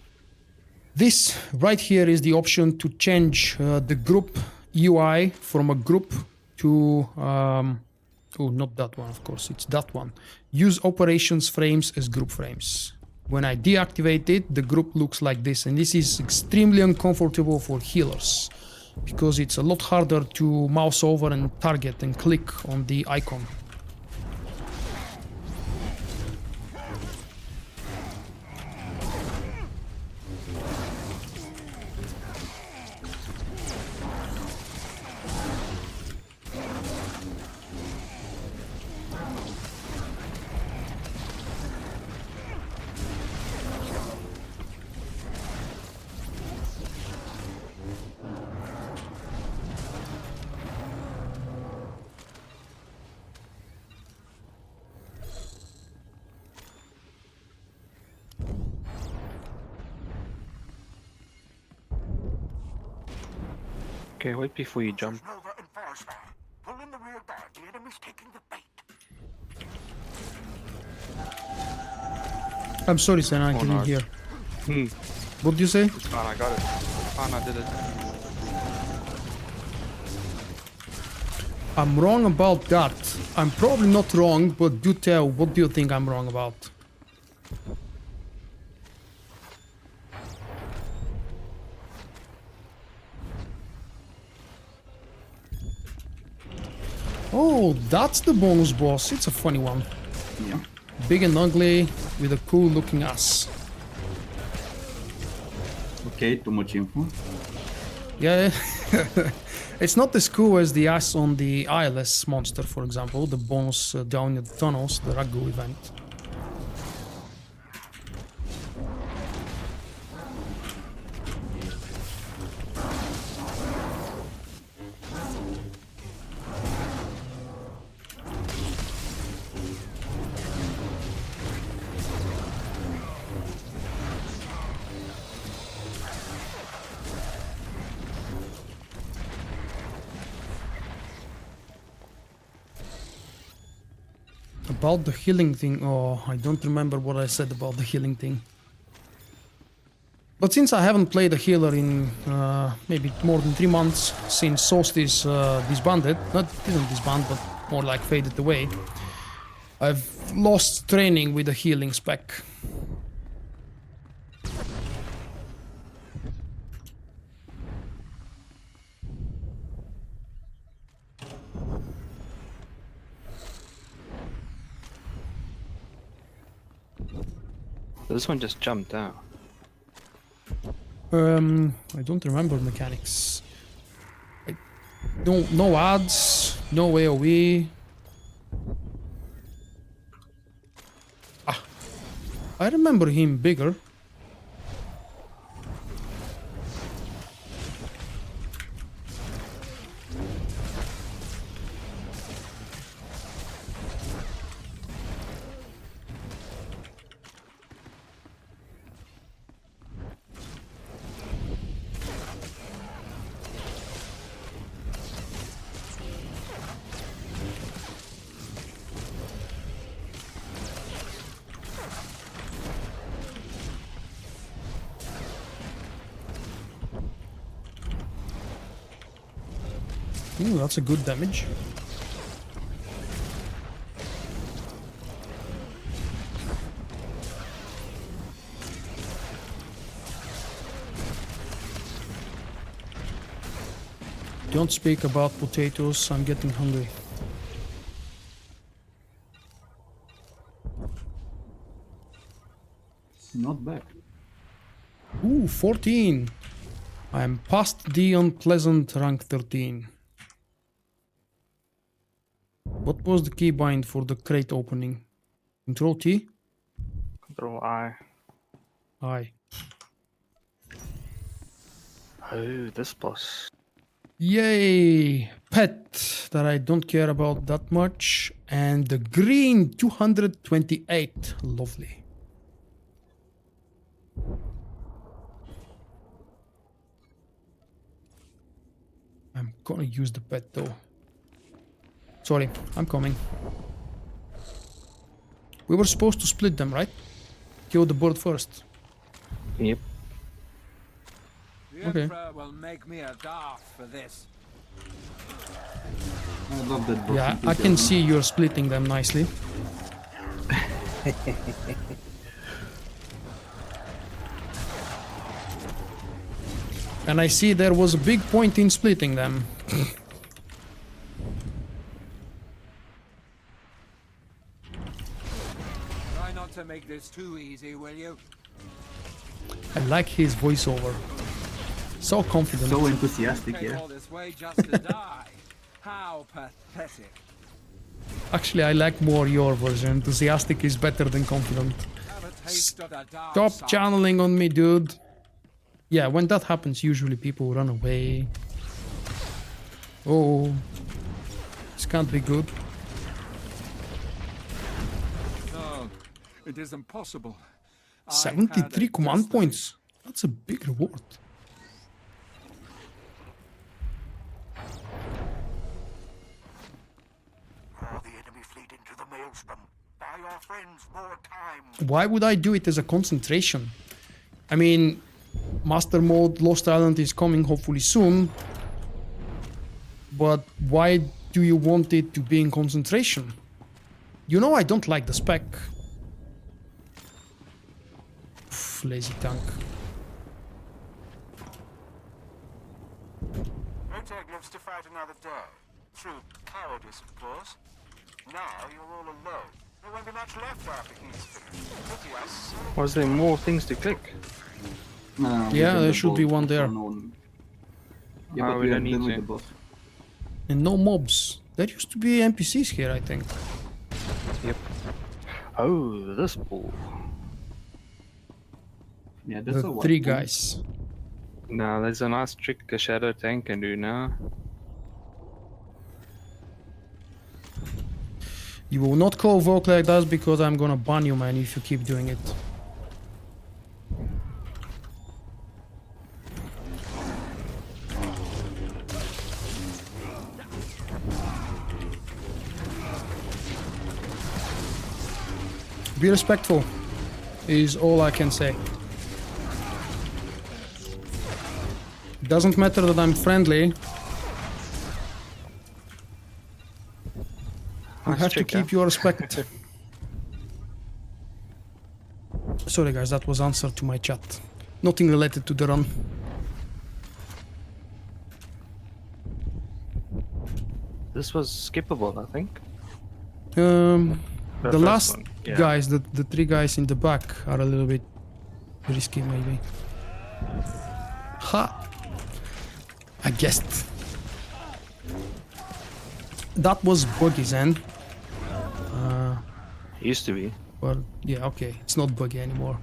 This right here is the option to change the group UI from a group to... oh, not that one, of course, it's that one. Use operations frames as group frames. When I deactivate it, the group looks like this, and this is extremely uncomfortable for healers. because it's a lot harder to mouse over and target and click on the icon. Okay, wait before you jump. Nova and Farstar. Pull in the rear guard. The enemy's taking the bait. I'm sorry, Senna, I Oh, didn't no. hear. Hmm. What did you say? It's fine, I got it. It's fine, I did it. I'm wrong about that. I'm probably not wrong, but do tell, what do you think I'm wrong about? Oh, that's the bonus boss. It's a funny one. Yeah. Big and ugly with a cool looking ass. Okay, too much info. Yeah, it's not as cool as the ass on the ILS monster, for example, the bonus down in the tunnels, the Ragu event. About the healing thing, oh, I don't remember what I said about the healing thing. But since I haven't played a healer in maybe more than 3 months, since Solstice disbanded, not didn't disband, but more like faded away, I've lost training with the healing spec. This one just jumped down. I don't remember mechanics. No ads, no AoE. Ah, I remember him bigger. Ooh, that's a good damage. Don't speak about potatoes, I'm getting hungry. Not bad. Ooh, 14. I'm past the unpleasant rank 13. What was the keybind for the crate opening? Control T? Control I. I. Oh, this boss. Yay! Pet that I don't care about that much. And the green 228. Lovely. I'm gonna use the pet though. Sorry, I'm coming. We were supposed to split them, right? Kill the bird first. Yep. The Okay. Emperor will make me a dart for this. I love that boss. Yeah, I can see you're splitting them nicely. And I see there was a big point in splitting them. Try not to make this too easy, will you? I like his voiceover. So confident. So enthusiastic, Came yeah. all this way just to die. How pathetic. Actually, I like more your version. Enthusiastic is better than confident. Have a taste of the dark Stop side. channeling on me, dude. Yeah, when that happens, usually people run away. Oh, this can't be good. No, it is impossible. I 73 had a command destiny. points. That's a big reward. Draw the enemy fleet into the Maelstrom. Buy our friends more time. Why would I do it as a concentration? I mean, Master Mode Lost Island is coming hopefully soon. But why do you want it to be in concentration? You know I don't like the spec. Pff, lazy tank. Vulkk lives to fight another day. Through cowardice, of course. Now you're all alone. There won't be much left after he's finished. Pity us. Was there more things to click? Yeah, there should be one there. Yeah, but we we are don't need done with to. the boss. And no mobs. There used to be NPCs here, I think. Yep. Oh, this ball. Yeah, that's The a three one. guys. Now there's a nice trick a shadow tank can do now. You will not call Vulkk like that because I'm gonna ban you, man, if you keep doing it. Be respectful is all I can say. Doesn't matter that I'm friendly. You Nice have to trick, keep your respect. Sorry guys, that was answer to my chat. Nothing related to the run. This was skippable, I think. The first last one, yeah. guys, the three guys in the back are a little bit risky maybe. Ha! I guessed. That was buggy then. Used to be. But yeah, okay, it's not buggy anymore.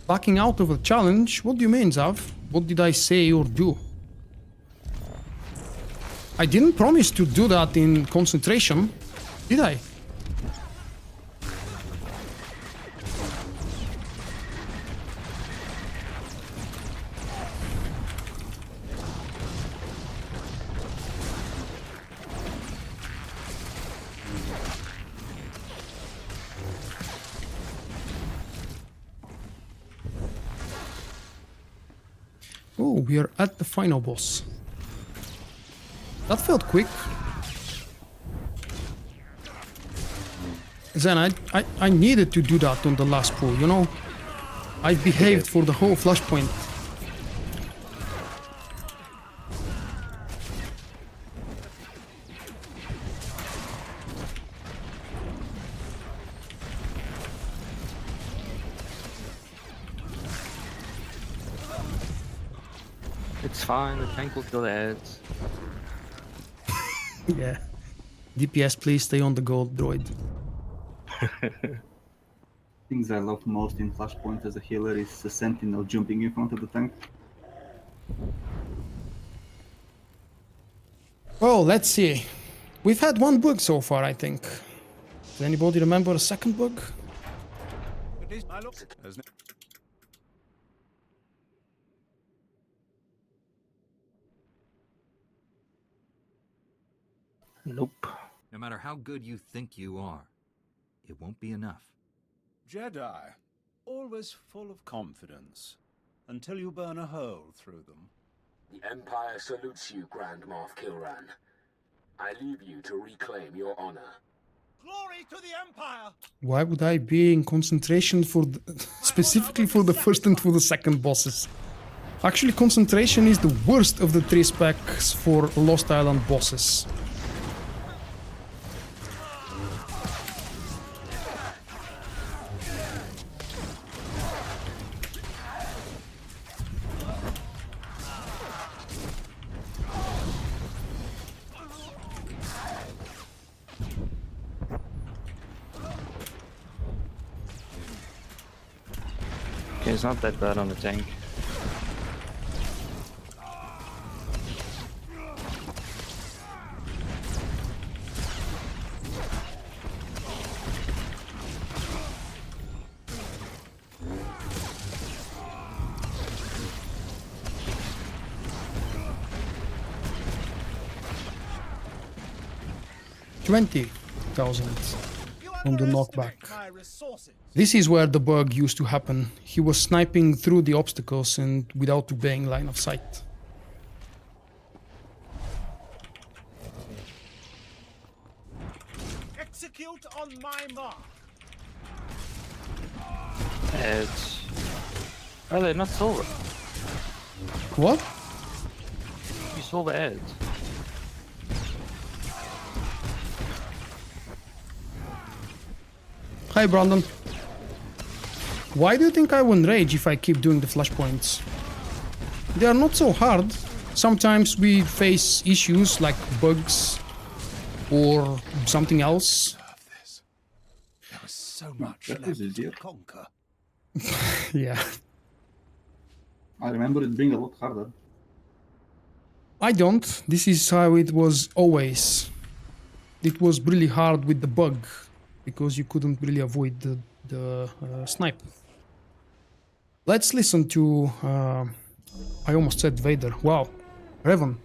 Backing out of a challenge? What do you mean, Zav? What did I say or do? I didn't promise to do that in concentration, did I? Oh, we are at the final boss. That felt quick. Then I needed to do that on the last pull, you know? I behaved for the whole Flashpoint. It's fine, the tank will kill the ads. Yeah. DPS, please stay on the gold, droid. Things I love most in Flashpoint as a healer is the Sentinel jumping in front of the tank. Well, let's see. We've had one bug so far, I think. Does anybody remember a second bug? Nope. No matter how good you think you are, it won't be enough. Jedi, always full of confidence, until you burn a hole through them. The Empire salutes you, Grand Moff Kilran. I leave you to reclaim your honor. Glory to the Empire! Why would I be in concentration for specifically for the first and for the second bosses? Actually, concentration is the worst of the 3 specs for Lost Island bosses. Okay, it's not that bad on the tank. $20,000 on the knockback. This is where the bug used to happen. He was sniping through the obstacles and without obeying line of sight. Execute on my mark. It's... Are they not silver? What? You silver ads. Hi, Brandon. Why do you think I won't rage if I keep doing the flashpoints? They are not so hard. Sometimes we face issues like bugs or something else. There was so much left to conquer. Yeah. I remember it being a lot harder. I don't. This is how it was always. It was really hard with the bug because you couldn't really avoid the snipe. Let's listen to... I almost said Vader. Wow. Revan.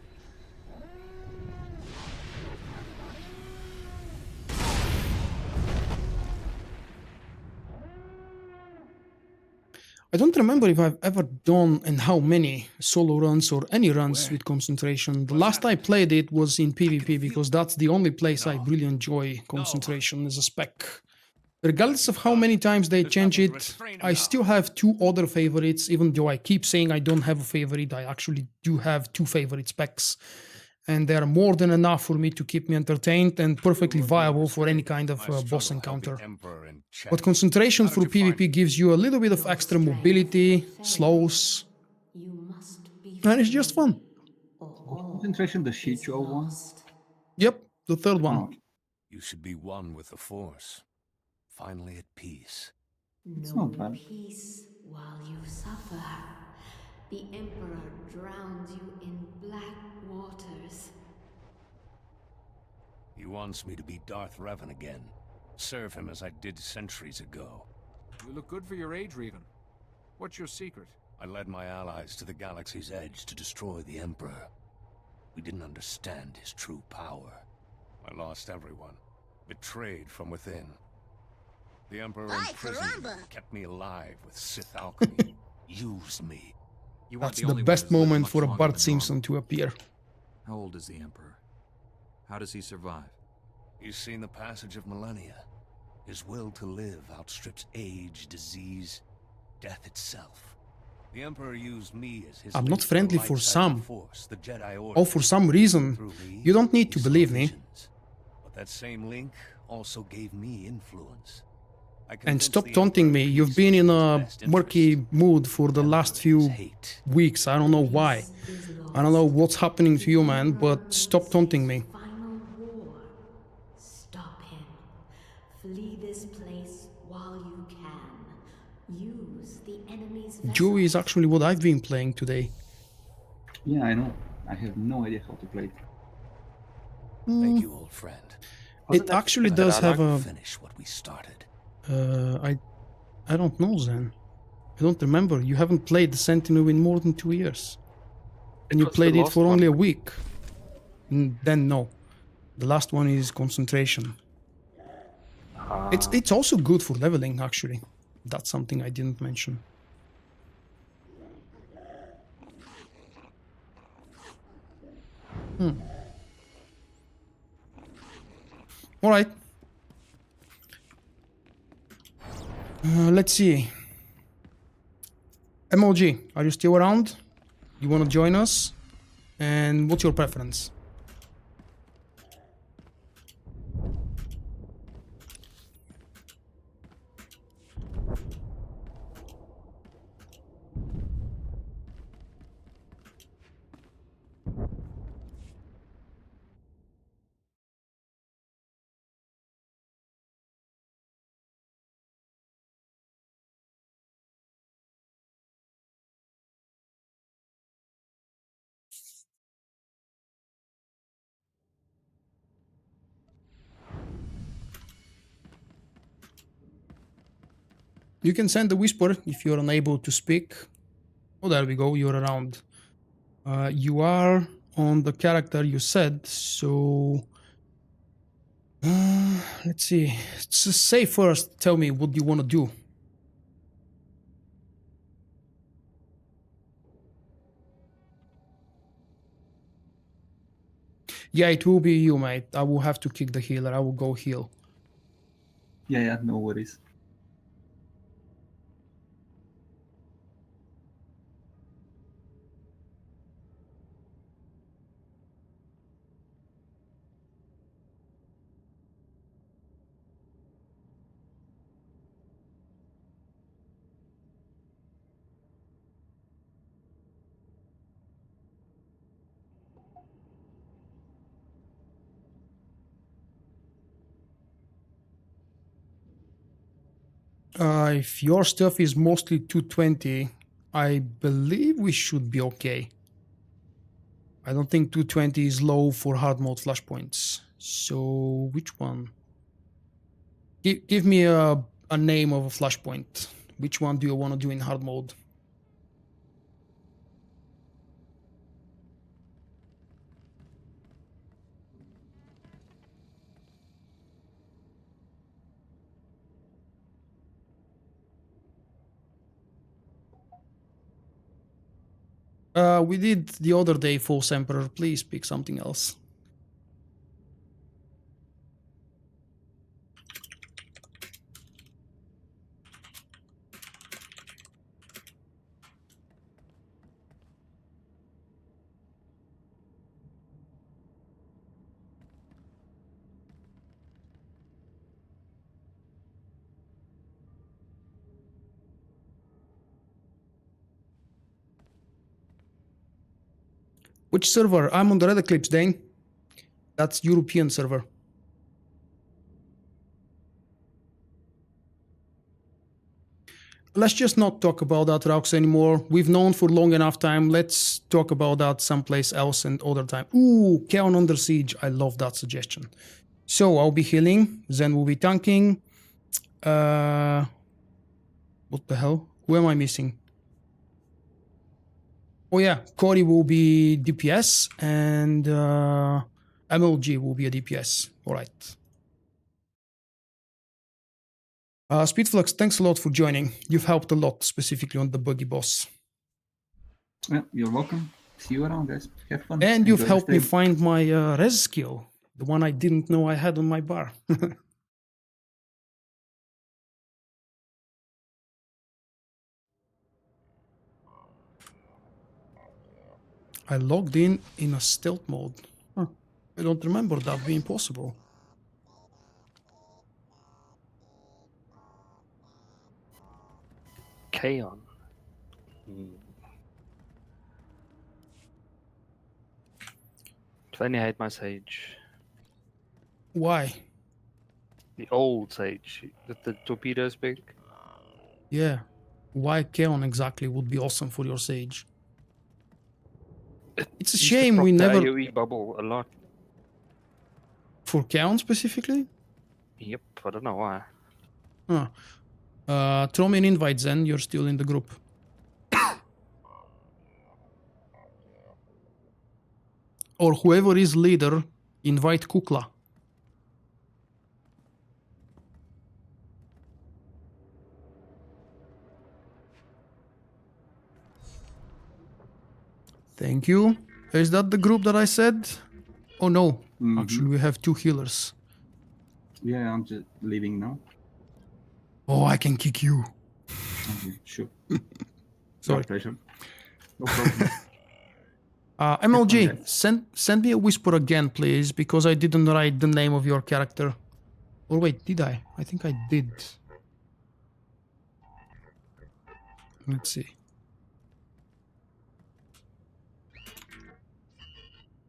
I don't remember if I've ever done and how many solo runs or any runs with concentration. The last I played it was in PvP because that's the only place I really enjoy concentration as a spec. Regardless of how many times they change it, I still have 2 other favorites. Even though I keep saying I don't have a favorite, I actually do have 2 favorite specs. And they're more than enough for me to keep me entertained and perfectly viable for any kind of boss encounter. But concentration for PvP gives you a little bit of extra mobility, slows, and it's just fun. Concentration, the Shicho one? Yep, the third one. Oh, okay. You should be one with the Force. Finally at peace. It's not bad. Peace while you suffer. The Emperor drowns you in black waters. He wants me to be Darth Revan again. Serve him as I did centuries ago. You look good for your age, Revan. What's your secret? I led my allies to the galaxy's edge to destroy the Emperor. We didn't understand his true power. I lost everyone. Betrayed from within. The Emperor imprisoned me, kept me alive with Sith alchemy. Used me. That's the best moment for a Bart Simpson to appear. How old is the Emperor? How does he survive? He's seen the passage of millennia. His will to live outstrips age, disease, death itself. The Emperor used me as his... I'm not friendly for some. Force, the Jedi Order. Or for some reason. You don't need to believe me. But that same link also gave me influence. And stop taunting me. You've been in a murky mood for the last few weeks. I don't know why. I don't know what's happening to you, man, but stop taunting me. Final war. Stop him. Flee this place while you can. Use the enemy's vessel. Joey is actually what I've been playing today. Yeah, I know. I have no idea how to play it. Thank you, old friend. It actually does have a... Finish what we started. I don't know, Zen. I don't remember. You haven't played the Sentinel in more than 2 years. And you played it for only a week. Then no. The last one is concentration. It's also good for leveling, actually. That's something I didn't mention. Alright. Let's see. MLG, are you still around? You want to join us? And what's your preference? You can send a whisper if you're unable to speak. Oh, there we go. You're around. You are on the character you said, so... let's see. Just say first, tell me what you want to do. Yeah, it will be you, mate. I will have to kick the healer. I will go heal. Yeah, no worries. If your stuff is mostly 220, I believe we should be okay. I don't think 220 is low for hard mode flashpoints. So, which one? Give me a name of a flashpoint. Which one do you want to do in hard mode? We did the other day, False Emperor. Please pick something else. Which server? I'm on the Red Eclipse, Dane. That's European server. Let's just not talk about that, Raux, anymore. We've known for long enough time. Let's talk about that someplace else and other time. Ooh, Kaon under siege. I love that suggestion. So I'll be healing. Zen will be tanking. What the hell? Who am I missing? Oh yeah, Cory will be DPS and MLG will be a DPS. All right. Speedflux, thanks a lot for joining. You've helped a lot, specifically on the buggy boss. Yeah, you're welcome. See you around, guys. Have fun. And you've Enjoy helped the me stream. find my res skill, the one I didn't know I had on my bar. I logged in a stealth mode. Huh. I don't remember that being possible. Kaon. I only hate my Sage. Why? The old Sage. The torpedoes big. Yeah. Why Kaon exactly would be awesome for your Sage? It's a Used to shame proc we the never... AoE bubble a lot. For Kaon specifically? Yep, I don't know why. Huh. Throw me an invite, Zen. You're still in the group. Or whoever is leader, invite Kukla. Thank you. Is that the group that I said? Oh no, actually we have two healers. Yeah, I'm just leaving now. Oh, I can kick you. Okay, sure. Sorry. My pleasure. No problem. MLG, send me a whisper again, please, because I didn't write the name of your character. Or wait, did I? I think I did. Let's see.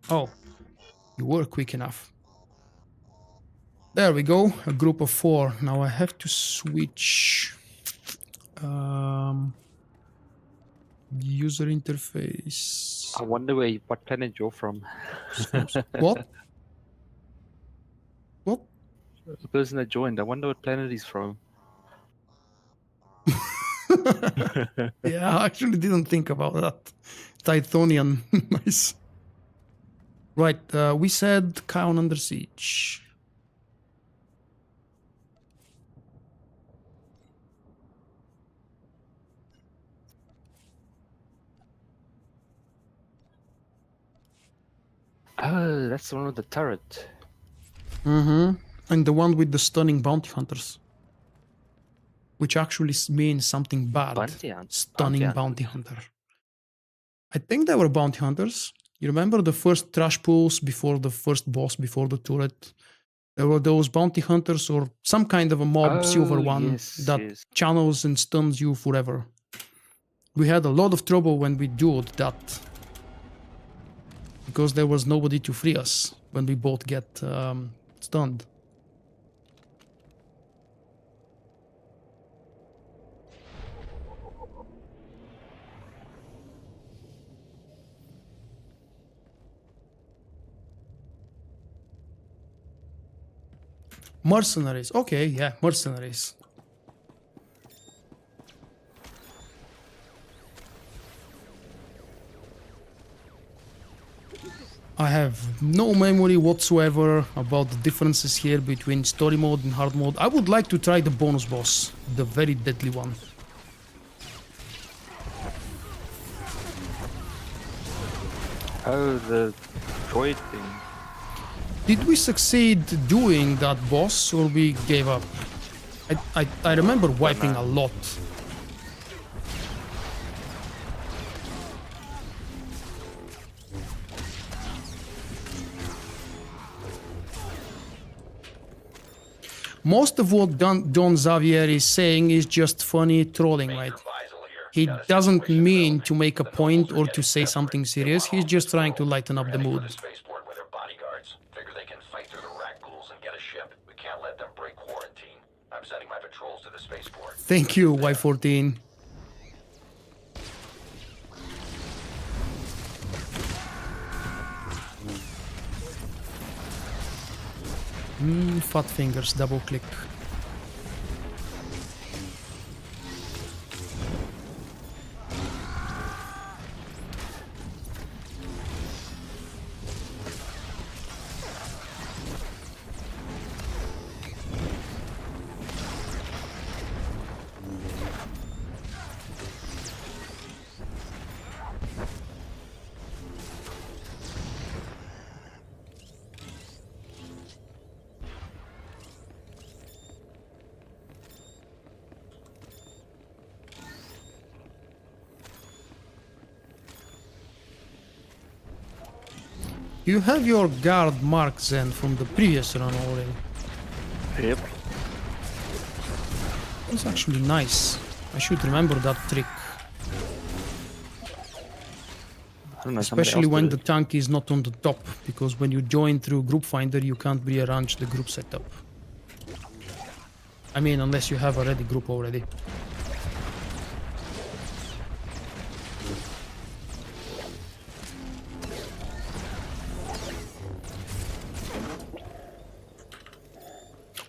Oh, you were quick enough. There we go, a group of 4. Now I have to switch user interface. I wonder what planet you're from. What? What? The person that joined, I wonder what planet he's from. Yeah, I actually didn't think about that. Tythonian, nice. Right, we said Kaon under siege. Oh, that's the one with the turret. Mm-hmm. And the one with the stunning bounty hunters. Which actually means something bad. Stunning bounty hunter. I think they were bounty hunters. You remember the first trash pools before the first boss, before the turret? There were those bounty hunters or some kind of a mob, silver one, that channels and stuns you forever. We had a lot of trouble when we dueled that. Because there was nobody to free us when we both get stunned. Mercenaries. Okay, yeah, mercenaries. I have no memory whatsoever about the differences here between story mode and hard mode. I would like to try the bonus boss, the very deadly one. Oh, the droid thing. Did we succeed doing that boss or we gave up? I remember wiping a lot. Most of what Don Xavier is saying is just funny trolling, right? He doesn't mean to make a point or to say something serious. He's just trying to lighten up the mood. Thank you, Y14. Fat fingers, double click. You have your guard mark then from the previous run already. Yep. That's actually nice. I should remember that trick. Especially when the tank is not on the top, because when you join through Group Finder you can't rearrange the group setup. I mean, unless you have a ready group already.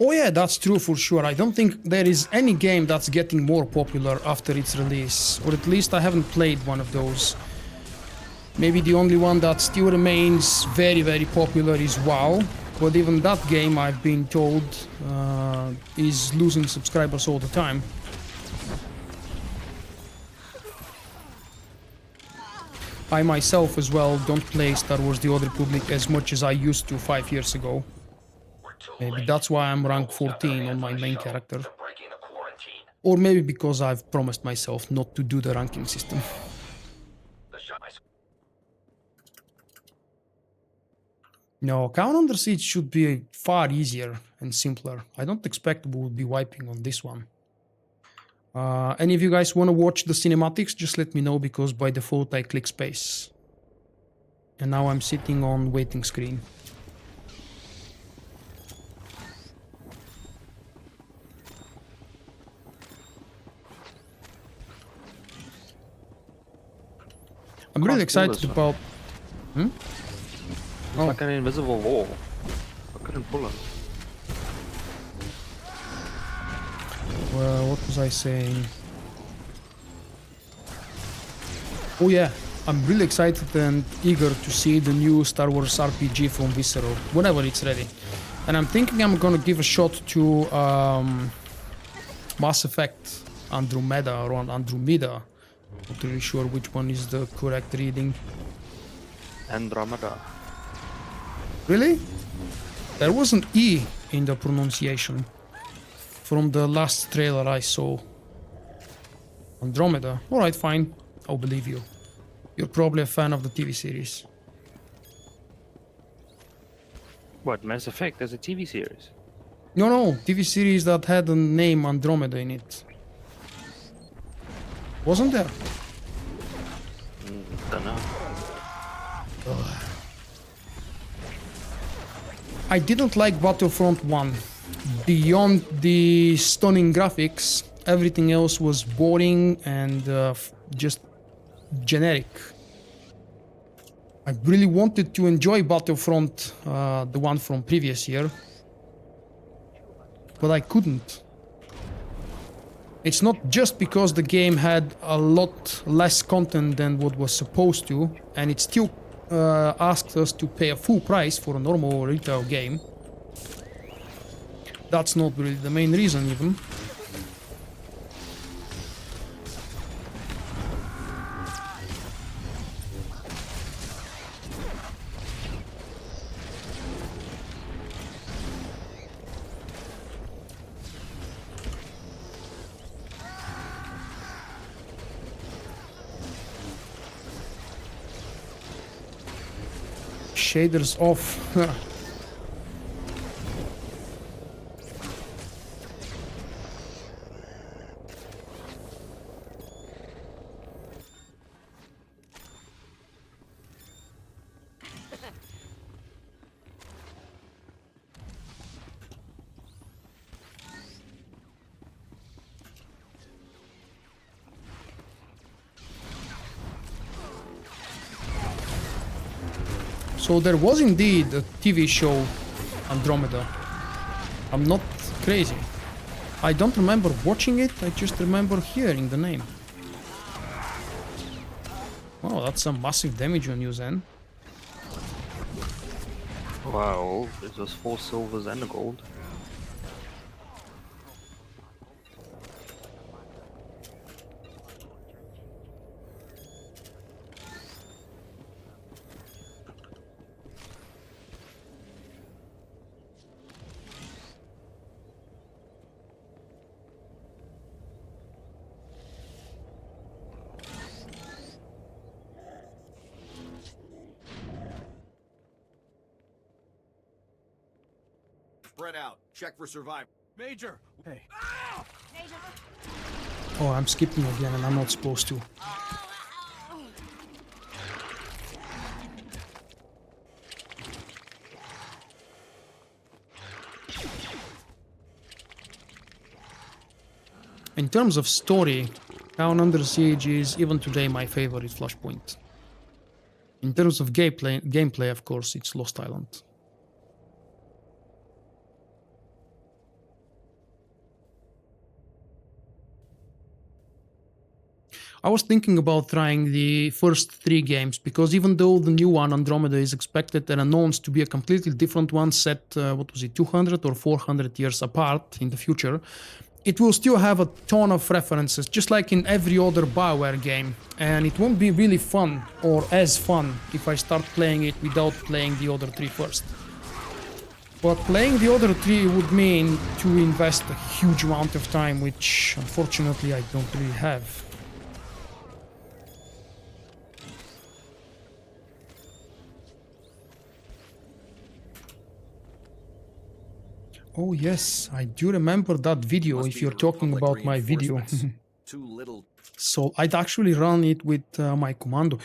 Oh yeah, that's true for sure. I don't think there is any game that's getting more popular after its release. Or at least I haven't played one of those. Maybe the only one that still remains very, very popular is WoW. But even that game, I've been told, is losing subscribers all the time. I myself as well don't play Star Wars The Old Republic as much as I used to 5 years ago. Maybe that's why I'm rank 14 on my main character. Or maybe because I've promised myself not to do the ranking system. No, Kaon Under Siege should be far easier and simpler. I don't expect we'll be wiping on this one. Any of you guys want to watch the cinematics? Just let me know, because by default I click space. And now I'm sitting on waiting screen. I'm really excited about... Hmm? It's like an invisible wall. I couldn't pull it. Well, what was I saying? Oh yeah, I'm really excited and eager to see the new Star Wars RPG from Visceral, whenever it's ready. And I'm thinking I'm gonna give a shot to Mass Effect Andromeda or Andromeda. Not really sure which one is the correct reading. Andromeda. Really? There was an E in the pronunciation from the last trailer I saw. Andromeda. Alright, fine. I'll believe you. You're probably a fan of the TV series. What, Mass Effect as a TV series? No, TV series that had the name Andromeda in it. Wasn't there? Don't know. Ugh. I didn't like Battlefront 1. Beyond the stunning graphics, everything else was boring and just generic. I really wanted to enjoy Battlefront, the one from previous year, but I couldn't. It's not just because the game had a lot less content than what was supposed to, and it still asked us to pay a full price for a normal retail game. That's not really the main reason even. Shaders off. So there was indeed a TV show, Andromeda. I'm not crazy. I don't remember watching it, I just remember hearing the name. Wow, that's some massive damage on you, Zen. Wow, it was 4 silvers and a gold. Spread out. Check for survival. Major! Hey. Oh, I'm skipping again and I'm not supposed to. In terms of story, Kaon Under Siege is even today my favorite Flashpoint. In terms of gameplay, of course, it's Lost Island. I was thinking about trying the first 3 games, because even though the new one, Andromeda, is expected and announced to be a completely different one set, what was it, 200 or 400 years apart in the future, it will still have a ton of references, just like in every other BioWare game, and it won't be really fun, or as fun, if I start playing it without playing the other 3 first. But playing the other 3 would mean to invest a huge amount of time, which unfortunately I don't really have. Oh yes, I do remember that video if you're talking about my video. Too little. So I'd actually run it with my commando.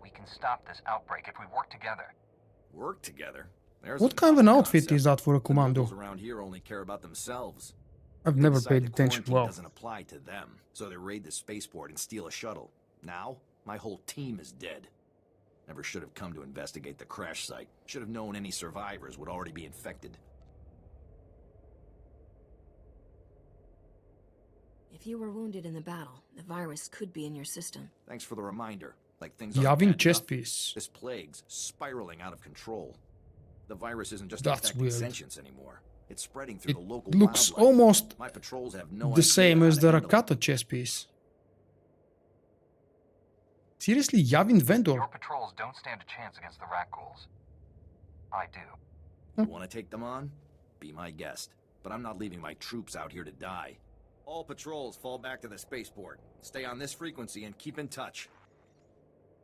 We can stop this outbreak if we work together. Work together? There's What kind of an outfit is that for a commando? The around here only care about themselves. I've never Decided paid attention quarantine well. Doesn't apply to them, so they raid the spaceport and steal a shuttle. Now, my whole team is dead. Never should have come to investigate the crash site. Should have known any survivors would already be infected. If you were wounded in the battle, the virus could be in your system. Thanks for the reminder. Like things Yavin aren't bad chest enough, piece. This plague's spiraling out of control. The virus isn't just That's infecting weird. sentients anymore. It's spreading through It the local looks wildlife. almost My patrols have no the idea same how as to the handle it. Rakata chess piece. Seriously, Yavin Vendor. Your patrols don't stand a chance against the rat ghouls. I do. You want to take them on? Be my guest. But I'm not leaving my troops out here to die. All patrols fall back to the spaceport. Stay on this frequency and keep in touch.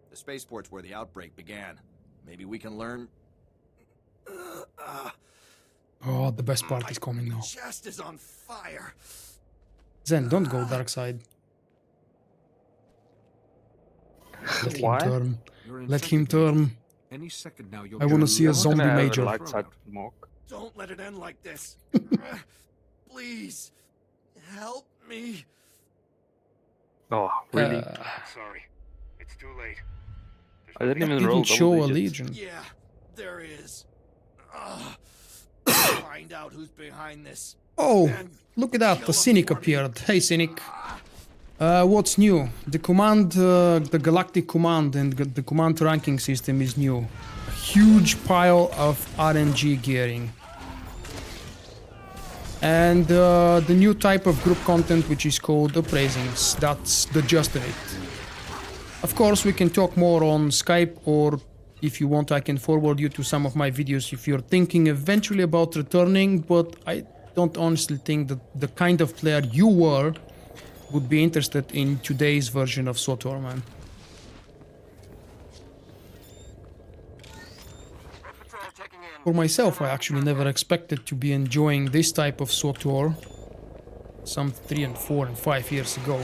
The spaceport's where the outbreak began. Maybe we can learn... Oh, the best part is coming now. Chest is on fire. Zen, don't go dark side. Let him Why? turn. Let him turn. Any second now, you're I want to see a zombie major. Light side mark. Don't let it end like this. Please. Help me. Oh, really? Sorry. It's too late. I didn't even Didn't roll show double a digits. legion. Yeah, there is. Find out who's behind this. Oh, look at that. The Cynic appeared. Hey, Cynic. What's new? The command, the galactic command and the command ranking system is new. A huge pile of RNG gearing. And the new type of group content, which is called Uprisings. That's the gist of it. Of course, we can talk more on Skype, or if you want, I can forward you to some of my videos if you're thinking eventually about returning, but I don't honestly think that the kind of player you were would be interested in today's version of SWTOR, man. For myself, I actually never expected to be enjoying this type of SWTOR some 3 and 4 and 5 years ago.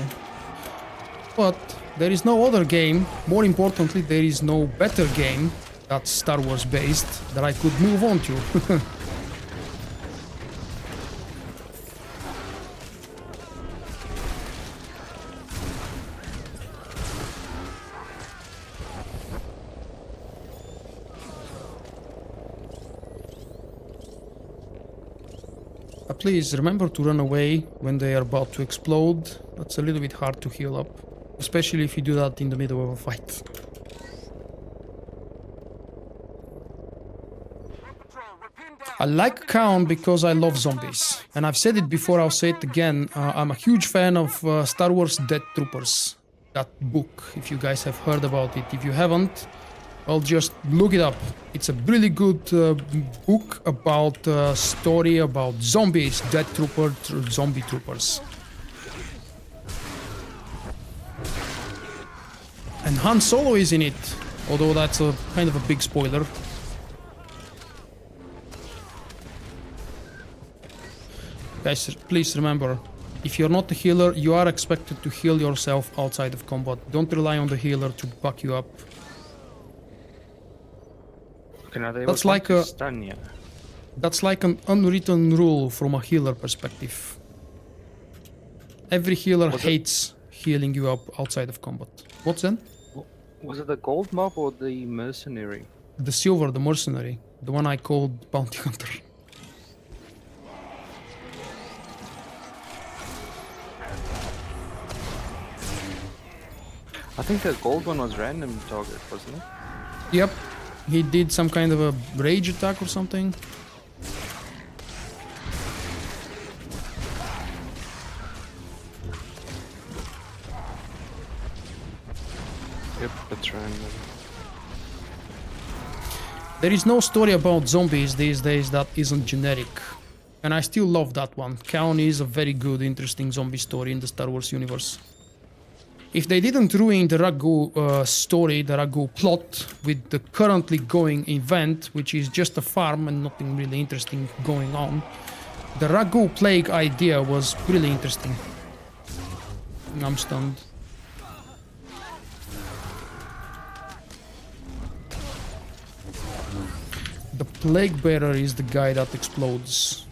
But there is no other game, more importantly, there is no better game that's Star Wars based that I could move on to. Please remember to run away when they are about to explode. That's a little bit hard to heal up, especially if you do that in the middle of a fight. I like Kaon because I love zombies, and I've said it before, I'll say it again. I'm a huge fan of Star Wars Dead Troopers, that book, if you guys have heard about it. If you haven't, well, just look it up. It's a really good book about story about zombies, Dead zombie troopers. And Han Solo is in it, although that's a kind of a big spoiler. Guys, please remember, if you're not a healer, you are expected to heal yourself outside of combat. Don't rely on the healer to back you up. That's like a that's like an unwritten rule from a healer perspective. Every healer hates healing you up outside of combat. What's that? Was it the gold mob or the mercenary? The silver, the mercenary, the one I called bounty hunter. I think the gold one was random target, wasn't it? Yep. He did some kind of a rage attack or something. Yep, that's random. There is no story about zombies these days that isn't generic. And I still love that one. Kaon is a very good, interesting zombie story in the Star Wars universe. If they didn't ruin the Ragu story, the Ragu plot, with the currently going event, which is just a farm and nothing really interesting going on, the Ragu plague idea was really interesting. I'm stunned. The plague bearer is the guy that explodes.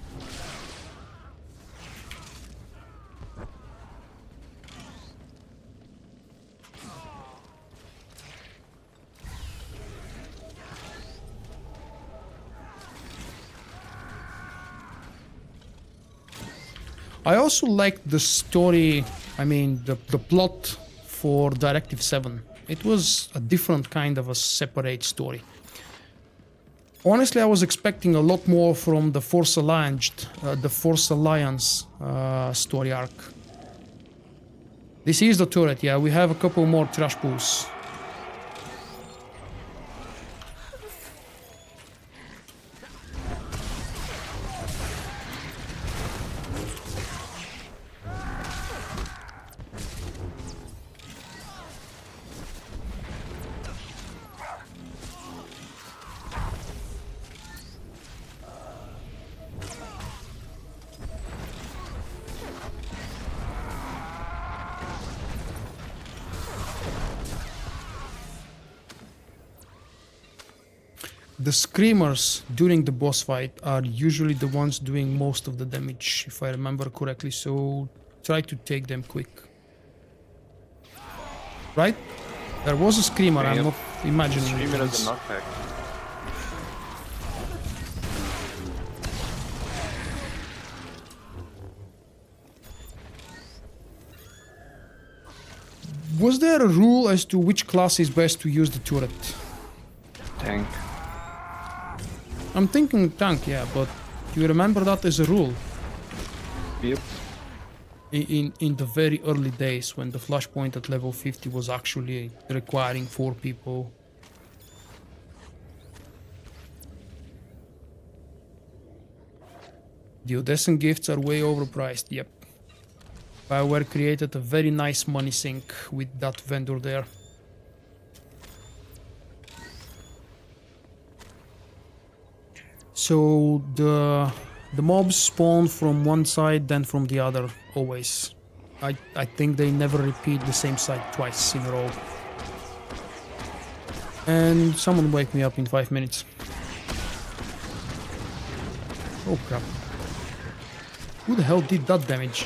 I also liked the story, I mean the plot for Directive 7. It was a different kind of a separate story. Honestly, I was expecting a lot more from the Force Alliance story arc. This is the turret, yeah, we have a couple more trash pools. The screamers during the boss fight are usually the ones doing most of the damage, if I remember correctly, so try to take them quick. Right? There was a screamer, I'm not imagining it. Screamer as a knockback. Was there a rule as to which class is best to use the turret? Tank. I'm thinking tank, yeah, but do you remember that as a rule? Yep. In the very early days when the Flashpoint at level 50 was actually requiring 4 people. The Odessan gifts are way overpriced, yep. BioWare created a very nice money sink with that vendor there. So the mobs spawn from one side, then from the other, always. I think they never repeat the same side twice in a row. And someone wake me up in 5 minutes. Oh crap. Who the hell did that damage?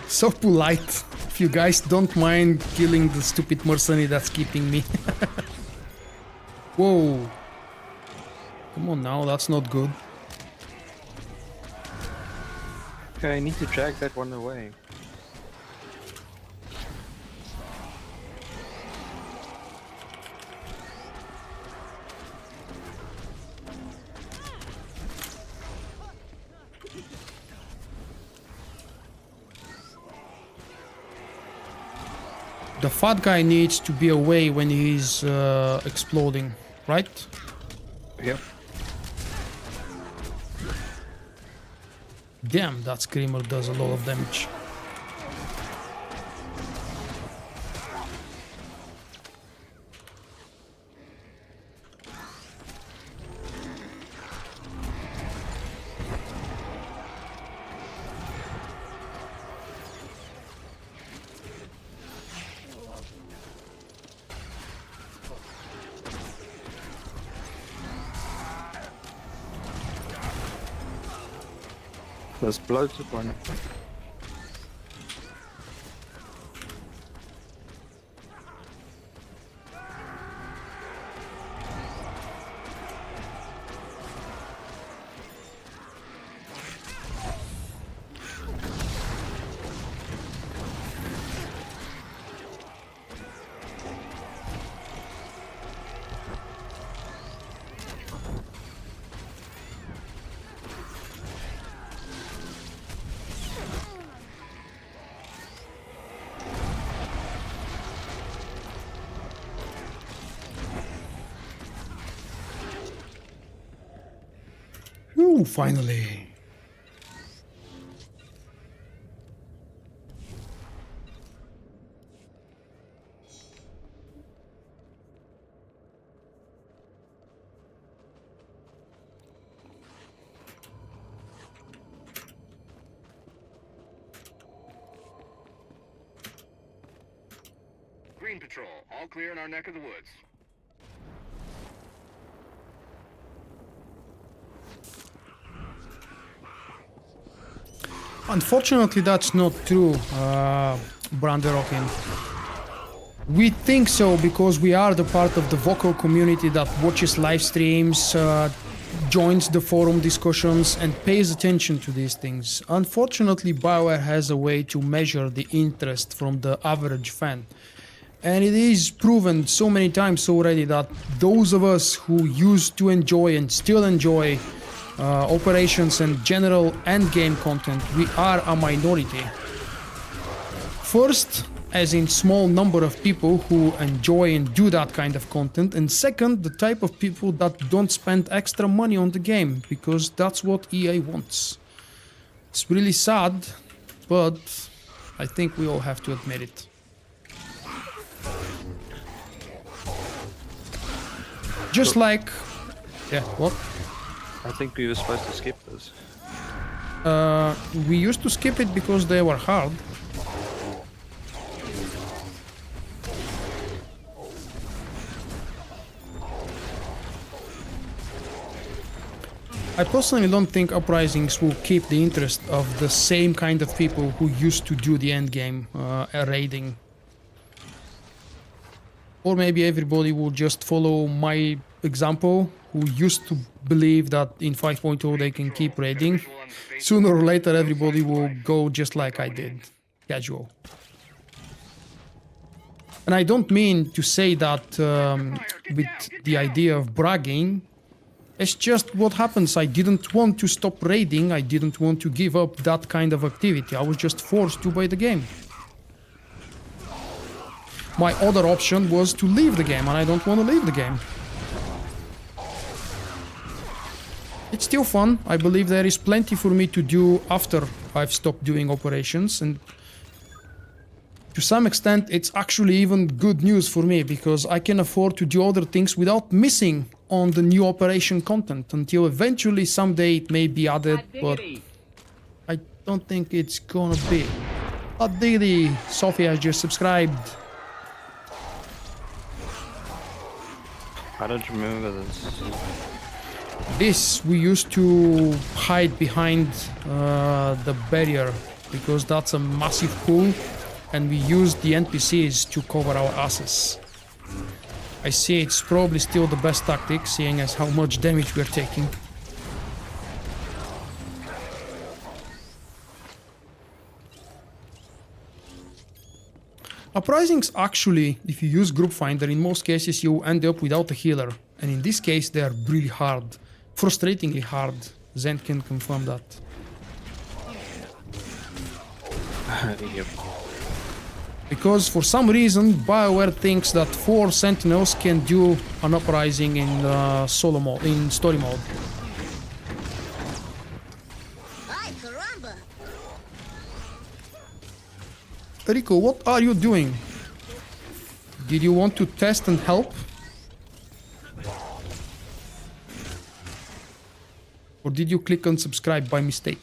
So polite. If you guys don't mind killing the stupid mercenary that's keeping me. Whoa. Come on now, that's not good. Okay, I need to drag that one away. The fat guy needs to be away when he's exploding, right? Yep. Damn, that screamer does a lot of damage. There's bloated one. Ooh, finally. Green Patrol, all clear in our neck of the woods. Unfortunately, that's not true, Branderokin. We think so because we are the part of the Vulkk community that watches live streams, joins the forum discussions, and pays attention to these things. Unfortunately, BioWare has a way to measure the interest from the average fan. And it is proven so many times already that those of us who used to enjoy and still enjoy operations and general endgame content, we are a minority. First, as in small number of people who enjoy and do that kind of content, and second, the type of people that don't spend extra money on the game, because that's what EA wants. It's really sad, but I think we all have to admit it. Just like... Yeah, what? I think we were supposed to skip this. We used to skip it because they were hard. I personally don't think Uprisings will keep the interest of the same kind of people who used to do the endgame raiding. Or maybe everybody will just follow my example, who used to believe that in 5.0 they can keep raiding. Sooner or later everybody will go just like I did, casual. And I don't mean to say that with the idea of bragging. It's just what happens. I didn't want to stop raiding, I didn't want to give up that kind of activity. I was just forced to by the game. My other option was to leave the game, and I don't want to leave the game. It's still fun. I believe there is plenty for me to do after I've stopped doing operations, and to some extent it's actually even good news for me, because I can afford to do other things without missing on the new operation content, until eventually someday it may be added, but I don't think it's gonna be. Oh, diggity, Sophie has just subscribed. I don't remember this. This we used to hide behind the barrier, because that's a massive pool, and we used the NPCs to cover our asses. I see it's probably still the best tactic, seeing as how much damage we're taking. Uprisings actually, if you use Group Finder, in most cases you end up without a healer. And in this case they are really hard. Frustratingly hard. Zen can confirm that. Yep. Because for some reason BioWare thinks that 4 Sentinels can do an Uprising in solo mode, in story mode. Rico, what are you doing? Did you want to test and help? Or did you click unsubscribe by mistake?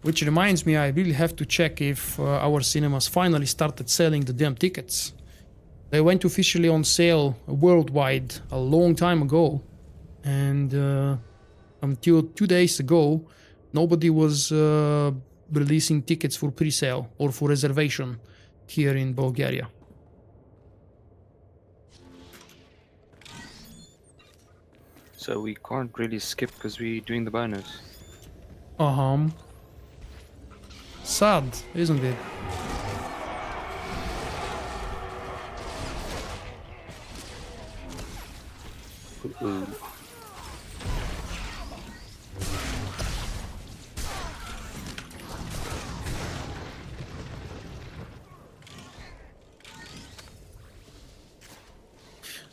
Which reminds me, I really have to check if our cinemas finally started selling the damn tickets. They went officially on sale worldwide a long time ago. And until 2 days ago, nobody was releasing tickets for pre-sale or for reservation here in Bulgaria. So we can't really skip because we're doing the bonus. Sad, isn't it?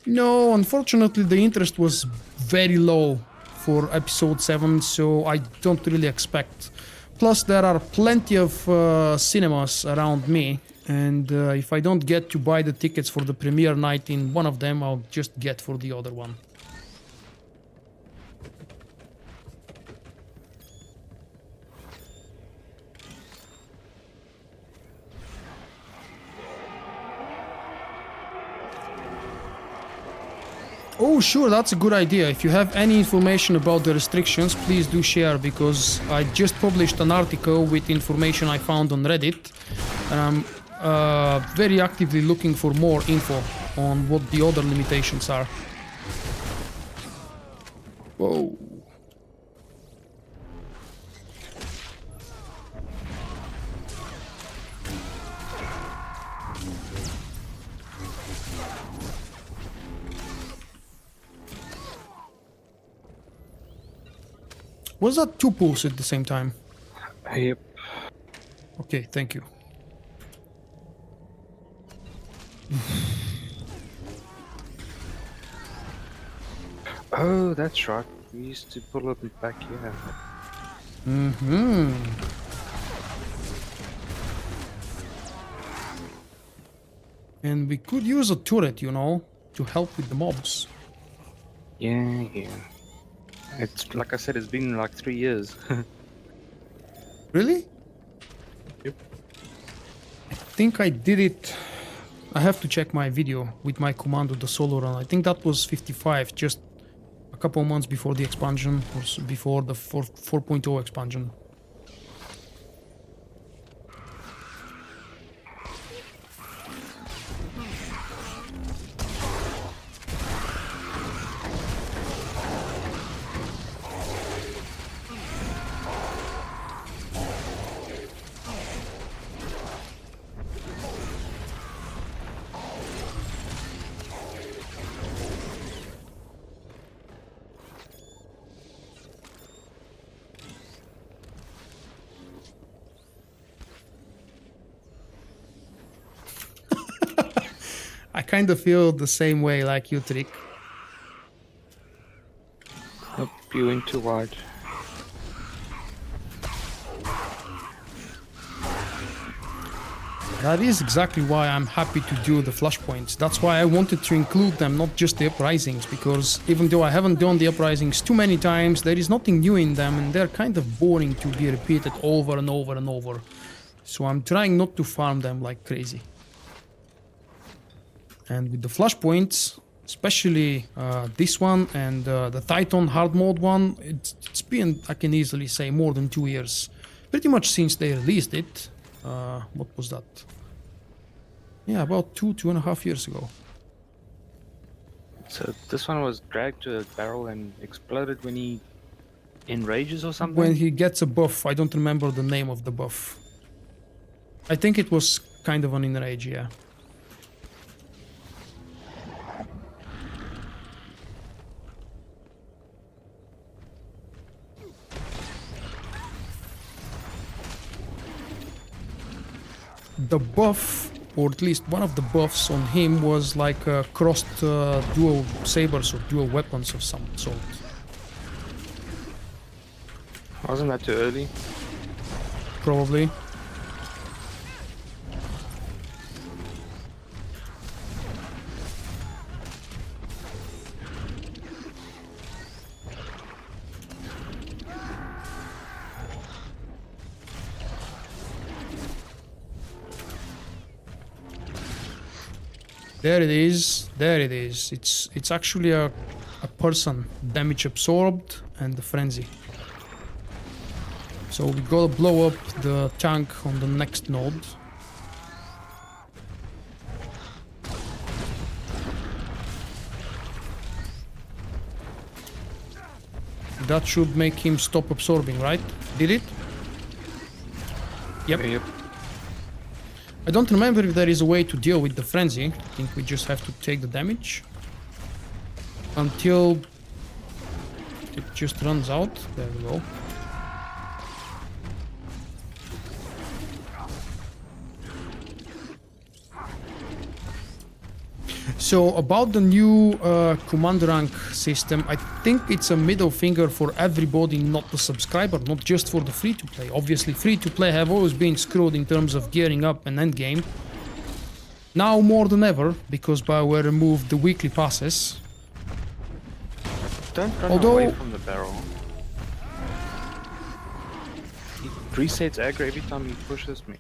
No, unfortunately the interest was very low for episode 7, so I don't really expect. Plus there are plenty of cinemas around me, and if I don't get to buy the tickets for the premiere night in one of them, I'll just get for the other one. Oh, sure, that's a good idea. If you have any information about the restrictions, please do share, because I just published an article with information I found on Reddit, and I'm very actively looking for more info on what the other limitations are. Whoa. Was that 2 pulls at the same time? Yep. Okay, thank you. Oh, that's right. We used to pull up and back here. And we could use a turret, you know, to help with the mobs. Yeah. It's like I said, it's been like 3 years. Really? Yep. I think I did it. I have to check my video with my commando, the solo run. I think that was 55, just a couple months before the expansion, or before the 4.0 expansion. I kind of feel the same way like you, Trick. Nope, you went too wide. That is exactly why I'm happy to do the Flashpoints. That's why I wanted to include them, not just the Uprisings, because even though I haven't done the Uprisings too many times, there is nothing new in them, and they're kind of boring to be repeated over and over and over. So I'm trying not to farm them like crazy. And with the Flashpoints, especially this one and the Tython hard mode one, it's been, I can easily say, more than 2 years. Pretty much since they released it. What was that? Yeah, about 2.5 years ago. So this one was dragged to a barrel and exploded when he enrages or something? When he gets a buff, I don't remember the name of the buff. I think it was kind of an enrage, yeah. The buff, or at least one of the buffs on him, was like crossed dual sabers or dual weapons of some sort. Wasn't that too early? Probably. There it is. There it is. It's actually a person. Damage absorbed and the frenzy. So we gotta blow up the tank on the next node. That should make him stop absorbing, right? Did it? Yep. I don't remember if there is a way to deal with the frenzy. I think we just have to take the damage until it just runs out. There we go. So about the new commander rank system, I think it's a middle finger for everybody, not the subscriber, not just for the free-to-play. Obviously, free-to-play have always been screwed in terms of gearing up and endgame. Now more than ever, because BioWare removed the weekly passes. Don't run away from the barrel. He resets aggro every time he pushes me.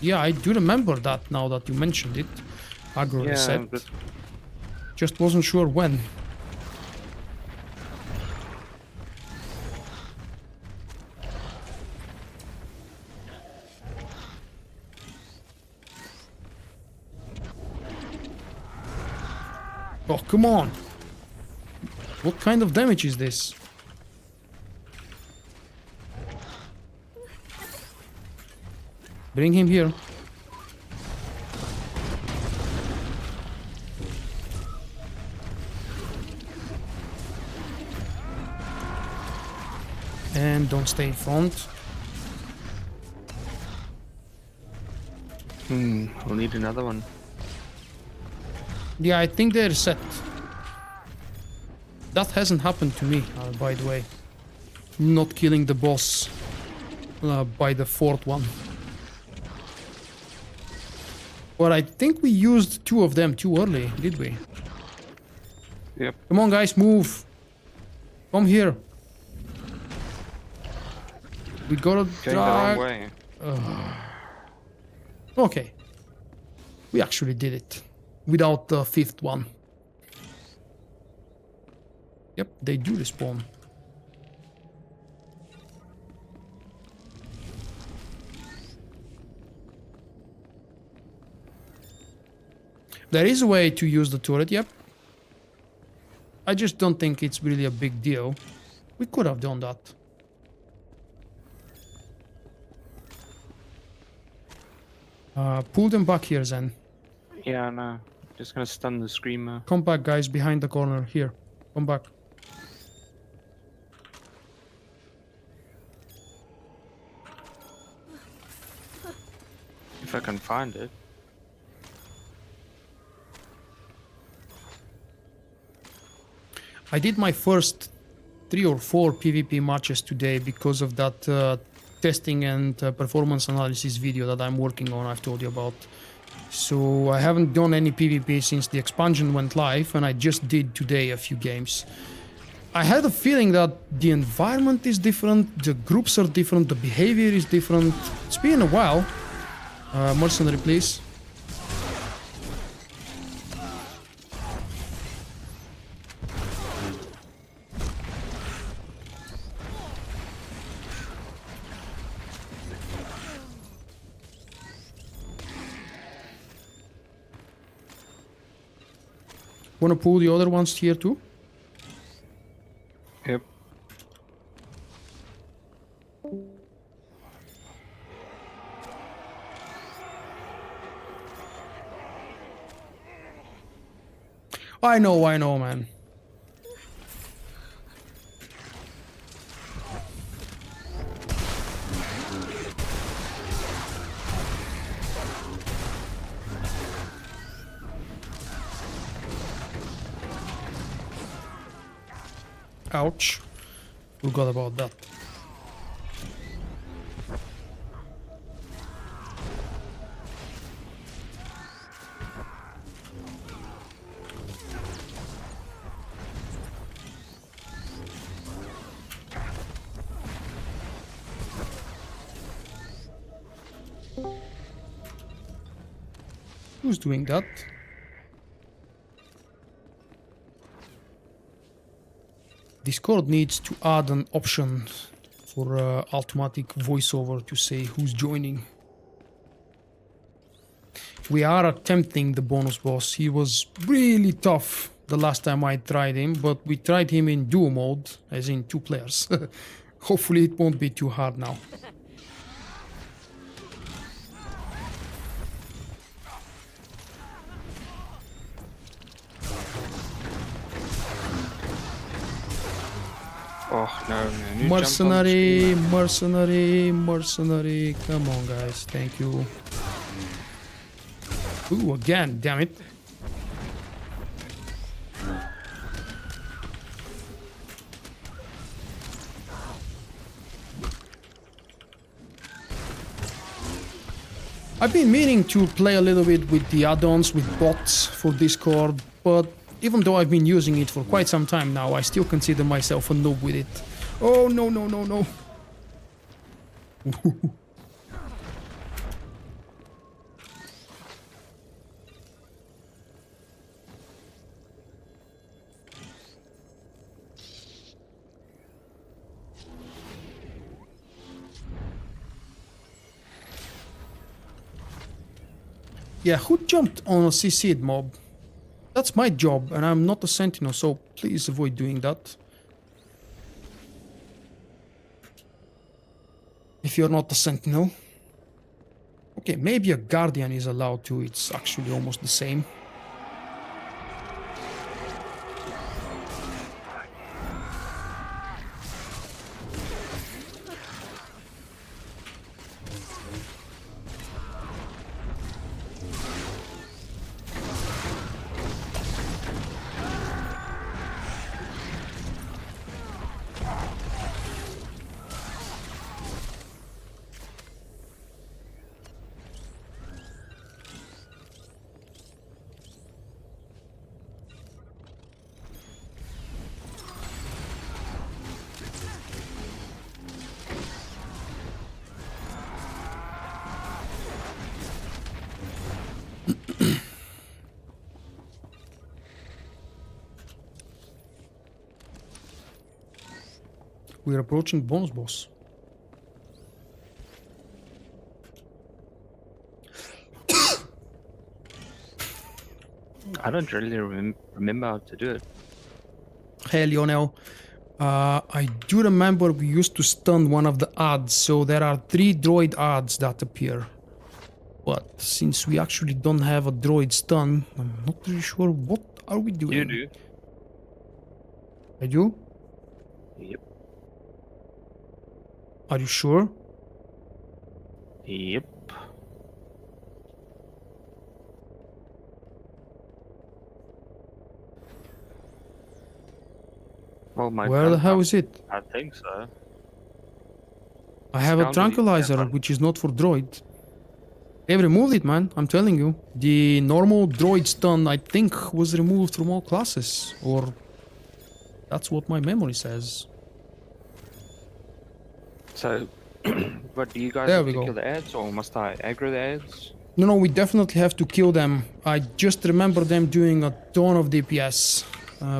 Yeah, I do remember that now that you mentioned it. Aggro reset. But just wasn't sure when. Oh, come on! What kind of damage is this? Bring him here. And don't stay in front. We'll need another one. Yeah, I think they're set. That hasn't happened to me, by the way. Not killing the boss by the fourth one. But I think we used two of them too early, did we? Yep. Come on, guys, move. Come here. We gotta Going the wrong way. Okay. We actually did it. Without the fifth one. Yep, they do respawn. There is a way to use the turret, yep. I just don't think it's really a big deal. We could have done that. Pull them back here, Zen. Yeah, no. Just gonna stun the screamer. Come back, guys, behind the corner. Here. Come back. If I can find it. I did my first 3 or 4 PvP matches today because of that testing and performance analysis video that I'm working on, I've told you about. So I haven't done any PvP since the expansion went live, and I just did today a few games. I had a feeling that the environment is different, the groups are different, the behavior is different. It's been a while. Mercenary, please. Wanna pull the other ones here too? Yep. I know, man. Ouch. Forgot about that. Who's doing that? Discord needs to add an option for automatic voiceover to say who's joining. We are attempting the bonus boss. He was really tough the last time I tried him, but we tried him in duo mode, as in 2 players. Hopefully it won't be too hard now. Oh no, no. Mercenary, mercenary, mercenary. Come on, guys. Thank you. Ooh, again, damn it. I've been meaning to play a little bit with the add-ons, with bots for Discord, but even though I've been using it for quite some time now, I still consider myself a noob with it. Oh, no, no, no, no. Yeah, who jumped on a CC'd mob? That's my job, and I'm not a Sentinel, so please avoid doing that. If you're not a Sentinel. Okay, maybe a Guardian is allowed to, it's actually almost the same. We're approaching bonus boss. I don't really remember how to do it. Hey, Lionel. I do remember we used to stun one of the adds, so there are 3 droid adds that appear. But since we actually don't have a droid stun, I'm not really sure what are we doing. You do. I do? Yep. Are you sure? Yep. Well, Where the hell is it? I think so. I have a Scoundrel, tranquilizer, yeah, which is not for droid. They've removed it, man. I'm telling you. The normal droid stun, I think, was removed from all classes. Or that's what my memory says. So, what do you guys There have we to go. kill the ads, or must I aggro the ads? No, we definitely have to kill them. I just remember them doing a ton of DPS.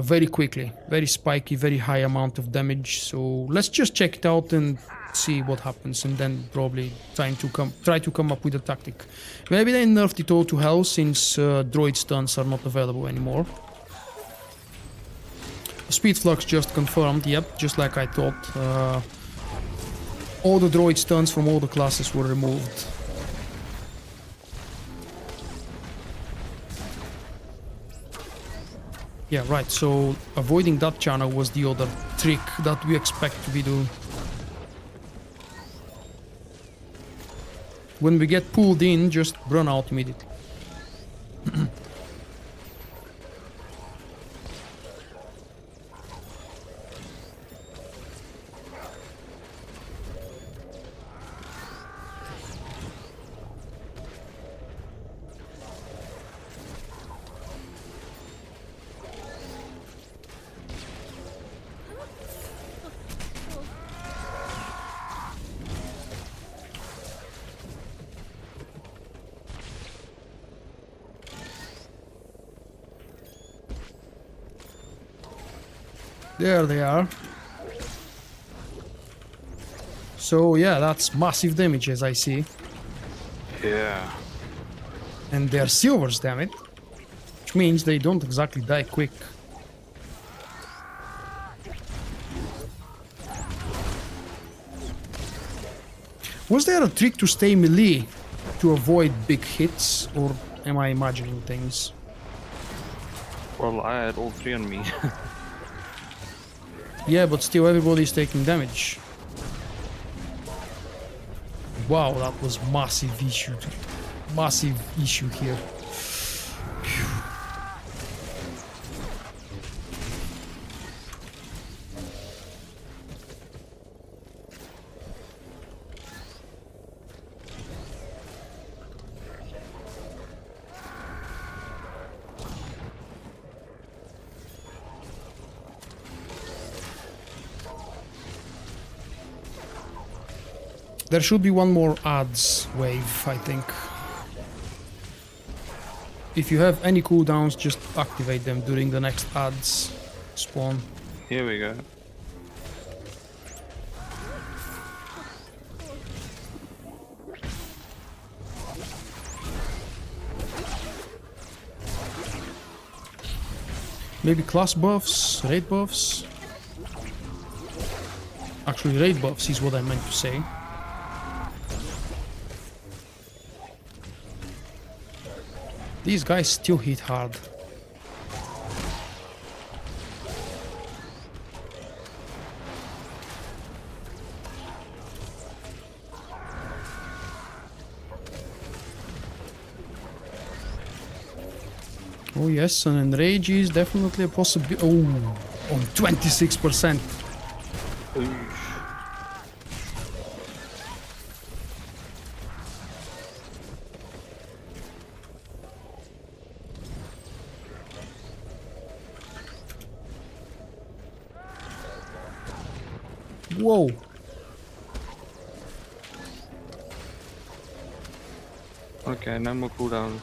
Very quickly. Very spiky, very high amount of damage. So let's just check it out and see what happens, and then probably try to come up with a tactic. Maybe they nerfed it all to hell since droid stuns are not available anymore. Speed flux just confirmed, yep, just like I thought. All the droid stuns from all the classes were removed. Yeah, right, so avoiding that channel was the other trick that we expect to be doing. When we get pulled in, just run out immediately. There they are. So yeah, that's massive damage as I see. Yeah. And they're silvers, damn it. Which means they don't exactly die quick. Was there a trick to stay melee to avoid big hits, or am I imagining things? Well, I had all three on me. Yeah, but still everybody's taking damage. Wow, that was massive issue. Massive issue here. There should be one more ads wave, I think. If you have any cooldowns, just activate them during the next ads spawn. Here we go. Maybe class buffs, raid buffs. Actually, raid buffs is what I meant to say. These guys still hit hard. Oh yes, an enrage is definitely a possibility. Oh, on 26%. Whoa. Okay, no more cooldowns.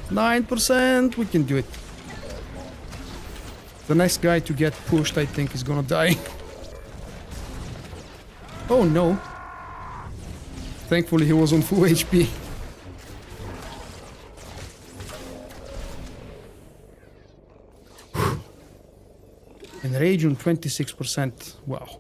9%, we can do it. The next guy to get pushed, I think, is gonna die. Oh no. Thankfully he was on full HP. And rage on 26%. Wow.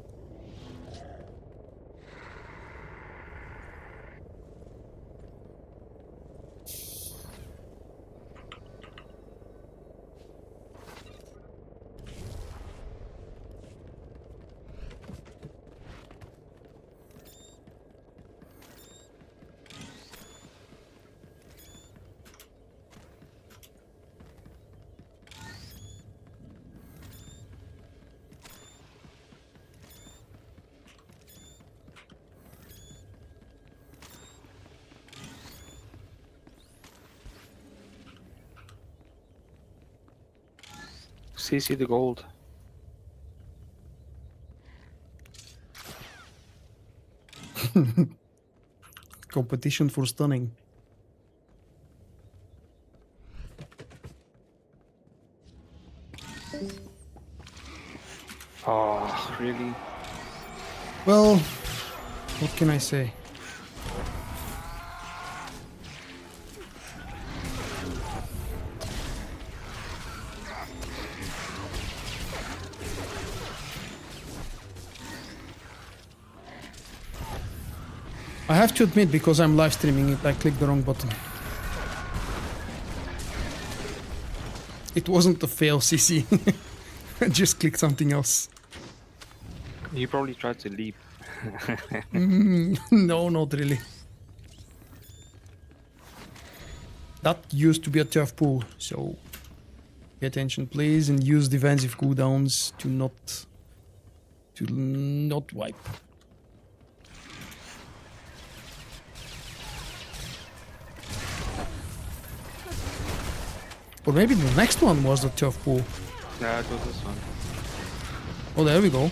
CC the gold. Competition for stunning. Oh, really? Well, what can I say? I have to admit, because I'm live streaming it, I clicked the wrong button. It wasn't a fail CC. I just clicked something else. You probably tried to leap. No, not really. That used to be a tough pull, so pay attention please and use defensive cooldowns to not wipe. Or maybe the next one was the tough pull. Yeah, it was this one. Oh, there we go.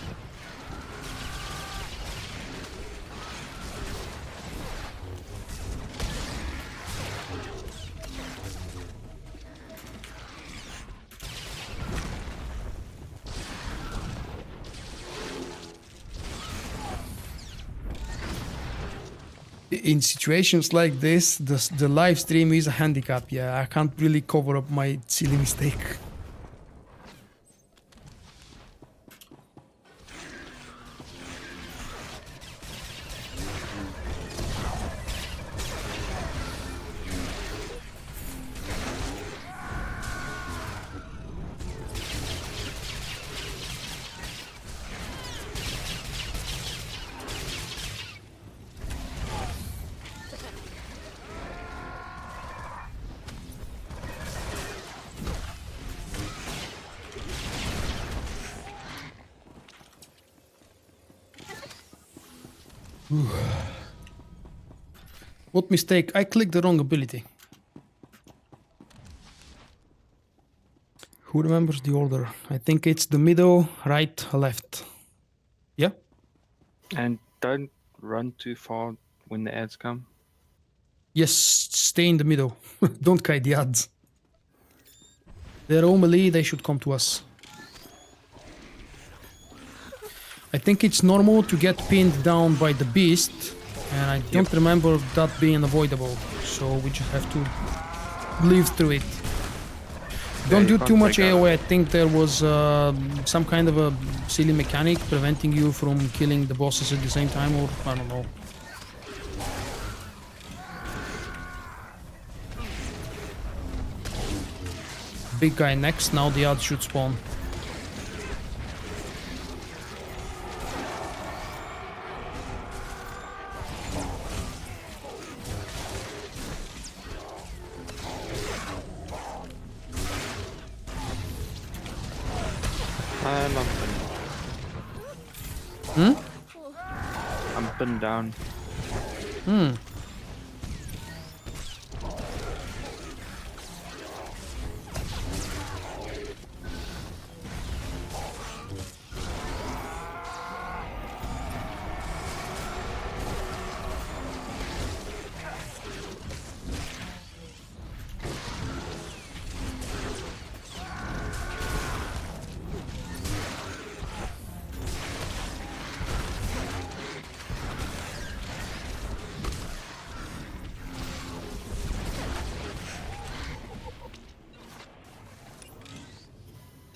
In situations like this, the live stream is a handicap. Yeah, I can't really cover up my silly mistake. What mistake? I clicked the wrong ability. Who remembers the order? I think it's the middle, right, left. Yeah? And don't run too far when the ads come. Yes, stay in the middle. Don't kite the ads. They're all melee, they should come to us. I think it's normal to get pinned down by the beast, and I don't remember that being avoidable, so we just have to live through it. Don't do too much AoE. I think there was some kind of a silly mechanic preventing you from killing the bosses at the same time, or I don't know. Big guy next, now the odds should spawn. I'm pinned. I'm pinned down.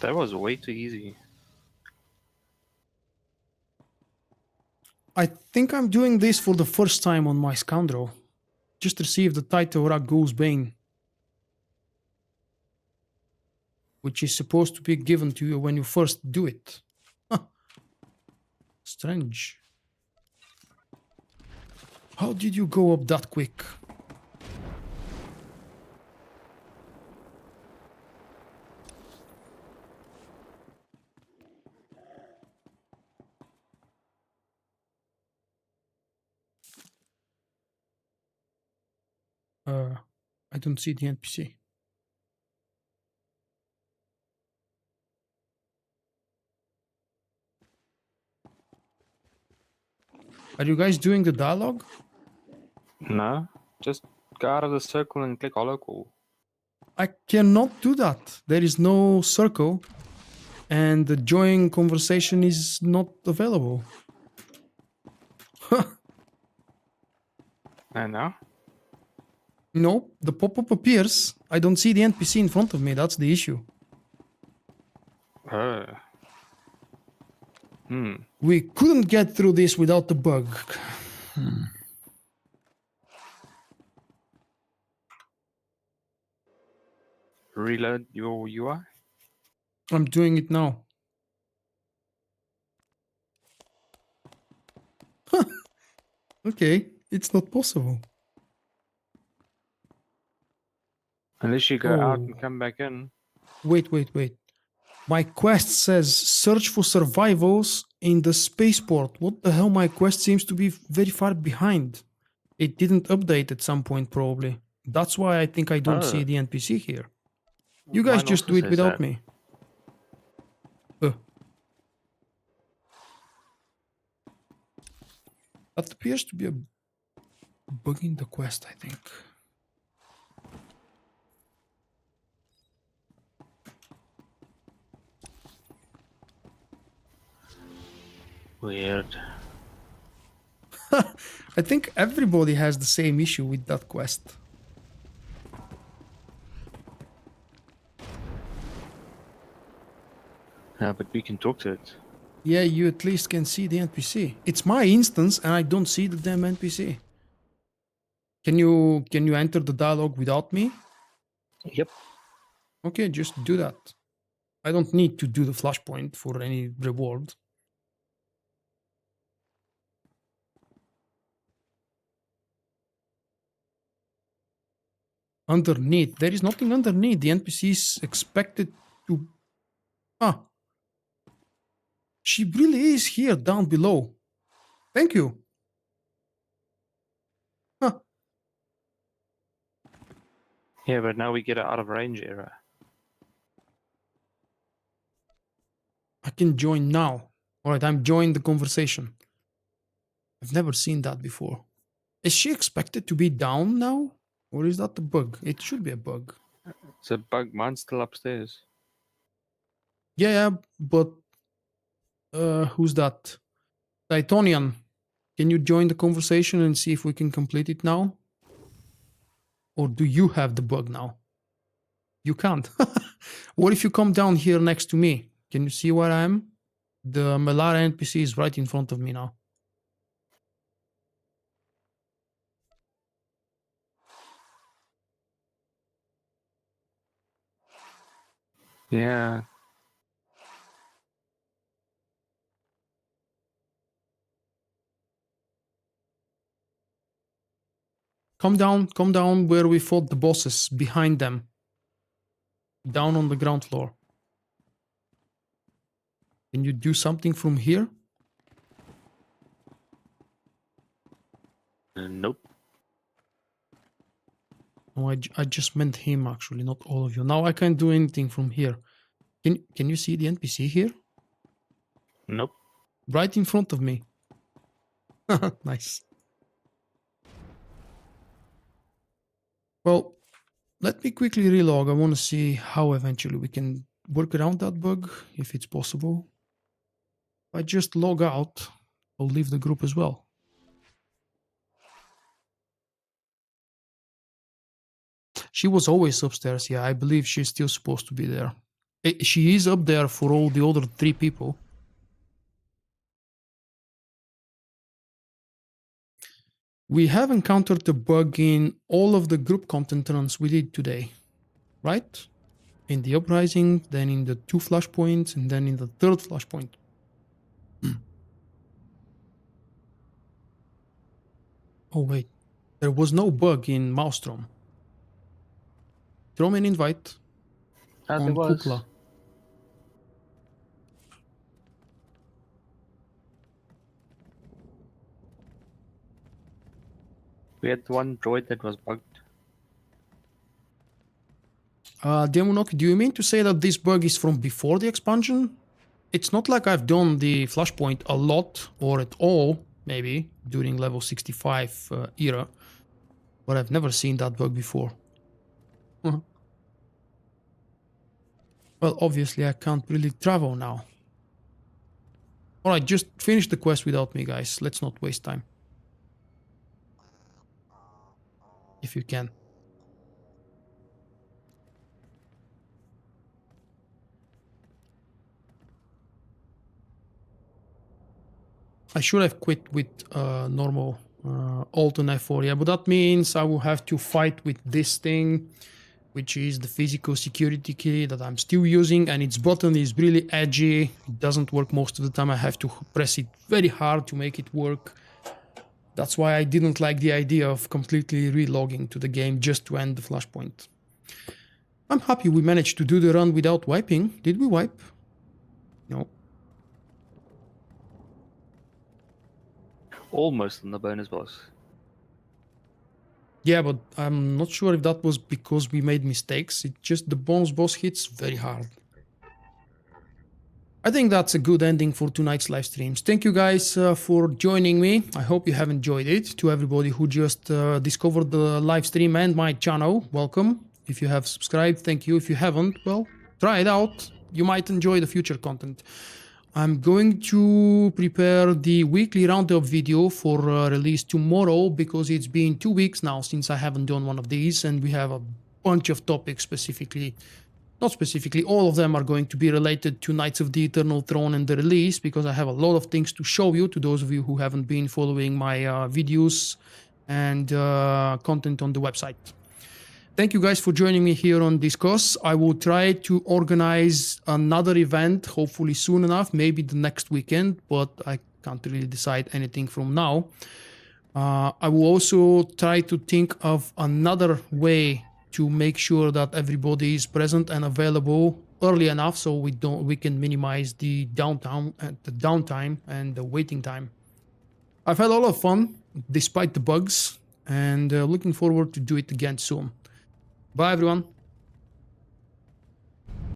That was way too easy. I think I'm doing this for the first time on my Scoundrel. Just received the title Ragu's Bane, which is supposed to be given to you when you first do it. Huh. Strange. How did you go up that quick? I don't see the NPC. Are you guys doing the dialogue? No, just go out of the circle and click hollow call. I cannot do that. There is no circle, and the join conversation is not available. And now? No, the pop-up appears. I don't see the NPC in front of me. That's the issue. We couldn't get through this without the bug. Reload your UI? I'm doing it now. Okay, it's not possible. Unless you go out and come back in. Wait. My quest says search for survivals in the spaceport. What the hell? My quest seems to be very far behind. It didn't update at some point, probably. That's why I think I don't see the NPC here. You guys Mine just also do it says without that. me. That appears to be a bug in the quest, I think. Weird. I think everybody has the same issue with that quest. Yeah, but we can talk to it. Yeah, you at least can see the NPC. It's my instance and I don't see the damn NPC. Can you enter the dialogue without me? Yep. Okay, just do that. I don't need to do the flashpoint for any reward. Underneath. There is nothing underneath. The NPC is expected to... Ah. She really is here down below. Thank you. Huh. Yeah, but now we get an out of range error. I can join now. Alright, I'm joining the conversation. I've never seen that before. Is she expected to be down now? Or is that a bug? It should be a bug. It's a bug. Mine's still upstairs. Yeah, but... who's that? Tythonian. Can you join the conversation and see if we can complete it now? Or do you have the bug now? You can't. What if you come down here next to me? Can you see where I am? The Melara NPC is right in front of me now. Yeah. Come down where we fought the bosses, behind them. Down on the ground floor. Can you do something from here? Nope. No, I just meant him actually, not all of you. Now I can't do anything from here. Can you see the NPC here? Nope. Right in front of me. Nice. Well, let me quickly relog. I want to see how eventually we can work around that bug, if it's possible. If I just log out, I'll leave the group as well. She was always upstairs, yeah. I believe she's still supposed to be there. She is up there for all the other 3 people. We have encountered a bug in all of the group content runs we did today, right? In the Uprising, then in the 2 Flashpoints, and then in the 3rd Flashpoint. Oh wait, there was no bug in Maelstrom. Throw me an invite on Kukla. We had one droid that was bugged. Demonok, do you mean to say that this bug is from before the expansion? It's not like I've done the Flashpoint a lot or at all, maybe, during level 65 era, but I've never seen that bug before. Well, obviously I can't really travel now. Alright, just finish the quest without me, guys. Let's not waste time. If you can. I should have quit with normal Alt and F4, yeah, but that means I will have to fight with this thing, which is the physical security key that I'm still using, and its button is really edgy. It doesn't work most of the time. I have to press it very hard to make it work. That's why I didn't like the idea of completely relogging to the game just to end the Flashpoint. I'm happy we managed to do the run without wiping. Did we wipe? No. Almost on the bonus boss. Yeah, but I'm not sure if that was because we made mistakes. It's just the bonus boss hits very hard. I think that's a good ending for tonight's live streams. Thank you guys for joining me. I hope you have enjoyed it. To everybody who just discovered the live stream and my channel, welcome. If you have subscribed, thank you. If you haven't, well, try it out. You might enjoy the future content. I'm going to prepare the weekly roundup video for release tomorrow because it's been 2 weeks now since I haven't done one of these, and we have a bunch of topics specifically. Not specifically, all of them are going to be related to Knights of the Eternal Throne and the release, because I have a lot of things to show you, to those of you who haven't been following my videos and content on the website. Thank you guys for joining me here on Discuss. I will try to organize another event, hopefully soon enough, maybe the next weekend, but I can't really decide anything from now. I will also try to think of another way to make sure that everybody is present and available early enough so we can minimize the downtime and the waiting time. I've had a lot of fun despite the bugs, and looking forward to do it again soon. Bye everyone.